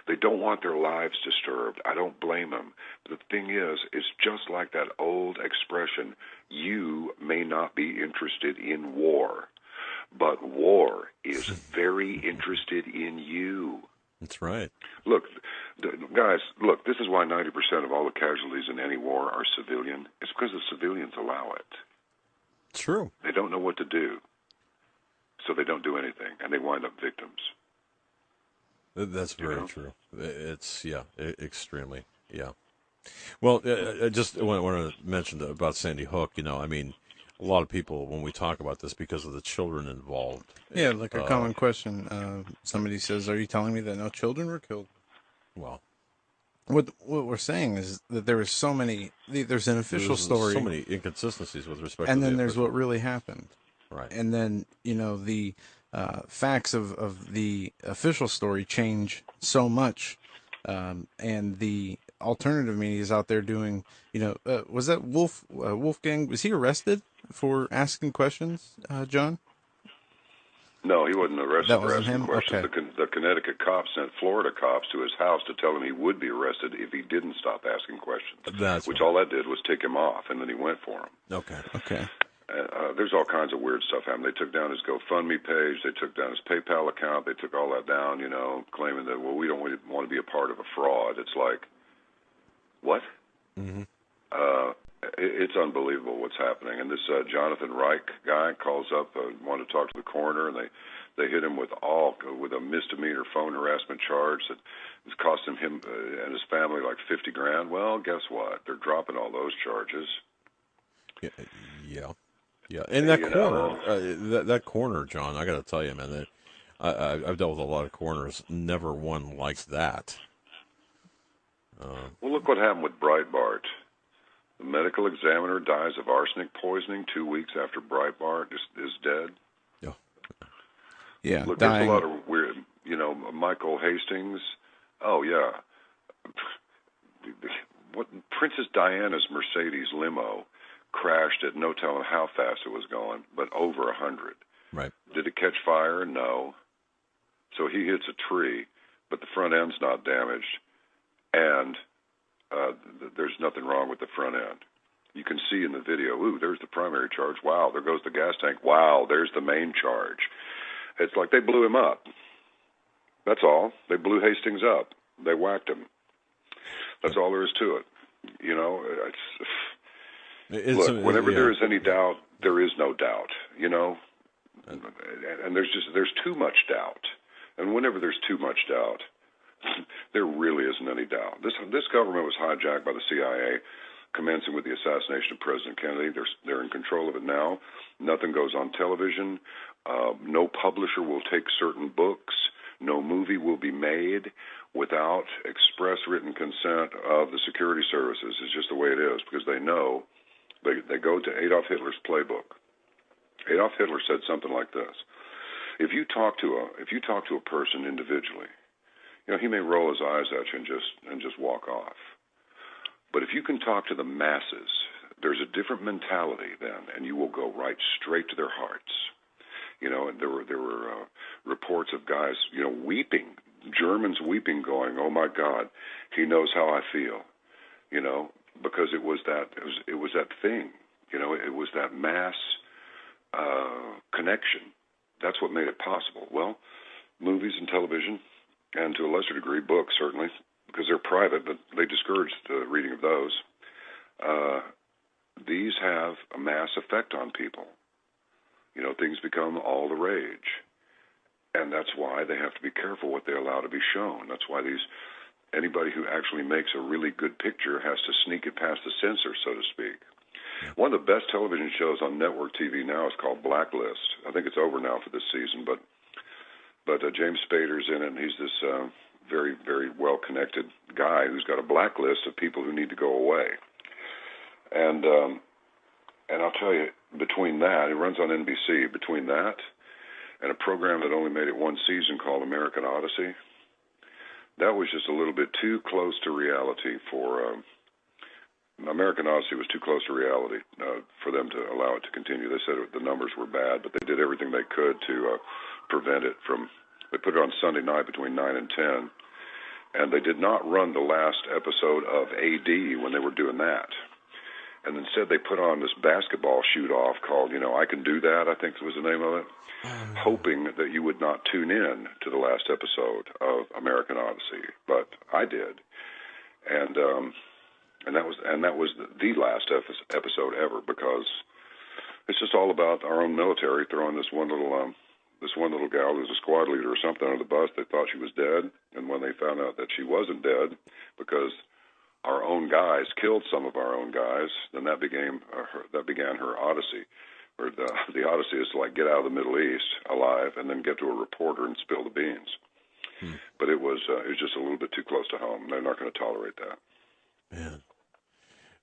They don't want their lives disturbed. I don't blame them. But the thing is, it's just like that old expression, you may not be interested in war, but war is very interested in you. That's right. Look, guys, this is why 90% of all the casualties in any war are civilian. It's because the civilians allow it. True. They don't know what to do, so they don't do anything, and they wind up victims. That's very true. It's, extremely, yeah. Well, I just want to mention about Sandy Hook, I mean, a lot of people, when we talk about this, because of the children involved. Yeah, like a common question. Somebody says, are you telling me that no children were killed? Well, what we're saying is that there is so many, there's an official story. So many inconsistencies with respect and to then there's what really happened. Right. And then, the facts of the official story change so much And the alternative media is out there doing, was that Wolfgang, was he arrested for asking questions, John? No, he wasn't arrested That for wasn't asking him? questions. Okay. The Connecticut cops sent Florida cops to his house to tell him he would be arrested if he didn't stop asking questions. That's all that did was tick him off, and then he went for him. Okay. There's all kinds of weird stuff happening. They took down his GoFundMe page. They took down his PayPal account. They took all that down, claiming that, well, we don't want to be a part of a fraud. It's like, what? Mm-hmm. It's unbelievable what's happening. And this Jonathan Reich guy calls up, wanted to talk to the coroner, and they hit him with a misdemeanor phone harassment charge that is costing him and his family like $50,000. Well, guess what? They're dropping all those charges. Yeah. And that corner, that corner, John, I got to tell you, man, I've dealt with a lot of corners. Never one like that. Well, look what happened with Breitbart. The medical examiner dies of arsenic poisoning 2 weeks after Breitbart is dead. Yeah, look, dying. There's a lot of weird, Michael Hastings. Oh, yeah. Princess Diana's Mercedes limo crashed at no telling how fast it was going, but over 100. Right. Did it catch fire? No. So he hits a tree, but the front end's not damaged, and there's nothing wrong with the front end. You can see in the video, there's the primary charge. Wow, there goes the gas tank. Wow, there's the main charge. It's like they blew him up. That's all. They blew Hastings up. They whacked him. That's all there is to it. Whenever there is any doubt, there is no doubt, and there's too much doubt. And whenever there's too much doubt, there really isn't any doubt. This government was hijacked by the CIA, commencing with the assassination of President Kennedy. They're in control of it now. Nothing goes on television. No publisher will take certain books. No movie will be made without express written consent of the security services. It's just the way it is, because they know they go to Adolf Hitler's playbook. Adolf Hitler said something like this: If you talk to a person individually, he may roll his eyes at you and just walk off. But if you can talk to the masses, there's a different mentality then, and you will go right straight to their hearts. And there were reports of guys, weeping, Germans weeping, going, "Oh my God, he knows how I feel," because it was that thing, it was that mass connection. That's what made it possible. Well, movies and television, and to a lesser degree, books, certainly, because they're private, but they discourage the reading of those. These have a mass effect on people. Things become all the rage. And that's why they have to be careful what they allow to be shown. That's why anybody who actually makes a really good picture has to sneak it past the censor, so to speak. One of the best television shows on network TV now is called Blacklist. I think it's over now for this season, but James Spader's in it, and he's this very, very well-connected guy who's got a blacklist of people who need to go away. And I'll tell you, between that, it runs on NBC, between that and a program that only made it one season called American Odyssey, that was just a little bit too close to reality for American Odyssey was too close to reality for them to allow it to continue. They said the numbers were bad, but they did everything they could to prevent it from. They put it on Sunday night between 9 and 10, and they did not run the last episode of AD when they were doing that. And instead they put on this basketball shoot-off called, I Can Do That, I think was the name of it, hoping that you would not tune in to the last episode of American Odyssey. But I did. And that was the last episode ever, because it's just all about our own military throwing this one little gal who's a squad leader or something under the bus. They thought she was dead, and when they found out that she wasn't dead, because our own guys killed some of our own guys, then that began her odyssey. Or the odyssey is to get out of the Middle East alive and then get to a reporter and spill the beans. But it was just a little bit too close to home. They're not going to tolerate that. Man,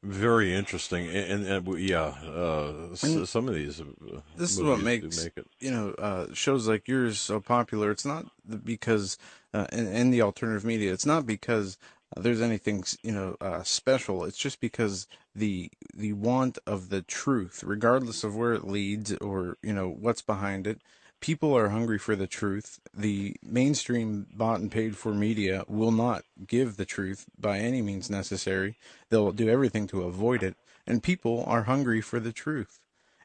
Very interesting, some of these This is what movies do makes make it. shows like yours so popular. It's not because in the alternative media, it's not because there's anything special. It's just because the want of the truth, regardless of where it leads or what's behind it. People are hungry for the truth. The mainstream bought and paid for media will not give the truth by any means necessary. They'll do everything to avoid it, and people are hungry for the truth.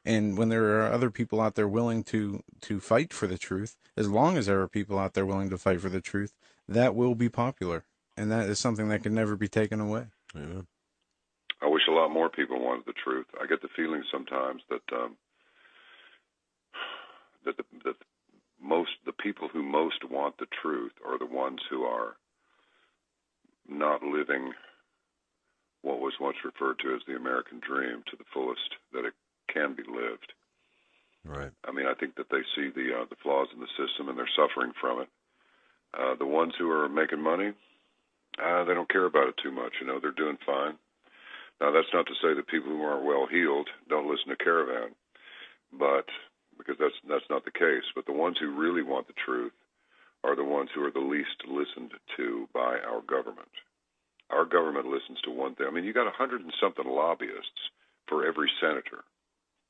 And when there are other people out there willing to fight for the truth, as long as there are people out there willing to fight for the truth, that will be popular, and that is something that can never be taken away. Yeah. I wish a lot more people wanted the truth. I get the feeling sometimes that the people who most want the truth are the ones who are not living what was once referred to as the American dream to the fullest that it can be lived. Right. I mean, I think that they see the flaws in the system and they're suffering from it. The ones who are making money, they don't care about it too much. They're doing fine. Now, that's not to say that people who aren't well heeled don't listen to Caravan, but because that's not the case. But the ones who really want the truth are the ones who are the least listened to by our government. Our government listens to one thing. I mean, you got 100 and something lobbyists for every senator.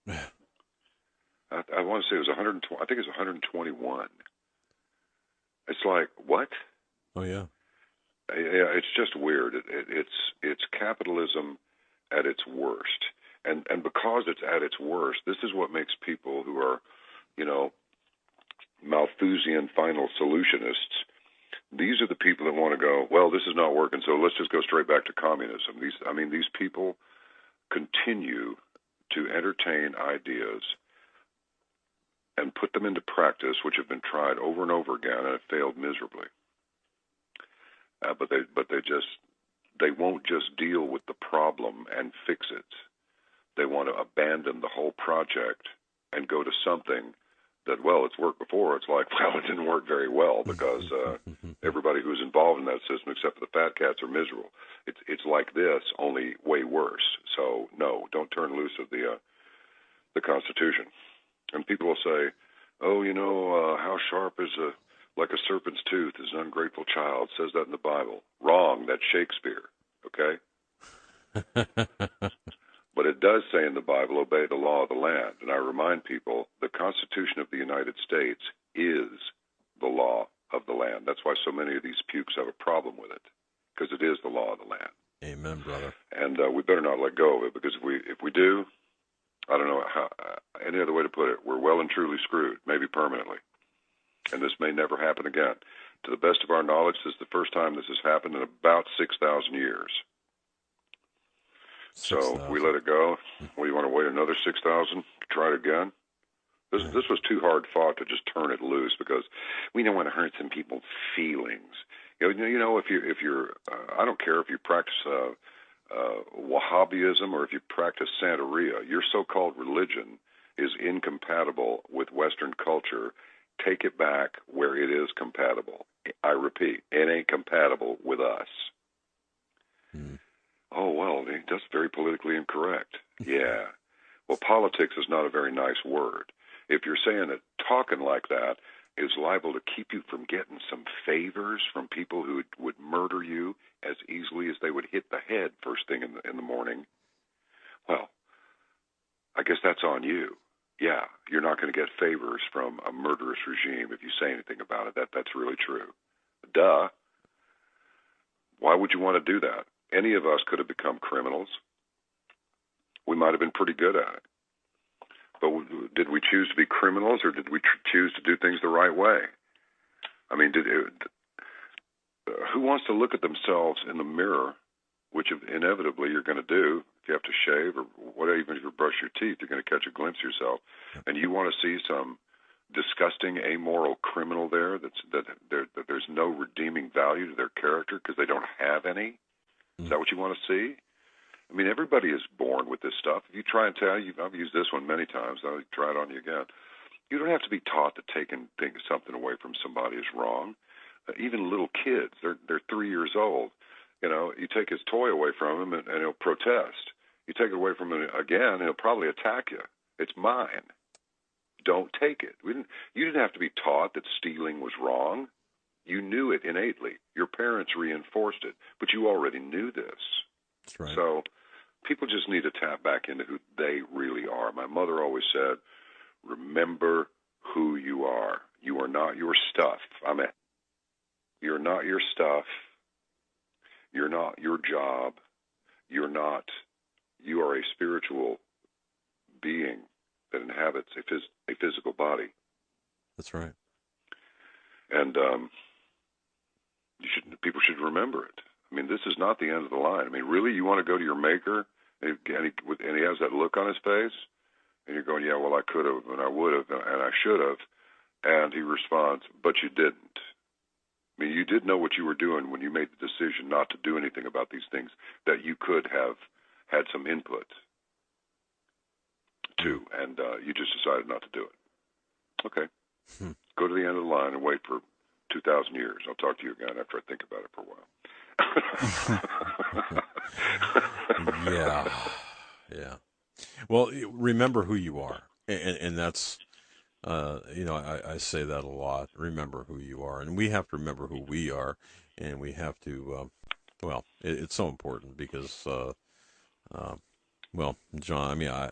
I want to say it was 120. I think it's 121. It's like, what? Oh yeah. Yeah, it's just weird. It's capitalism at its worst, and because it's at its worst, this is what makes people who are, Malthusian final solutionists. These are the people that want to go, well, this is not working, so let's just go straight back to communism. These people continue to entertain ideas and put them into practice, which have been tried over and over again and have failed miserably. But they won't just deal with the problem and fix it. They want to abandon the whole project and go to something that, well, it's worked before. It's like, well, it didn't work very well because everybody who's involved in that system, except for the fat cats, are miserable. It's like this, only way worse. So no, don't turn loose of the Constitution. And people will say, oh, how sharp is like a serpent's tooth is an ungrateful child. It says that in the Bible. Wrong. That's Shakespeare. Okay? But it does say in the Bible, obey the law of the land. And I remind people, the Constitution of the United States is the law of the land. That's why so many of these pukes have a problem with it, because it is the law of the land. Amen, brother. And we better not let go of it, because if we do, I don't know how any other way to put it, we're well and truly screwed, maybe permanently. And this may never happen again. To the best of our knowledge, this is the first time this has happened in about 6,000 years. 6,000. So if we let it go, what do you want to wait another 6,000 to try it again? This was too hard fought to just turn it loose, because we don't want to hurt some people's feelings. If you're I don't care if you practice Wahhabism or if you practice Santeria, your so-called religion is incompatible with Western culture. Take it back where it is compatible. I repeat, it ain't compatible with us. Oh, well, that's very politically incorrect. Yeah. Well, politics is not a very nice word. If you're saying that talking like that is liable to keep you from getting some favors from people who would murder you as easily as they would hit the head first thing in the morning, well, I guess that's on you. Yeah, you're not going to get favors from a murderous regime if you say anything about it. That's really true. Duh. Why would you want to do that? Any of us could have become criminals. We might have been pretty good at it. But did we choose to be criminals, or did we choose to do things the right way? I mean, who wants to look at themselves in the mirror, which inevitably you're going to do if you have to shave or whatever, even if you brush your teeth, you're going to catch a glimpse of yourself, and you want to see some disgusting, amoral criminal there that there's no redeeming value to their character because they don't have any? Is that what you want to see? I mean, everybody is born with this stuff. If you try and tell, I've used this one many times. I'll try it on you again. You don't have to be taught that taking something away from somebody is wrong. Even little kids, they're 3 years old. You take his toy away from him and he'll protest. You take it away from him again, he'll probably attack you. It's mine. Don't take it. You didn't have to be taught that stealing was wrong. You knew it innately. Your parents reinforced it, but you already knew this. That's right. So people just need to tap back into who they really are. My mother always said, remember who you are. You are not your stuff. You're not your stuff. You're not your job. You are a spiritual being that inhabits a physical body. That's right. And people should remember it. I mean, this is not the end of the line. I mean, really, you want to go to your maker, and he has that look on his face, and you're going, yeah, well, I could have, and I would have, and I should have, and he responds, but you didn't. I mean, you did know what you were doing when you made the decision not to do anything about these things that you could have had some input to, and you just decided not to do it. Okay. Go to the end of the line and wait for 2,000 years. I'll talk to you again after I think about it for a while. Yeah. Well, remember who you are, and that's, I say that a lot. Remember who you are, and we have to remember who we are, and we have to. It's so important because, John. I mean, I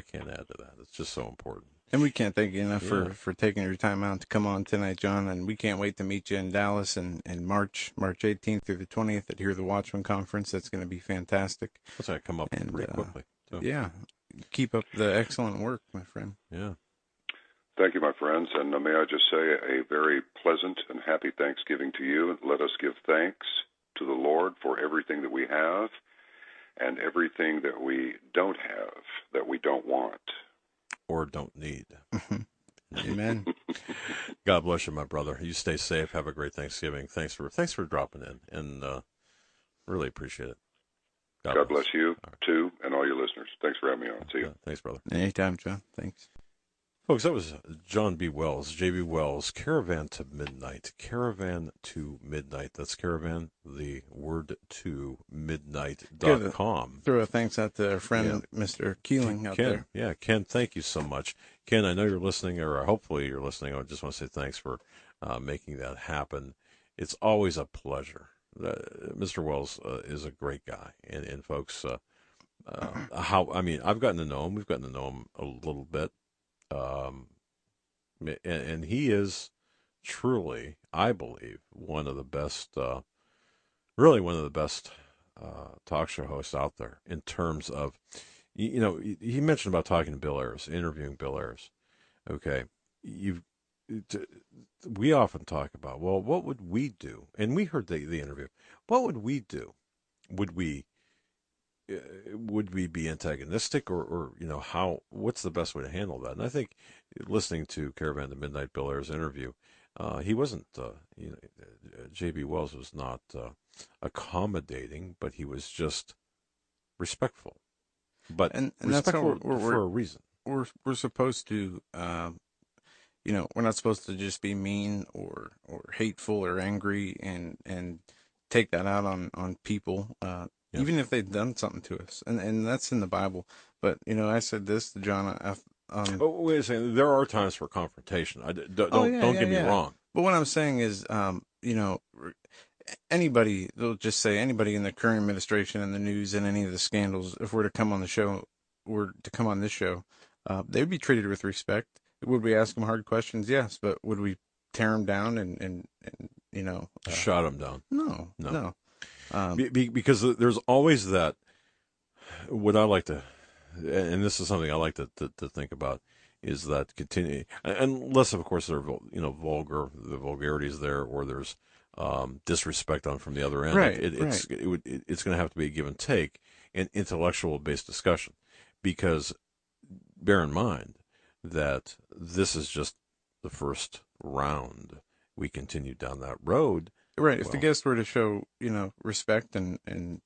can't add to that. It's just so important. And we can't thank you enough for taking your time out to come on tonight, John. And we can't wait to meet you in Dallas in March 18th through the 20th at Hear the Watchman Conference. That's going to be fantastic. That's going to come up pretty quickly. Too. Yeah. Keep up the excellent work, my friend. Yeah. Thank you, my friends. And may I just say a very pleasant and happy Thanksgiving to you. And let us give thanks to the Lord for everything that we have and everything that we don't have, that we don't want. Or don't need. Amen. God bless you, my brother. You stay safe. Have a great Thanksgiving. Thanks for dropping in, and really appreciate it. God bless you, too, and all your listeners. Thanks for having me on. See you. Thanks, brother. Anytime, John. Thanks. Folks, that was John B. Wells, J.B. Wells, Caravan to Midnight. Caravan to Midnight. That's Caravan, the word to midnight.com. Throw a thanks out to our friend, Mr. Keeling out there. Yeah, Ken, thank you so much. Ken, I know you're listening, or hopefully you're listening. I just want to say thanks for making that happen. It's always a pleasure. Mr. Wells is a great guy. And folks, I've gotten to know him. We've gotten to know him a little bit. And he is truly, I believe, one of the best talk show hosts out there in terms of, he mentioned about talking to Bill Ayers, interviewing Bill Ayers. Okay. We often talk about, well, what would we do? And we heard the interview. What would we do? Would we be antagonistic or what's the best way to handle that? And I think listening to Caravan to Midnight, Bill Ayers' interview, he wasn't, J.B. Wells was not accommodating, but he was just respectful. But and respectful that's how we're for a reason. We're supposed to, we're not supposed to just be mean or hateful or angry and take that out on people. Even if they've done something to us, and that's in the Bible. But I said this to John. Wait a second. There are times for confrontation. Don't get me wrong. But what I'm saying is, anybody, they'll just say anybody in the current administration and the news and any of the scandals, if we're to come on the show, they would be treated with respect. Would we ask them hard questions? Yes, but would we tear them down and shut them down? No. Because there's always that. What I like to, and this is something I like to think about, is that continue, unless of course there are the vulgarities there, or there's disrespect from the other end. Right. It's going to have to be a give and take, and intellectual based discussion, because bear in mind that this is just the first round. We continue down that road. Right. If the guests were to show, respect and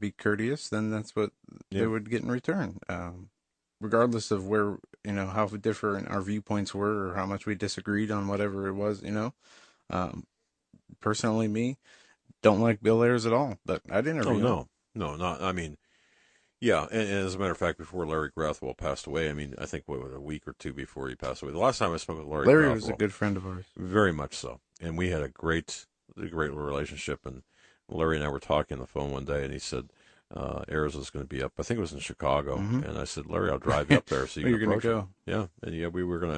be courteous, then that's what they would get in return. Regardless of where, how different our viewpoints were or how much we disagreed on whatever it was, personally, me, don't like Bill Ayers at all, but I'd interview him. No, not. I mean, Yeah, and as a matter of fact, before Larry Grathwell passed away, I mean, I think a week or two before he passed away. The last time I spoke with Larry Grathwell, was a good friend of ours. very much so, and we had a great relationship. And Larry and I were talking on the phone one day, and he said Arizona's going to be up. I think it was in Chicago, and I said, Larry, I'll drive you up there so you can approach him. Yeah, and yeah,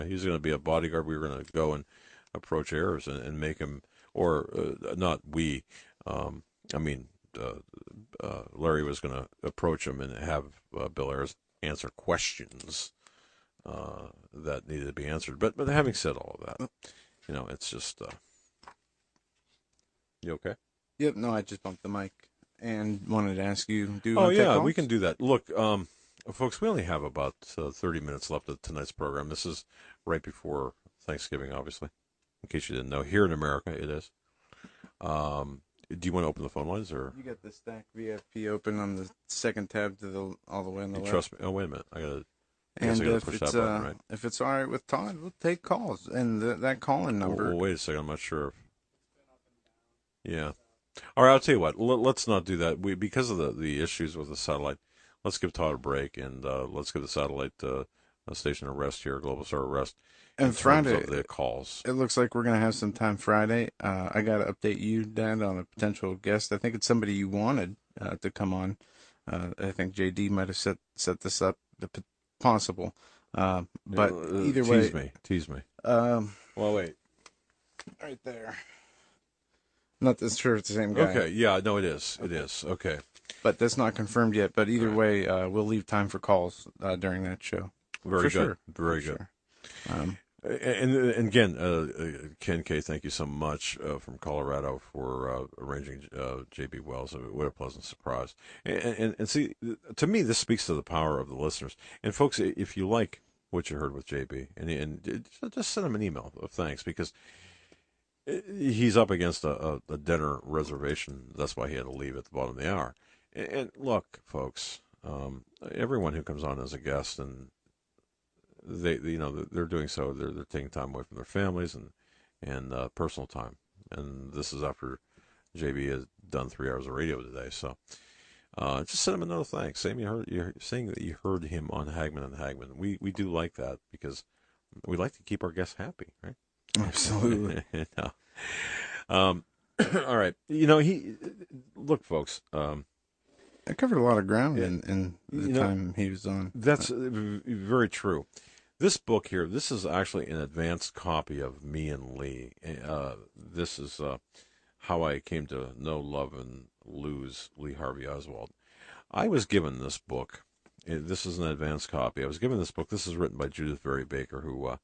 he's going to be a bodyguard. We were going to go and approach Ayers and make him, or not we. I mean, Larry was going to approach him and have Bill Ayers answer questions that needed to be answered. But having said all of that, it's just. You okay? Yep. No, I just bumped the mic and wanted to ask you. We can do that. Look, folks, we only have about 30 minutes left of tonight's program. This is right before Thanksgiving, obviously. In case you didn't know, here in America, it is. Do you want to open the phone lines, or you got the Stack VFP open on the second tab to all the way on the left? Trust me. Oh, wait a minute. I gotta push that button, right? If it's all right with Todd, we'll take calls and that call-in number. Oh, wait a second. I'm not sure. Yeah. All right. I'll tell you what. Let's not do that. Because of the issues with the satellite. Let's give Todd a break, and let's give the satellite station a rest here, Global Star a rest. And Friday, of the calls. It looks like we're going to have some time Friday. I got to update you, Dad, on a potential guest. I think it's somebody you wanted to come on. I think JD might have set this up, possible. But either way. Tease me. Well, wait. Right there. Not this sure it's the same guy. Okay, yeah, no, it is. It is. Okay. But that's not confirmed yet. But either way, we'll leave time for calls during that show. Very good. Sure. Very good. Sure. And again, Ken K, thank you so much from Colorado for arranging J.B. Wells. What a pleasant surprise. And see, to me, this speaks to the power of the listeners. And folks, if you like what you heard with J.B., and just send him an email of thanks, because he's up against a dinner reservation. That's why he had to leave at the bottom of the hour. And look, folks, everyone who comes on as a guest, and they're doing so. They're taking time away from their families and personal time. And this is after JB has done 3 hours of radio today. So just send him another thanks. Saying that you heard him on Hagmann and Hagmann. We do like that, because we like to keep our guests happy, right? Absolutely. All right. Look, folks. I covered a lot of ground in the time he was on. That's very true. This book here, this is actually an advanced copy of Me and Lee. This is how I came to know, love, and lose Lee Harvey Oswald. I was given this book. This is an advanced copy. I was given this book. This is written by Judith Very Baker, who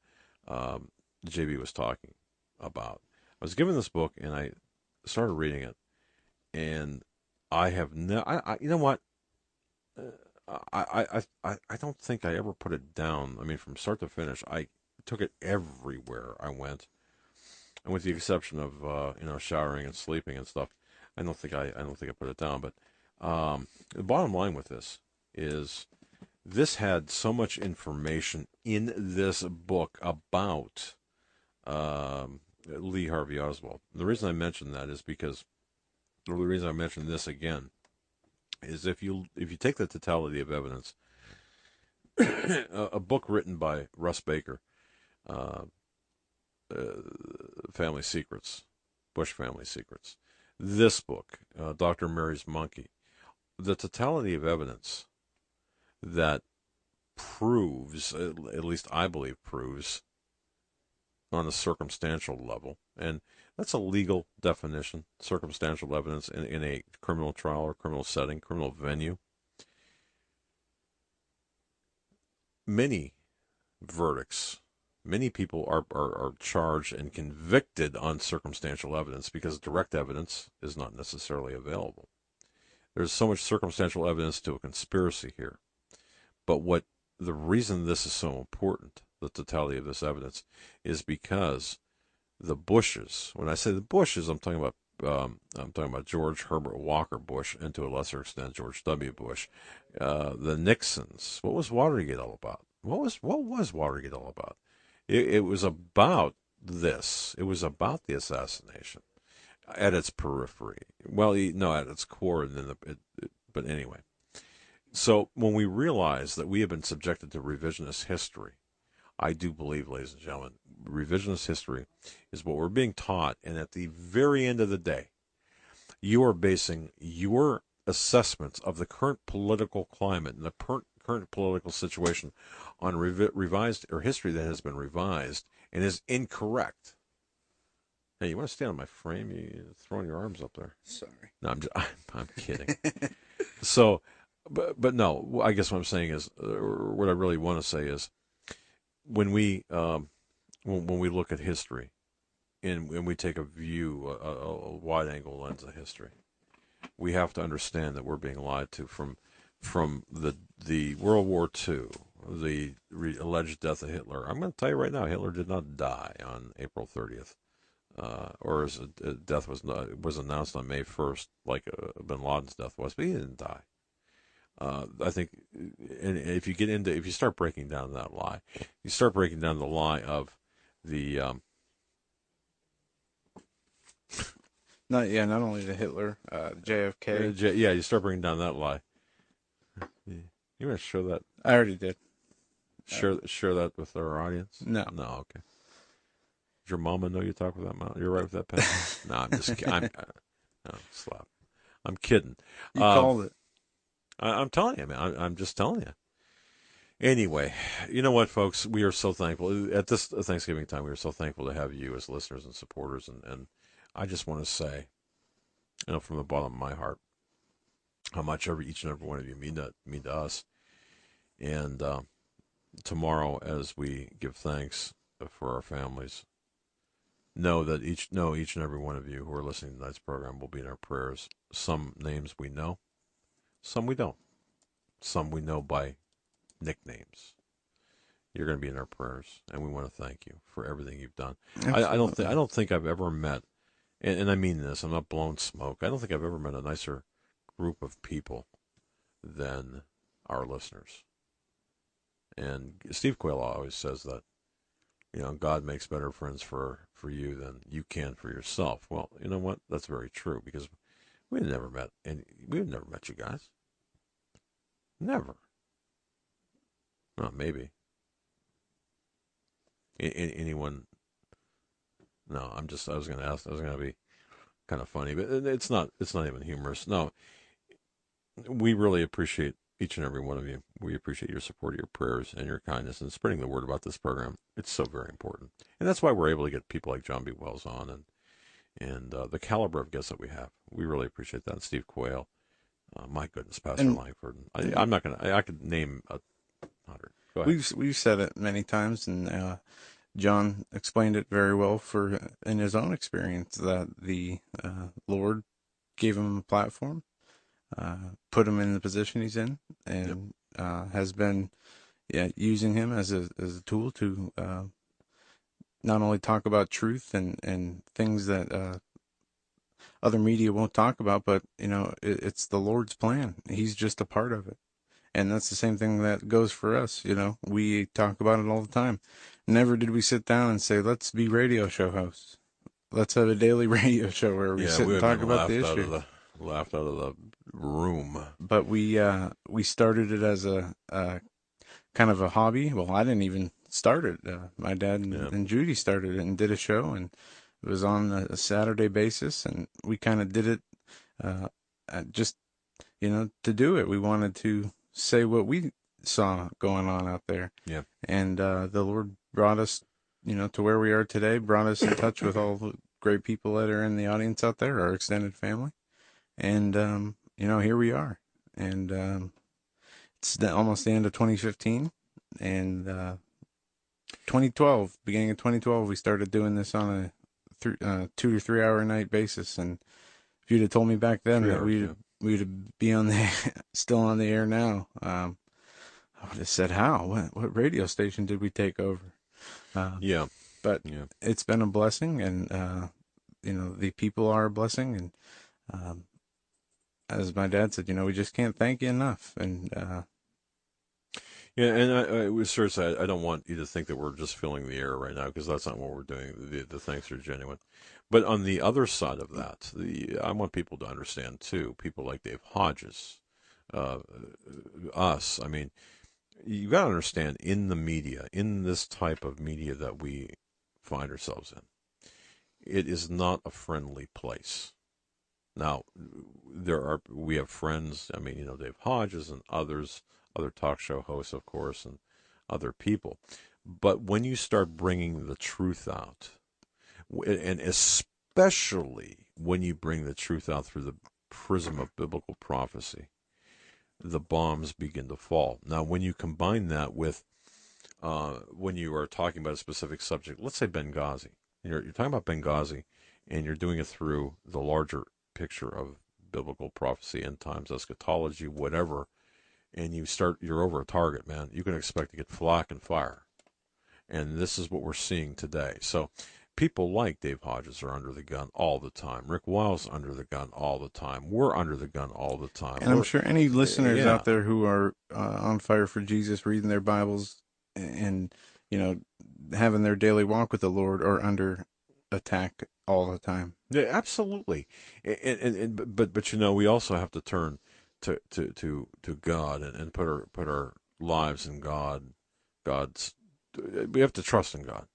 JB was talking about. I was given this book, and I started reading it, and I have you know what? I don't think I ever put it down. I mean, from start to finish, I took it everywhere I went, and with the exception of showering and sleeping and stuff, I don't think I put it down. But the bottom line with this is, this had so much information in this book about Lee Harvey Oswald. The reason I mention that is because, or the reason I mention this again, is if you take the totality of evidence, a book written by Russ Baker, Family Secrets, Bush Family Secrets, this book, Dr. Mary's Monkey, the totality of evidence that proves, at least I believe proves, on a circumstantial level, and that's a legal definition, circumstantial evidence in a criminal trial or criminal setting, criminal venue. Many verdicts, many people are charged and convicted on circumstantial evidence, because direct evidence is not necessarily available. There's so much circumstantial evidence to a conspiracy here. But the reason this is so important, the totality of this evidence, is because the Bushes, when I say the Bushes, I'm talking about George Herbert Walker Bush, and to a lesser extent George W. Bush, the Nixons. What was Watergate all about? What was Watergate all about? It was about this. It was about the assassination at its periphery. Well, no, at its core, and then but anyway. So when we realize that we have been subjected to revisionist history, I do believe, ladies and gentlemen, revisionist history is what we're being taught. And at the very end of the day, you are basing your assessments of the current political climate and the current political situation on revised or history that has been revised and is incorrect. Hey, you want to stand on my frame? You're throwing your arms up there. Sorry. No, I'm kidding. So, but no, I guess what I'm saying is, what I really want to say is, when we look at history, and we take a view, a wide-angle lens of history, we have to understand that we're being lied to from the World War II, the alleged death of Hitler. I'm going to tell you right now, Hitler did not die on April 30th. Or his death was announced on May 1st, like Bin Laden's death was, but he didn't die. I think, and if you start breaking down that lie, you start breaking down the lie of the not only the Hitler, JFK. You start breaking down that lie. You want to show that? I already did. Share that with our audience. No. Okay. Does your mama know you talk with that mouth? You're right with that pen? No, I'm just kidding. Slap. I'm kidding. You called it. I'm telling you, man. I'm just telling you. Anyway, you know what, folks? We are so thankful. At this Thanksgiving time, we are so thankful to have you as listeners and supporters. And I just want to say, from the bottom of my heart, how much each and every one of you mean to us. And tomorrow, as we give thanks for our families, know each and every one of you who are listening to tonight's program will be in our prayers. Some names we know, some we don't. Some we know by nicknames. You're going to be in our prayers, and we want to thank you for everything you've done. I don't think I've ever met, and I mean this, I'm not blowing smoke. I don't think I've ever met a nicer group of people than our listeners. And Steve Quayle always says that, God makes better friends for you than you can for yourself. Well, you know what? That's very true, because we've never met you guys. Never. Well, maybe. Anyone? No, I was going to ask. I was going to be kind of funny, but it's not even humorous. No, we really appreciate each and every one of you. We appreciate your support, your prayers, and your kindness, and spreading the word about this program. It's so very important, and that's why we're able to get people like John B. Wells on, and the caliber of guests that we have. We really appreciate that. And Steve Quayle, my goodness, Pastor Langford. I'm not gonna. I could name 100. Go ahead. We've said it many times, and John explained it very well in his own experience, that the Lord gave him a platform, put him in the position he's in, and has been using him as a tool to not only talk about truth and things that other media won't talk about, but it's the Lord's plan. He's just a part of it. And that's the same thing that goes for us. We talk about it all the time. Never did we sit down and say, let's be radio show hosts. Let's have a daily radio show where we sit and talk about the issue. Laughed out of the room. But we started it as a kind of a hobby. Well, I didn't even start it. My dad and Judy started it and did a show, and it was on a Saturday basis, and we kind of did it just, to do it. We wanted to say what we saw going on out there. Yeah. And the Lord brought us, to where we are today, brought us in touch with all the great people that are in the audience out there, our extended family. And, here we are. And it's almost the end of 2015. And 2012, beginning of 2012, we started doing this on a 2 to 3 hour a night basis. And if you'd have told me back then that we'd be still on the air now, I would have said, how? What radio station did we take over? But it's been a blessing, and the people are a blessing, and as my dad said, we just can't thank you enough. And and I was sure to say, I don't want you to think that we're just filling the air right now, because that's not what we're doing. The thanks are genuine. But on the other side of that, I want people to understand too. People like Dave Hodges, us. I mean, you got to understand, in the media, in this type of media that we find ourselves in, it is not a friendly place. Now, we have friends. I mean, Dave Hodges and others, other talk show hosts, of course, and other people. But when you start bringing the truth out, and especially when you bring the truth out through the prism of biblical prophecy, the bombs begin to fall. Now, when you combine that with when you are talking about a specific subject, let's say Benghazi, you're talking about Benghazi, and you're doing it through the larger picture of biblical prophecy, end times, eschatology, whatever, and you're over a target, man. You can expect to get flak and fire. And this is what we're seeing today. So people like Dave Hodges are under the gun all the time. Rick Wiles under the gun all the time. We're under the gun all the time. And I'm sure any listeners out there who are on fire for Jesus, reading their Bibles and, having their daily walk with the Lord, are under attack all the time. Yeah, absolutely. But we also have to turn to God and put our lives in God's. We have to trust in God,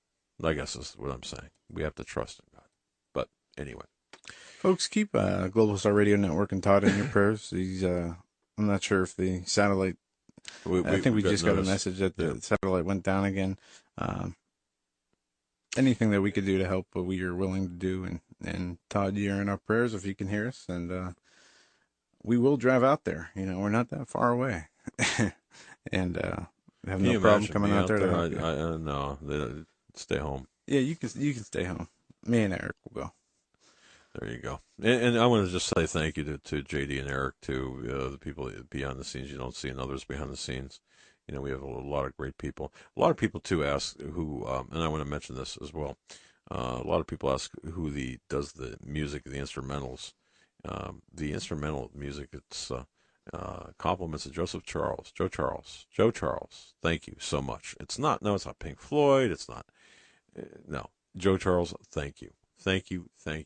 I guess is what I'm saying. We have to trust in God. But anyway. Folks, keep Global Star Radio Network and Todd in your prayers. I'm not sure if the satellite... I think we just got a message that the satellite went down again. Anything that we could do to help, we are willing to do. And Todd, you're in our prayers if you can hear us. And we will drive out there. We're not that far away. And... have no problem coming out there to help you. No, stay home. Yeah, you can stay home. Me and Eric will go. There you go. And I want to just say thank you to JD and Eric, to the people behind the scenes you don't see, and others behind the scenes. We have a lot of great people. A lot of people, too, ask who, and I want to mention this as well. A lot of people ask who does the music, the instrumentals. The instrumental music, it's... compliments to Joe Charles. Thank you so much. It's not Pink Floyd. It's not, no, Joe Charles. Thank you. You're going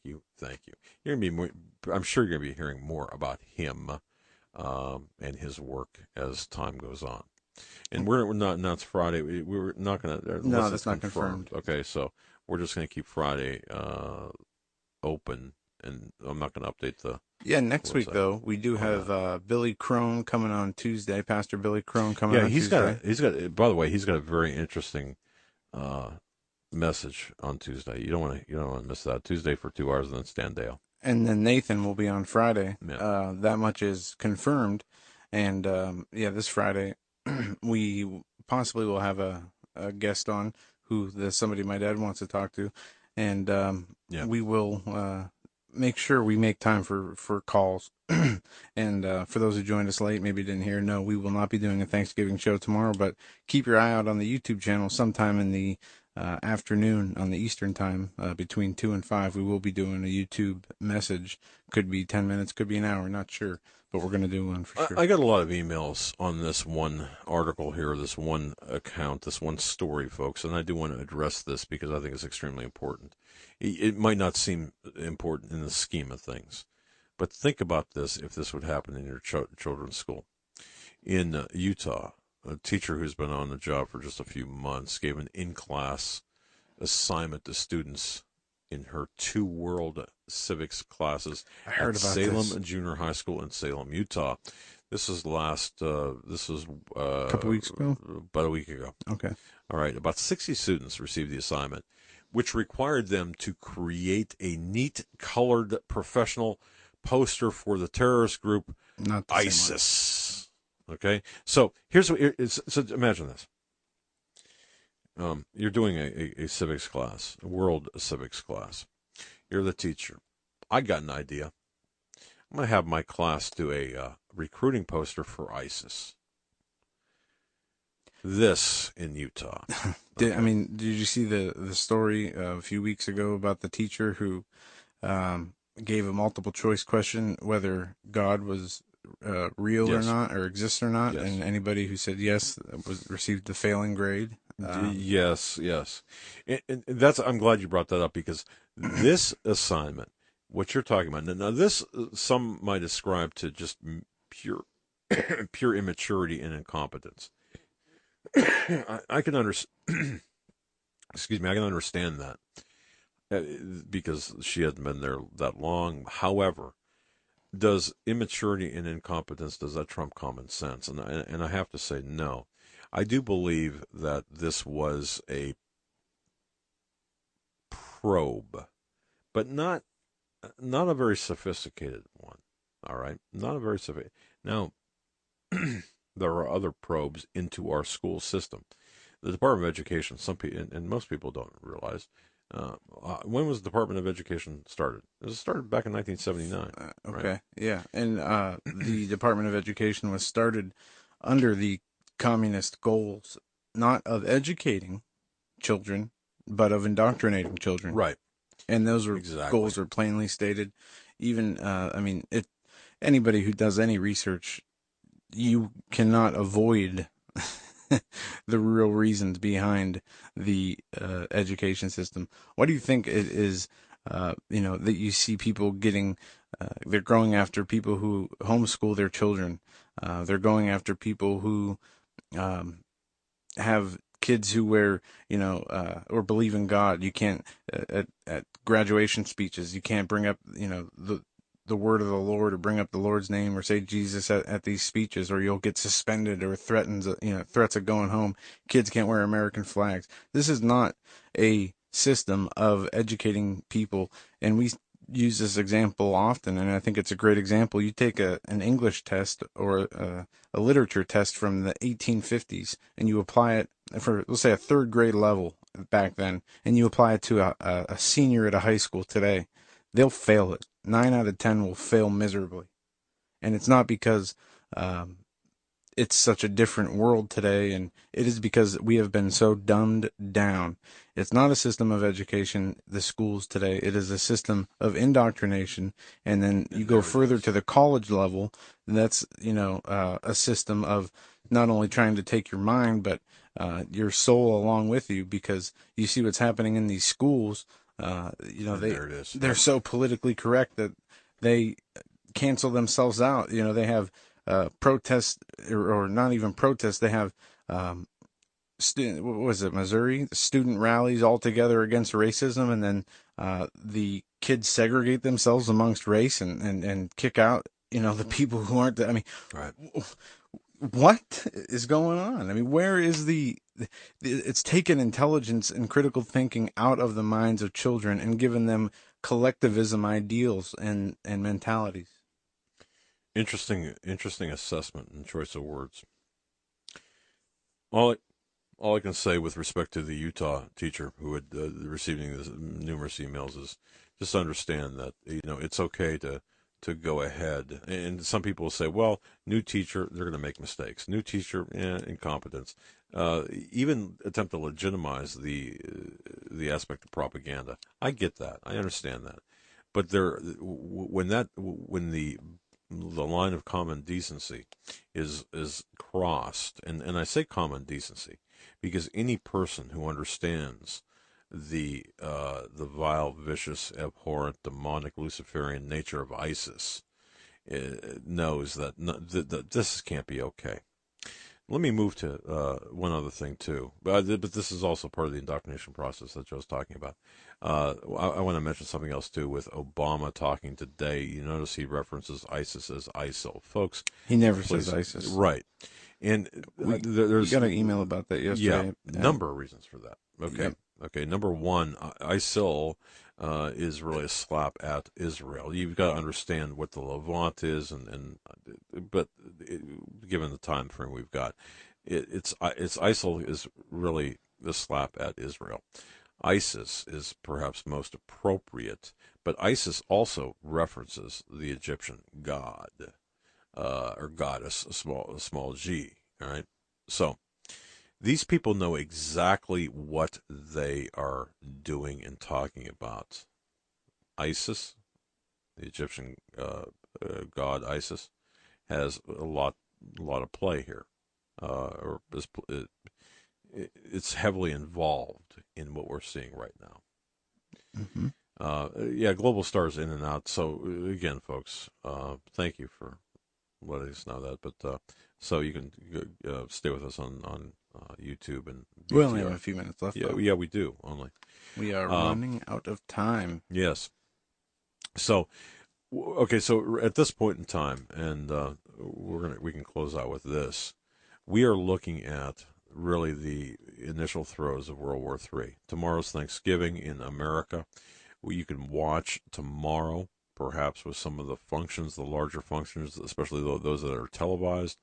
to be I'm sure you're going to be hearing more about him, and his work as time goes on. And we're not, now it's Friday. We're not going to, no, that's not confirmed. Okay. So we're just going to keep Friday, open, and I'm not going to update the, next week, though, we do have Billy Crone coming on Tuesday. Pastor Billy Crone coming on Tuesday. He's got. By the way, he's got a very interesting message on Tuesday. You don't want to miss that. Tuesday for 2 hours, and then Stan Dale. And then Nathan will be on Friday. Yeah. That much is confirmed. And this Friday, we possibly will have a guest on who somebody my dad wants to talk to, and we will. Make sure we make time for calls. And for those who joined us late, maybe didn't hear, no, we will not be doing a Thanksgiving show tomorrow, but keep your eye out on the YouTube channel sometime in the afternoon on the Eastern time, between 2 and 5. We will be doing a YouTube message. Could be 10 minutes, could be an hour, not sure, but we're going to do one for sure. I got a lot of emails on this one article here, this one account, this one story, folks, and I do want to address this because I think it's extremely important. It might not seem important in the scheme of things, but think about this if this would happen in your children's school. In Utah, a teacher who's been on the job for just a few months gave an in-class assignment to students in her 2 world civics classes at Salem Junior High School in Salem, Utah. This is a couple weeks ago? About a week ago. Okay. All right. About 60 students received the assignment, which required them to create a neat, colored, professional poster for the terrorist group ISIS. Okay? So here's what. So imagine this. You're doing a civics class, a world civics class. You're the teacher. I got an idea. I'm going to have my class do a recruiting poster for ISIS. This in Utah. Okay. Did you see the story a few weeks ago about the teacher who gave a multiple choice question whether God was real or not, or exists or not, and anybody who said yes received the failing grade? Yes. And that's, I'm glad you brought that up, because this assignment, what you're talking about, now this some might ascribe to just pure pure immaturity and incompetence. I can understand. Excuse me. I can understand that because she hadn't been there that long. However, does immaturity and incompetence, does that trump common sense? And I have to say no. I do believe that this was a probe, but not a very sophisticated one. All right, not a very sophisticated. Now, there are other probes into our school system. The Department of Education, some people, and most people don't realize, when was the Department of Education started? It was started back in 1979. Okay, right? yeah, and the Department of Education was started under the communist goals, not of educating children, but of indoctrinating children. Right. And those were Exactly. goals are plainly stated. Even, anybody who does any research, you cannot avoid the real reasons behind the education system. What do you think it is, that you see people getting, they're going after people who homeschool their children. They're going after people who have kids who wear, or believe in God. You can't, at graduation speeches, you can't bring up, the word of the Lord or bring up the Lord's name or say Jesus at these speeches, or you'll get suspended or threats of going home. Kids can't wear American flags. This is not a system of educating people, and we use this example often, and I think it's a great example. You take an English test or a literature test from the 1850s, and you apply it for, let's say, a third grade level back then, and you apply it to a senior at a high school today. They'll fail it. 9 out of 10 will fail miserably. And it's not because it's such a different world today, and it is because we have been so dumbed down. It's not a system of education, the schools today. It is a system of indoctrination. And then you go further to the college level, and that's, a system of not only trying to take your mind, but your soul along with you, because you see what's happening in these schools. They're so politically correct that they cancel themselves out. They have protests, or not even protests. They have Missouri student rallies all together against racism, and then the kids segregate themselves amongst race and kick out the people who aren't. Right. What is going on? Where is it's taken intelligence and critical thinking out of the minds of children and given them collectivism ideals and mentalities. Interesting assessment and choice of words. All I can say with respect to the Utah teacher who had receiving this numerous emails is just understand that it's okay to go ahead. And some people will say, well, new teacher, they're going to make mistakes. New teacher, incompetence. Even attempt to legitimize the aspect of propaganda. I get that. I understand that. But when the line of common decency is crossed, and I say common decency because any person who understands the vile, vicious, abhorrent, demonic, Luciferian nature of ISIS knows that this can't be okay. Let me move to one other thing too, but this is also part of the indoctrination process that Joe's talking about. I want to mention something else too. With Obama talking today, you notice he references ISIS as ISIL, folks. He never says ISIS, right? And there's you got an email about that yesterday. Yeah, number of reasons for that. Okay. Yep. Okay, number one, ISIL is really a slap at Israel. You've got to understand what the Levant is, but given the time frame we've got, it's ISIL is really the slap at Israel. ISIS is perhaps most appropriate, but ISIS also references the Egyptian god or goddess, a small g. All right, so. These people know exactly what they are doing and talking about. ISIS, the Egyptian god Isis, has a lot of play here, it's heavily involved in what we're seeing right now. Mm-hmm. Global stars in and out. So again, folks, thank you for letting us know that. But so you can stay with us on YouTube and BTR. We only have a few minutes left. Yeah, we do only. We are running out of time. Yes. So, okay. So at this point in time, and we can close out with this. We are looking at really the initial throes of World War III. Tomorrow's Thanksgiving in America. You can watch tomorrow, perhaps with some of the functions, the larger functions, especially those that are televised.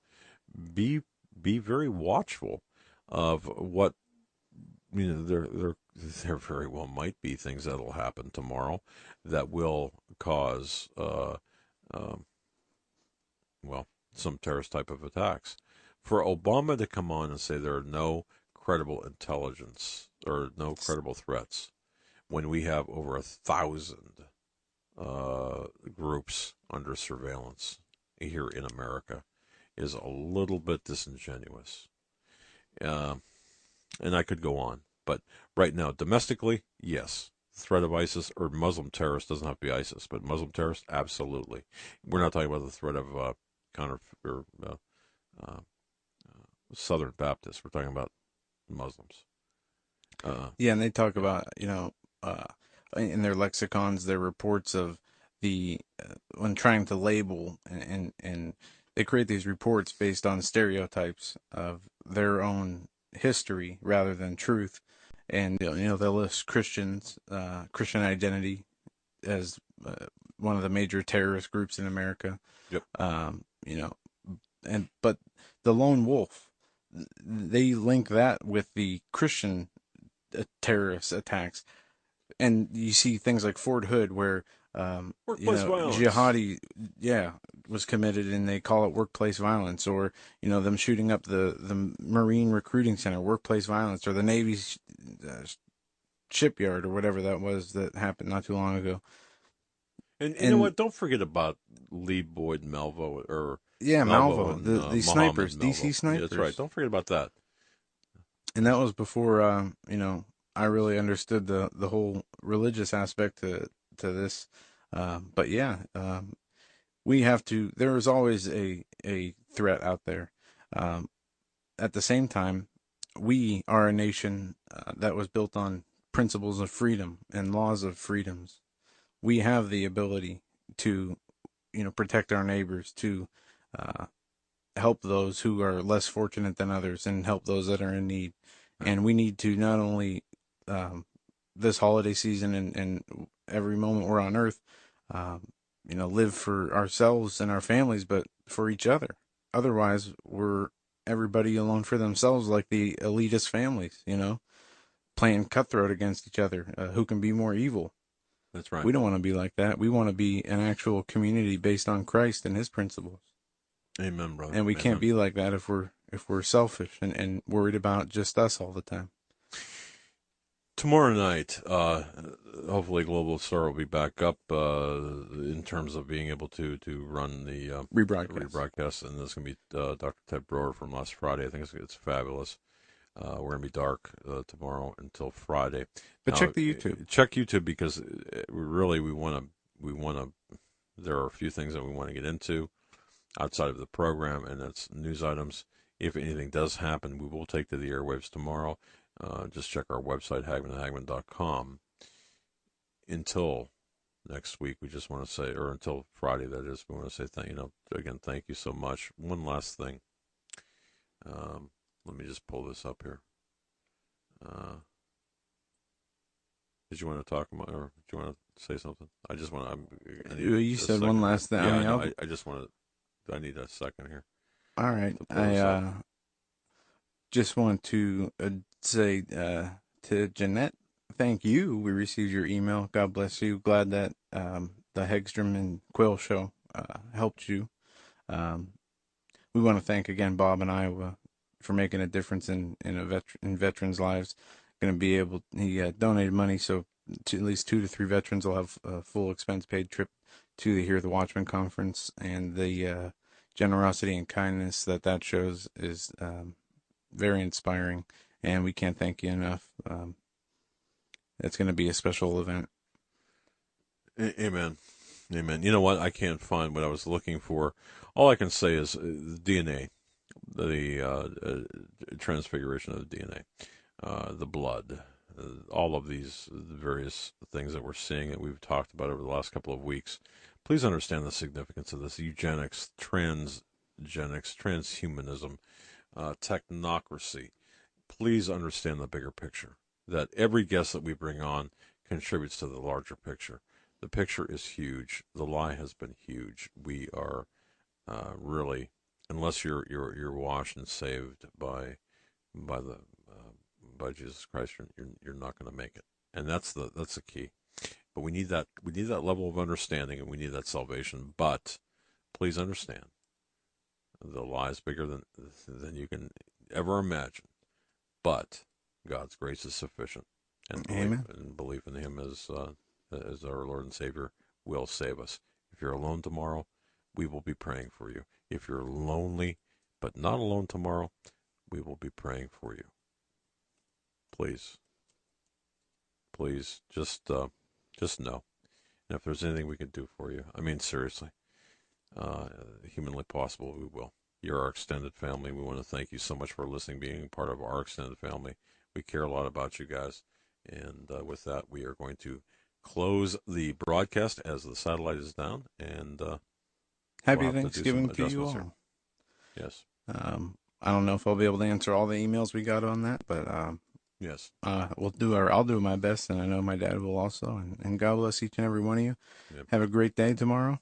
Be very watchful of what, there very well might be things that'll happen tomorrow that will cause some terrorist type of attacks. For Obama to come on and say there are no credible intelligence or no credible threats when we have over 1,000 groups under surveillance here in America is a little bit disingenuous. And I could go on. But right now, domestically, yes. Threat of ISIS or Muslim terrorists doesn't have to be ISIS, but Muslim terrorists, absolutely. We're not talking about the threat of Southern Baptists. We're talking about Muslims. Yeah, and they talk about, in their lexicons, their reports of the when trying to label and they create these reports based on stereotypes of their own history rather than truth. And they'll list Christians, Christian identity as one of the major terrorist groups in America. Yep. But the lone wolf, they link that with the Christian terrorist attacks, and you see things like Fort Hood where jihadi was committed, and they call it workplace violence, or them shooting up the Marine recruiting center, workplace violence, or the Navy's shipyard, or whatever that was that happened not too long ago. And you know what? Don't forget about Lee Boyd Malvo, or Malvo, and, the snipers, Malvo. DC snipers. Yeah, that's right. Don't forget about that. And that was before I really understood the whole religious aspect to this. But we have to. There is always a threat out there. At the same time, we are a nation that was built on principles of freedom and laws of freedoms. We have the ability to, protect our neighbors, to help those who are less fortunate than others, and help those that are in need. And we need to not only this holiday season and every moment we're on earth, live for ourselves and our families, but for each other. Otherwise, we're everybody alone for themselves, like the elitist families, playing cutthroat against each other. Who can be more evil? That's right. We don't want to be like that. We want to be an actual community based on Christ and His principles. Amen, brother. And we can't be like that if we're selfish and worried about just us all the time. Tomorrow night, hopefully Global Star will be back up in terms of being able to run the rebroadcast, and there's going to be Dr. Ted Broer from last Friday. I think it's fabulous. We're going to be dark tomorrow until Friday. But now, check the YouTube. Check YouTube, because we want to. There are a few things that we want to get into outside of the program, and that's news items. If anything does happen, we will take to the airwaves tomorrow. Just check our website, HagmannHagmann.com. Until next week, we just want to say, or until Friday, that is, we want to say thank you so much. One last thing. Let me just pull this up here. Did you want to talk about, or do you want to say something? I just want to. You said one last thing. Yeah, I just want to. I need a second here. All right. I just want to say to Jeanette, thank you. We received your email. God bless you. Glad that the Hegstrom and Quill show helped you. We want to thank again Bob in Iowa for making a difference in veterans' lives. Going to be able. He donated money, so at least 2 to 3 veterans will have a full expense paid trip to the Hear the Watchman conference, and the generosity and kindness that shows is very inspiring, and we can't thank you enough. It's going to be a special event. Amen. Amen. You know what? I can't find what I was looking for. All I can say is DNA, the transfiguration of the DNA, the blood, all of these various things that we're seeing that we've talked about over the last couple of weeks. Please understand the significance of this: eugenics, transgenics, transhumanism, technocracy. Please understand the bigger picture, that every guest that we bring on contributes to the larger picture. The picture is huge. The lie has been huge. We are really, unless you're washed and saved by Jesus Christ, you're not going to make it. And that's the key. But we need that level of understanding, and we need that salvation. But please understand, the lie is bigger than you can ever imagine. But God's grace is sufficient, and belief in Him as our Lord and Savior will save us. If you're alone tomorrow, we will be praying for you. If you're lonely but not alone tomorrow, we will be praying for you. Please, just know. And if there's anything we can do for you, I mean, seriously, humanly possible, we will. You're our extended family. We want to thank you so much for listening, being part of our extended family. We care a lot about you guys. And with that, we are going to close the broadcast as the satellite is down. And happy Thanksgiving to you all. Here. Yes. I don't know if I'll be able to answer all the emails we got on that, but yes, I'll do my best, and I know my dad will also. And God bless each and every one of you. Yep. Have a great day tomorrow.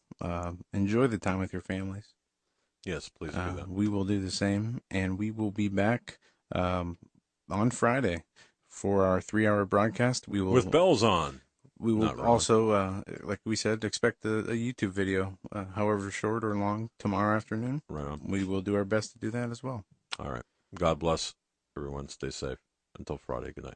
Enjoy the time with your families. Yes, please do that. We will do the same, and we will be back on Friday for our 3-hour broadcast. We will with bells on. We will also, like we said, expect a YouTube video, however short or long, tomorrow afternoon. Right on. We will do our best to do that as well. All right. God bless everyone. Stay safe. Until Friday. Good night.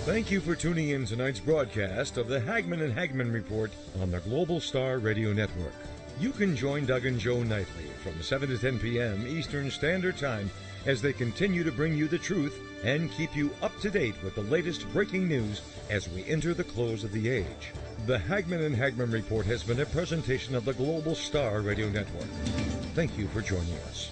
Thank you for tuning in tonight's broadcast of the Hagmann and Hagmann Report on the Global Star Radio Network. You can join Doug and Joe nightly from 7 to 10 p.m. Eastern Standard Time as they continue to bring you the truth and keep you up to date with the latest breaking news as we enter the close of the age. The Hagmann and Hagmann Report has been a presentation of the Global Star Radio Network. Thank you for joining us.